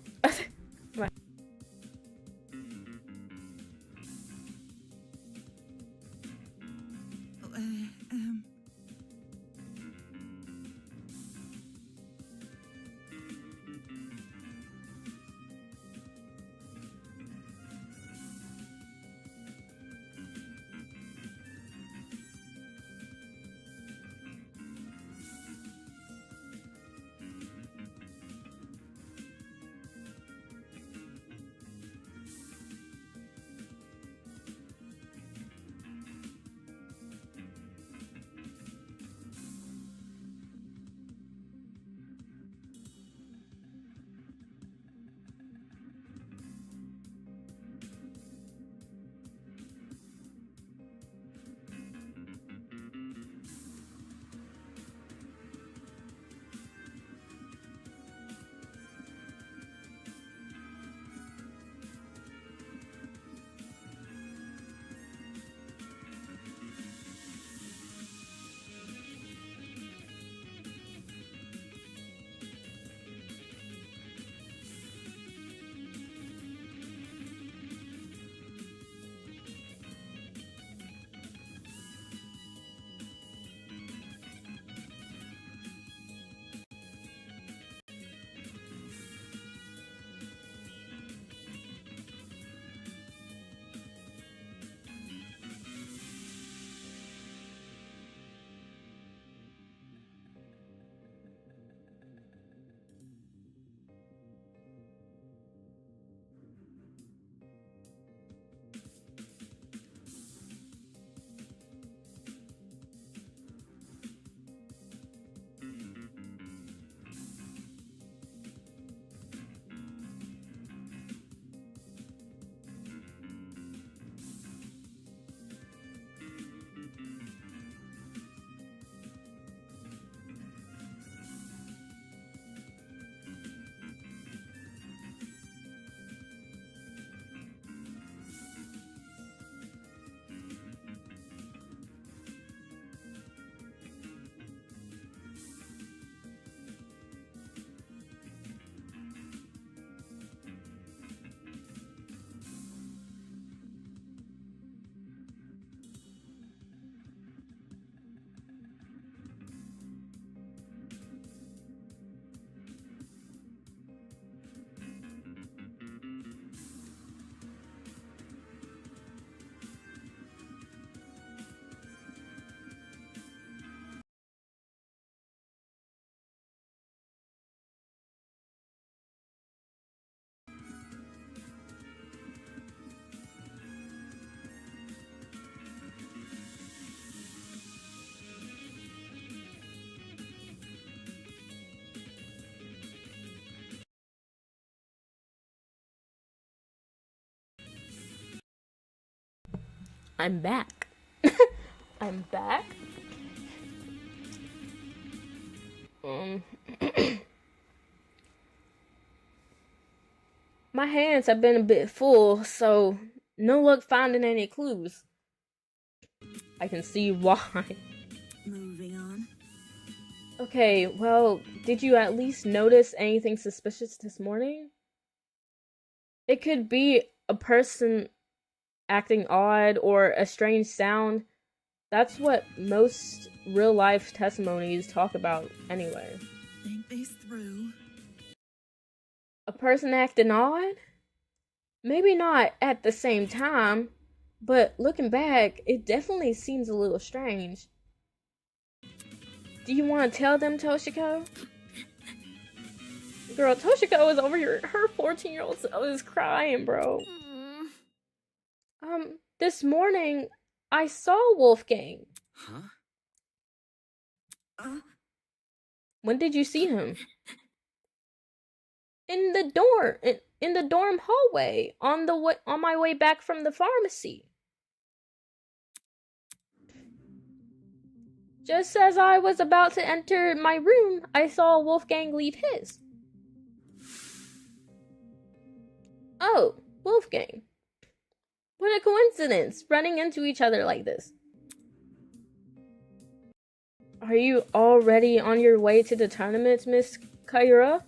I'm back. I'm back. My hands have been a bit full, so no luck finding any clues. I can see why. Moving on. Okay, well, did you at least notice anything suspicious this morning? It could be a person acting odd or a strange sound. That's what most real-life testimonies talk about anyway. Think this through. A person acting odd? Maybe not at the same time, but looking back, it definitely seems a little strange. Do you want to tell them, Toshiko? Girl, Toshiko is over here. Her 14-year-old self is crying, bro. This morning, I saw Wolfgang. Huh? When did you see him? In the dorm, in the dorm hallway, on my way back from the pharmacy. Just as I was about to enter my room, I saw Wolfgang leave his. Oh, Wolfgang. What a coincidence, running into each other like this. Are you already on your way to the tournament, Miss Kaira?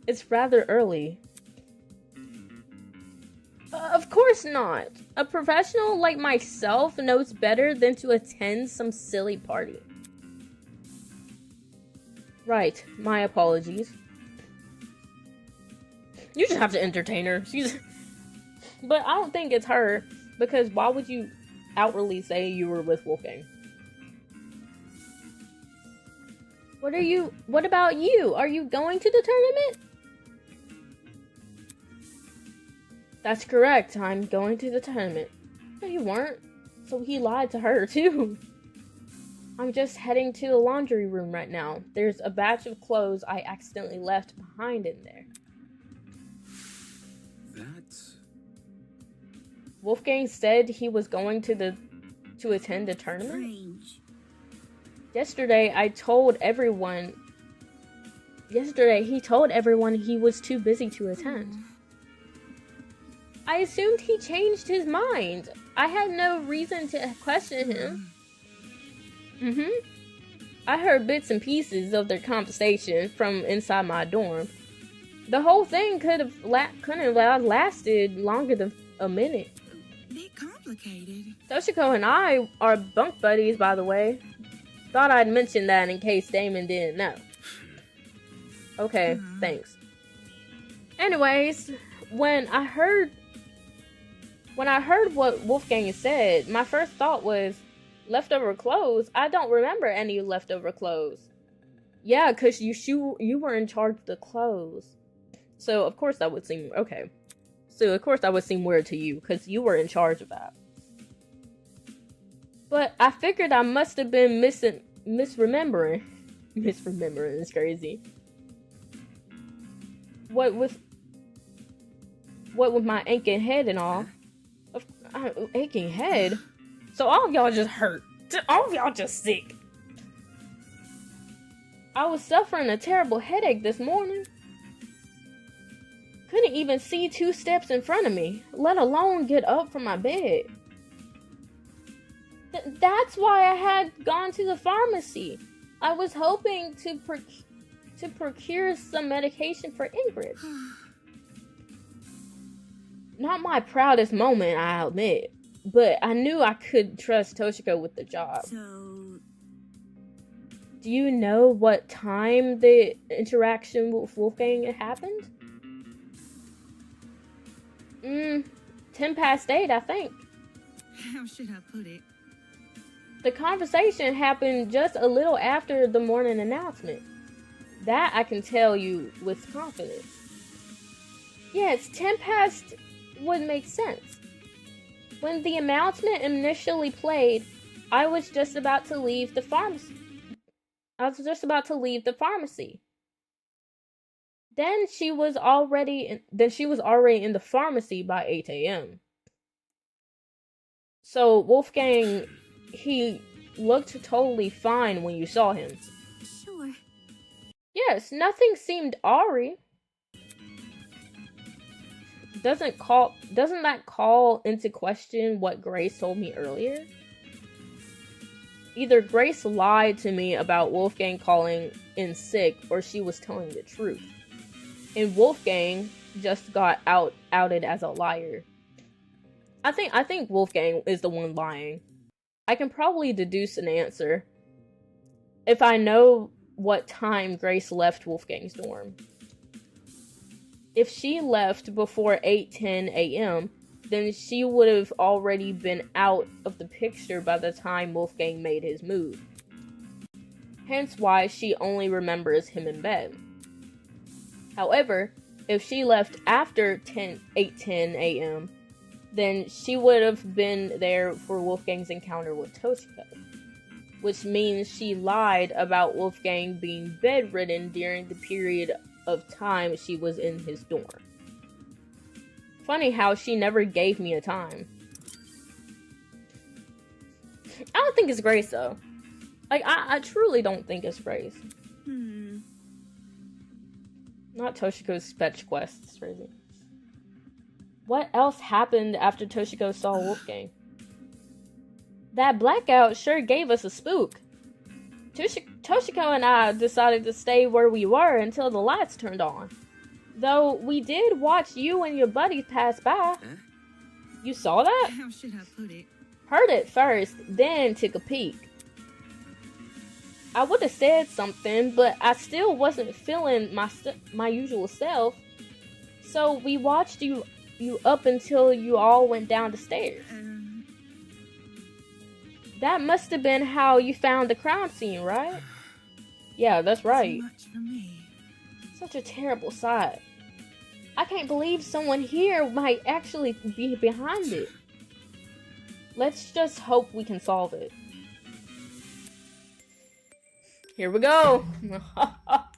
It's rather early. Of course not. A professional like myself knows better than to attend some silly party. Right, my apologies. You just have to entertain her. But I don't think it's her, because why would you outwardly say you were with Wolfgang? What about you? Are you going to the tournament? That's correct, I'm going to the tournament. No, you weren't. So he lied to her, too. I'm just heading to the laundry room right now. There's a batch of clothes I accidentally left behind in there. That's... Wolfgang said he was going to attend the tournament? Strange. Yesterday he told everyone he was too busy to attend. I assumed he changed his mind. I had no reason to question him. I heard bits and pieces of their conversation from inside my dorm. The whole thing couldn't have lasted longer than a minute. Bit complicated. Toshiko and I are bunk buddies, by the way. Thought I'd mention that in case Damon didn't know. Okay, thanks. Anyways, when I heard what Wolfgang said, my first thought was, leftover clothes? I don't remember any leftover clothes. Yeah, because you were in charge of the clothes. So, of course that would seem... Okay. So, of course that would seem weird to you, because you were in charge of that. But I figured I must have been misremembering. Misremembering is crazy. What with my aching head and all. Aching head? So all of y'all just hurt. All of y'all just sick. I was suffering a terrible headache this morning. Couldn't even see 2 steps in front of me, let alone get up from my bed. That's why I had gone to the pharmacy. I was hoping to procure some medication for Ingrid. Not my proudest moment, I'll admit. But I knew I could trust Toshiko with the job. So... Do you know what time the interaction with Wolfgang happened? 8:10, I think. How should I put it? The conversation happened just a little after the morning announcement. That I can tell you with confidence. Yes, 10 past would make sense. When the announcement initially played, I was just about to leave the pharmacy. Then she was already in the pharmacy by 8 a.m. So Wolfgang, he looked totally fine when you saw him. Sure. Yes, nothing seemed awry. Doesn't that call into question what Grace told me earlier? Either Grace lied to me about Wolfgang calling in sick, or she was telling the truth. And Wolfgang just got outed as a liar. I think Wolfgang is the one lying. I can probably deduce an answer if I know what time Grace left Wolfgang's dorm. If she left before 8:10 a.m., then she would have already been out of the picture by the time Wolfgang made his move. Hence why she only remembers him in bed. However, if she left after 8:10 a.m., then she would have been there for Wolfgang's encounter with Toshiko, which means she lied about Wolfgang being bedridden during the period of time she was in his dorm. Funny how she never gave me a time. I don't think it's Grace, though. Like, I truly don't think it's Grace. Not Toshiko's fetch quest. It's crazy. What else happened after Toshiko saw Wolfgang? That blackout sure gave us a spook. Toshiko and I decided to stay where we were until the lights turned on. Though we did watch you and your buddies pass by. Huh? You saw that? How should I put it? Heard it first, then took a peek. I would have said something, but I still wasn't feeling my usual self. So we watched you up until you all went down the stairs. That must have been how you found the crime scene, right? Yeah, that's right. Too much for me. Such a terrible sight. I can't believe someone here might actually be behind it. Let's just hope we can solve it. Here we go.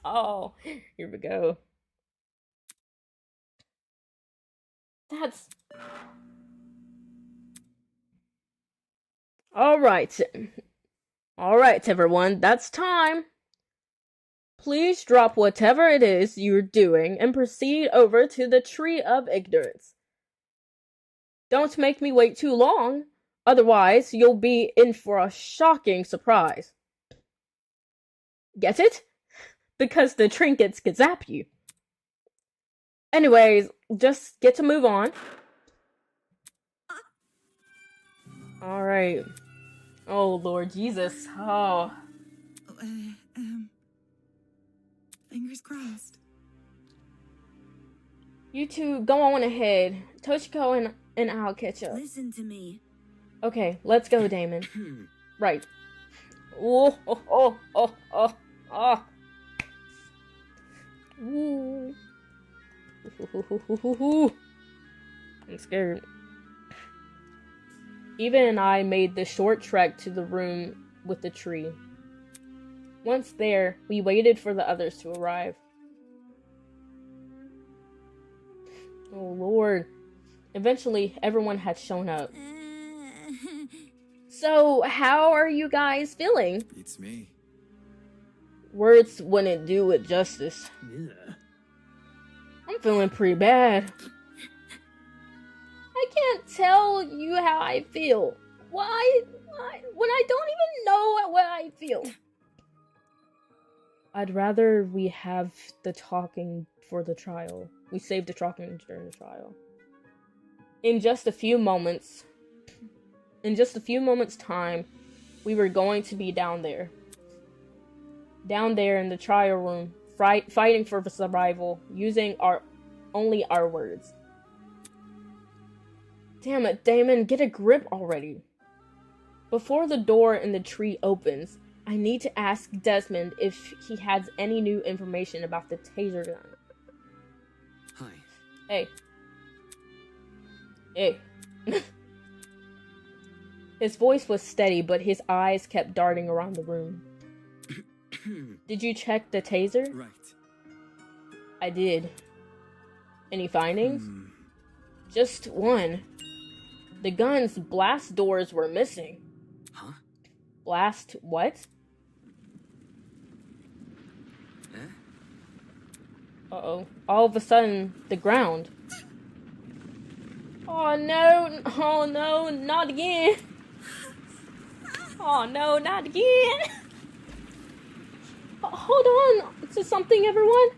Oh, here we go. That's... Alright, everyone, that's time. Please drop whatever it is you're doing and proceed over to the Tree of Ignorance. Don't make me wait too long, otherwise you'll be in for a shocking surprise. Get it? Because the trinkets could zap you. Anyways, just get to move on. Alright. Oh, Lord Jesus. Oh. Fingers crossed. You two go on ahead. Toshiko and I'll catch up. Listen to me. Okay, let's go, Damon. Right. Oh, oh, oh, oh, oh, oh. Ooh. I'm scared. Eva and I made the short trek to the room with the tree. Once there, we waited for the others to arrive. Oh Lord. Eventually, everyone had shown up. So, how are you guys feeling? It's me. Words wouldn't do it justice. Yeah. I'm feeling pretty bad. I can't tell you how I feel. Why? When I don't even know what I feel. I'd rather we have the talking for the trial. We saved the talking during the trial. In just a few moments time, we were going to be down there. Down there in the trial room, fighting for survival, using only our words. Damn it, Damon, get a grip already. Before the door in the tree opens, I need to ask Desmond if he has any new information about the taser gun. Hi. Hey. Hey. His voice was steady, but his eyes kept darting around the room. Did you check the taser? Right. I did. Any findings? Just one. The gun's blast doors were missing. Huh? Blast what? Uh-oh. All of a sudden, the ground. Oh no, not again. Oh no, not again. Hold on to something, everyone.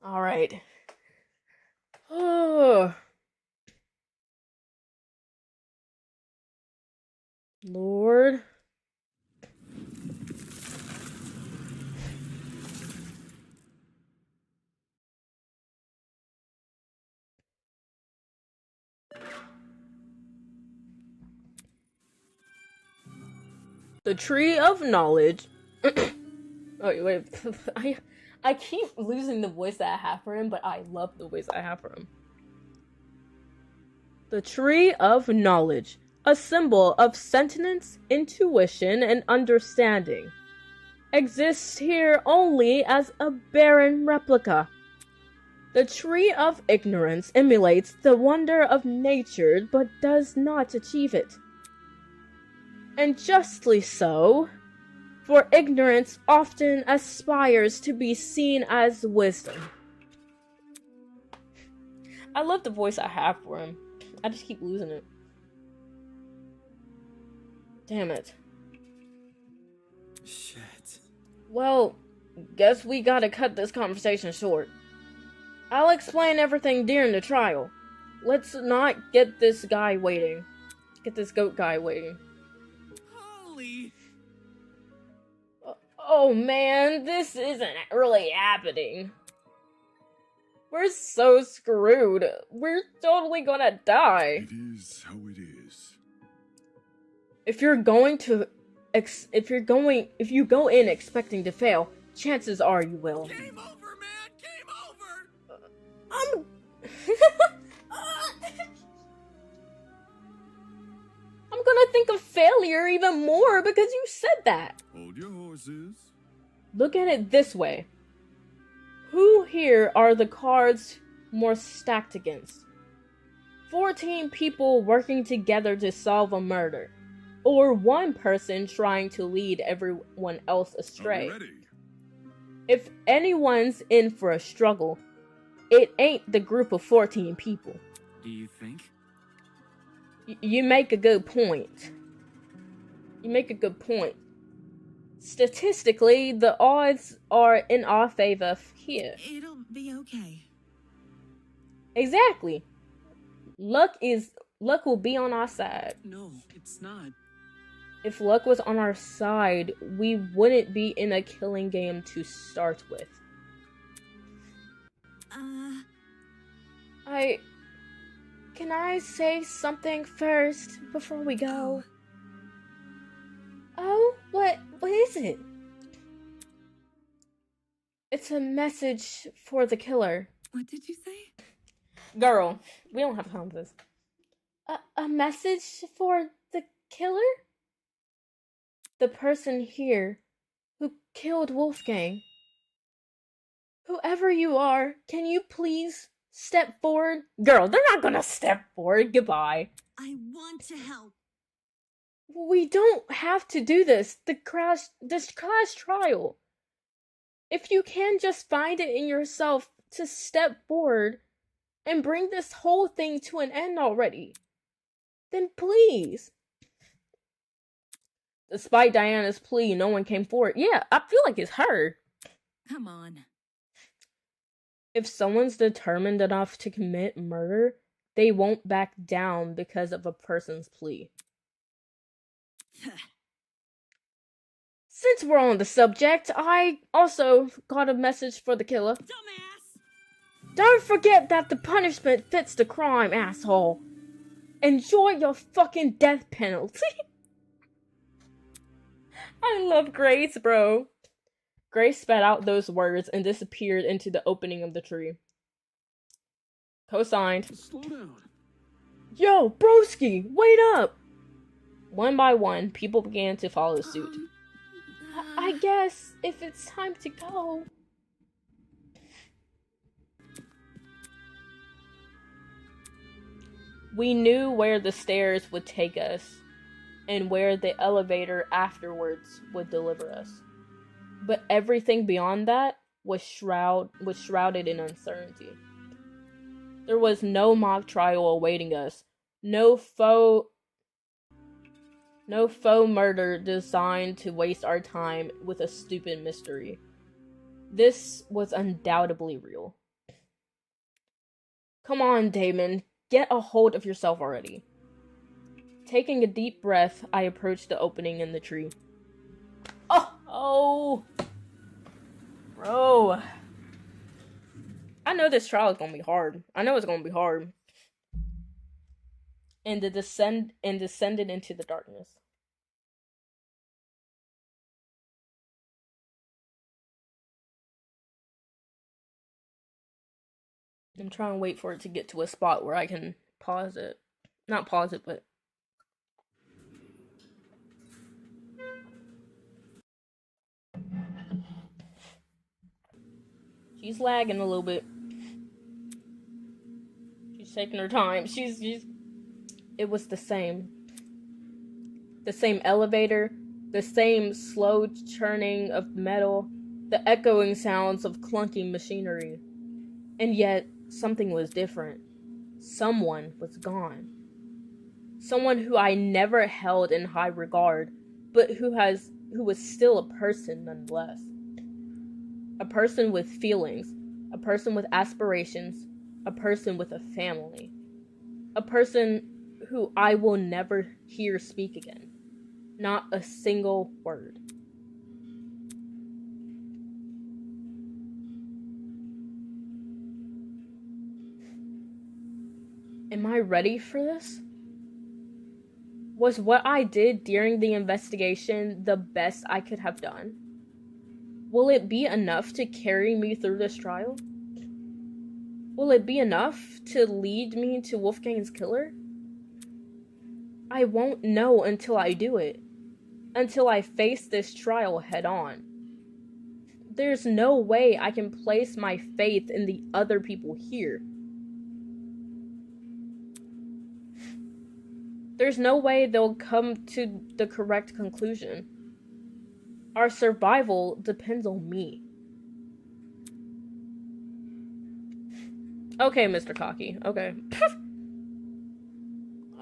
All right. Oh. Lord. The Tree of Knowledge. Oh, wait. I keep losing the voice that I have for him, but I love the voice I have for him. The Tree of Knowledge. A symbol of sentience, intuition, and understanding. Exists here only as a barren replica. The Tree of Ignorance emulates the wonder of nature, but does not achieve it. And justly so. For ignorance often aspires to be seen as wisdom. I love the voice I have for him. I just keep losing it. Damn it. Shit. Well, guess we gotta cut this conversation short. I'll explain everything during the trial. Let's not get this guy waiting. Get this goat guy waiting. Holy. Oh man, this isn't really happening. We're so screwed. We're totally gonna die. It is how it is. If you go in expecting to fail, chances are you will. Game over, man. Game over. I'm I'm gonna think of failure even more because you said that. Hold your horses. Look at it this way. Who here are the cards more stacked against? 14 people working together to solve a murder. Or one person trying to lead everyone else Are astray. we ready? If anyone's in for a struggle, it ain't the group of 14 people. Do you think? You make a good point. Statistically, the odds are in our favor here. It'll be okay. Exactly. Luck will be on our side. No, it's not. If luck was on our side, we wouldn't be in a killing game to start with. Can I say something first before we go? Oh, what is it? It's a message for the killer. What did you say? Girl, we don't have time for this. A message for the killer? The person here who killed Wolfgang. Whoever you are, can you please step forward? Girl, they're not gonna step forward. Goodbye. I want to help. We don't have to do this. This class trial. If you can just find it in yourself to step forward and bring this whole thing to an end already, then please. Despite Diana's plea, no one came forward. Yeah, I feel like it's her. Come on. If someone's determined enough to commit murder, they won't back down because of a person's plea. Since we're on the subject, I also got a message for the killer. Dumbass! Don't forget that the punishment fits the crime, asshole. Enjoy your fucking death penalty. I love Grace, bro. Grace spat out those words and disappeared into the opening of the tree. Co-signed. Slow down. Yo, broski, wait up! One by one, people began to follow suit. I guess if it's time to go. We knew where the stairs would take us and where the elevator afterwards would deliver us. But everything beyond that was shrouded in uncertainty. There was no mock trial awaiting us. No faux murder designed to waste our time with a stupid mystery. This was undoubtedly real. Come on, Damon. Get a hold of yourself already. Taking a deep breath, I approached the opening in the tree. Oh! Bro. I know this trial is gonna be hard. I know it's gonna be hard. And descended into the darkness. I'm trying to wait for it to get to a spot where I can pause it. Not pause it, but... She's lagging a little bit. She's taking her time. She's... It was the same. The same elevator, The same slow churning of metal, the echoing sounds of clunking machinery. And yet, something was different. Someone was gone. Someone who I never held in high regard, but who was still a person nonetheless. A person with feelings, a person with aspirations, a person with a family. A person who I will never hear speak again. Not a single word. Am I ready for this? Was what I did during the investigation the best I could have done? Will it be enough to carry me through this trial? Will it be enough to lead me to Wolfgang's killer? I won't know until I do it. Until I face this trial head on. There's no way I can place my faith in the other people here. There's no way they'll come to the correct conclusion. Our survival depends on me. Okay, Mr. Cocky. Okay.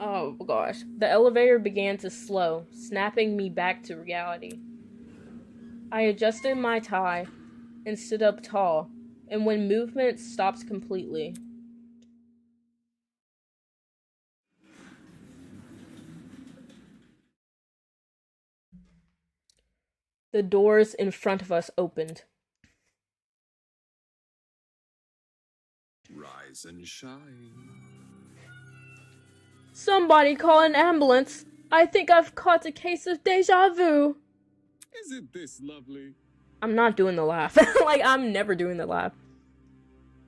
Oh gosh. The elevator began to slow, snapping me back to reality. I adjusted my tie and stood up tall, and when movement stopped completely. The doors in front of us opened. Rise and shine. Somebody call an ambulance. I think I've caught a case of deja vu. Is it this lovely? I'm not doing the laugh. Like, I'm never doing the laugh.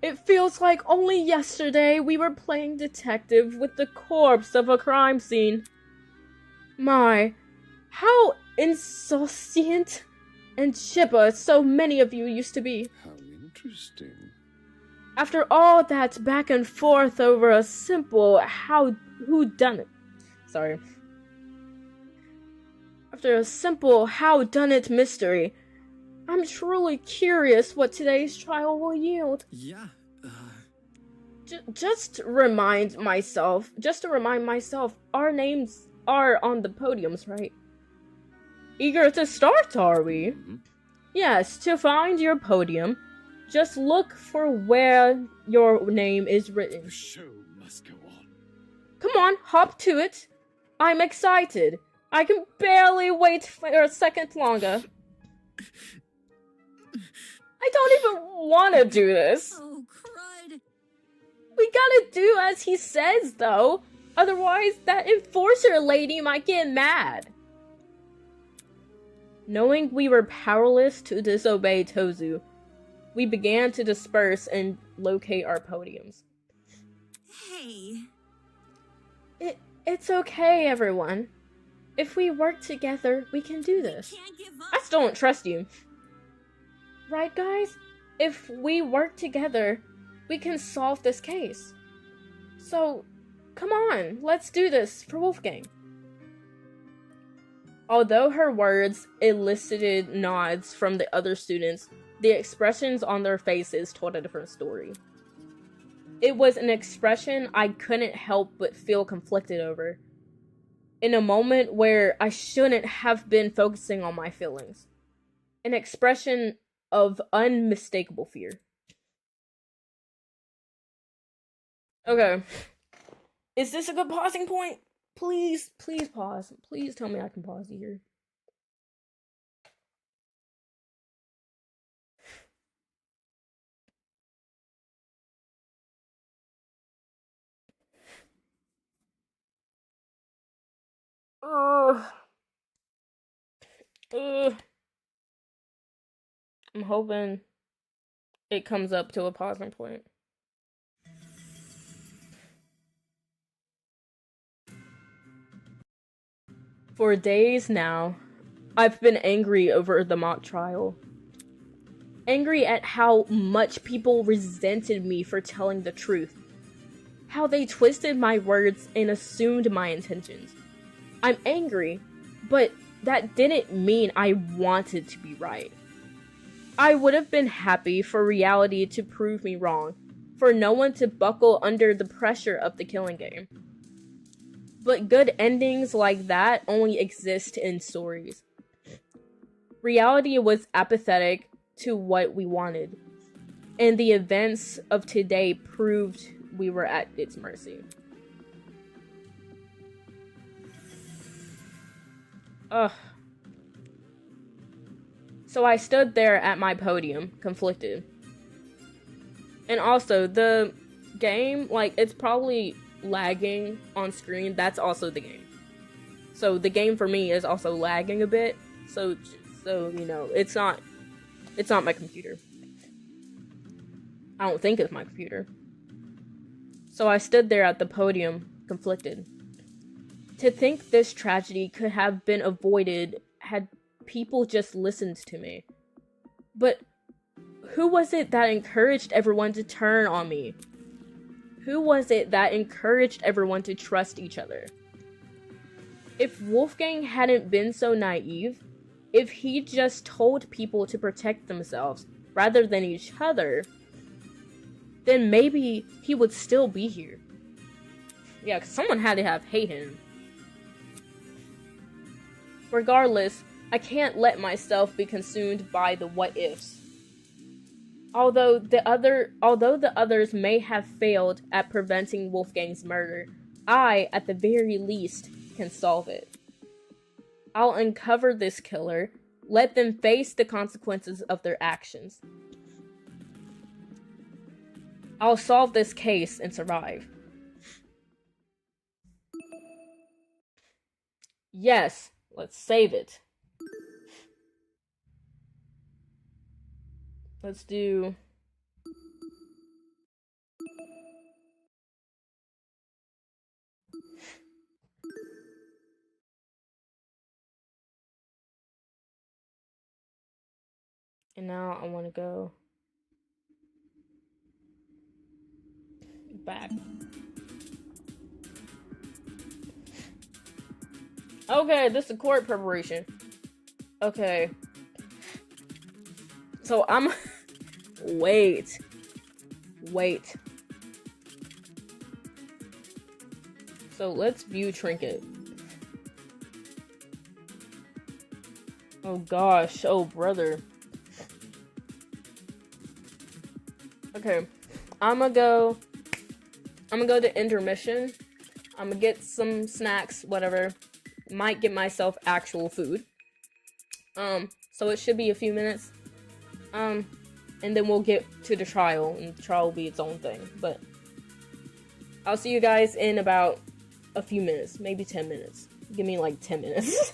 It feels like only yesterday we were playing detective with the corpse of a crime scene. My, how insouciant and chipper so many of you used to be. How interesting. After all that back and forth over a simple whodunit. Sorry. After a simple whodunit mystery, I'm truly curious what today's trial will yield. Yeah, Just to remind myself, our names are on the podiums, right? Eager to start, are we? Mm-hmm. Yes, to find your podium, just look for where your name is written. The show must go on. Come on, hop to it. I'm excited. I can barely wait for a second longer. I don't even want to do this. Oh, crud. We gotta do as he says, though. Otherwise, that enforcer lady might get mad. Knowing we were powerless to disobey Tozu, we began to disperse and locate our podiums. Hey. It's okay, everyone. If we work together, we can do this. Can't give up. I still don't trust you. Right, guys? If we work together, we can solve this case. So, come on, let's do this for Wolfgang. Although her words elicited nods from the other students, the expressions on their faces told a different story. It was an expression I couldn't help but feel conflicted over. In a moment where I shouldn't have been focusing on my feelings. An expression of unmistakable fear. Okay. Is this a good pausing point? Please pause. Please tell me I can pause here. I'm hoping it comes up to a pausing point. For days now, I've been angry over the mock trial. Angry at how much people resented me for telling the truth. How they twisted my words and assumed my intentions. I'm angry, but that didn't mean I wanted to be right. I would have been happy for reality to prove me wrong, for no one to buckle under the pressure of the killing game. But good endings like that only exist in stories. Reality was apathetic to what we wanted, and the events of today proved we were at its mercy. Ugh. So I stood there at my podium, conflicted. And also, the game, like, it's probably lagging on screen. That's also the game. So the game for me is also lagging a bit. So you know, it's not my computer. I don't think it's my computer. So I stood there at the podium, conflicted. To think this tragedy could have been avoided had people just listened to me. But who was it that encouraged everyone to turn on me? Who was it that encouraged everyone to trust each other? If Wolfgang hadn't been so naive, if he just told people to protect themselves rather than each other, then maybe he would still be here. Yeah, because someone had to have hate him. Regardless, I can't let myself be consumed by the what-ifs. Although the others may have failed at preventing Wolfgang's murder, I, at the very least, can solve it. I'll uncover this killer, let them face the consequences of their actions. I'll solve this case and survive. Yes, let's save it. Let's do... And now I want to go back. Okay, this is court preparation. Okay. So I'm... Wait. So let's view trinket. Oh gosh, oh brother. Okay, I'm gonna go to intermission. I'm gonna get some snacks, whatever. Might get myself actual food. So it should be a few minutes. And then we'll get to the trial, and the trial will be its own thing. But I'll see you guys in about a few minutes, maybe 10 minutes. Give me like 10 minutes.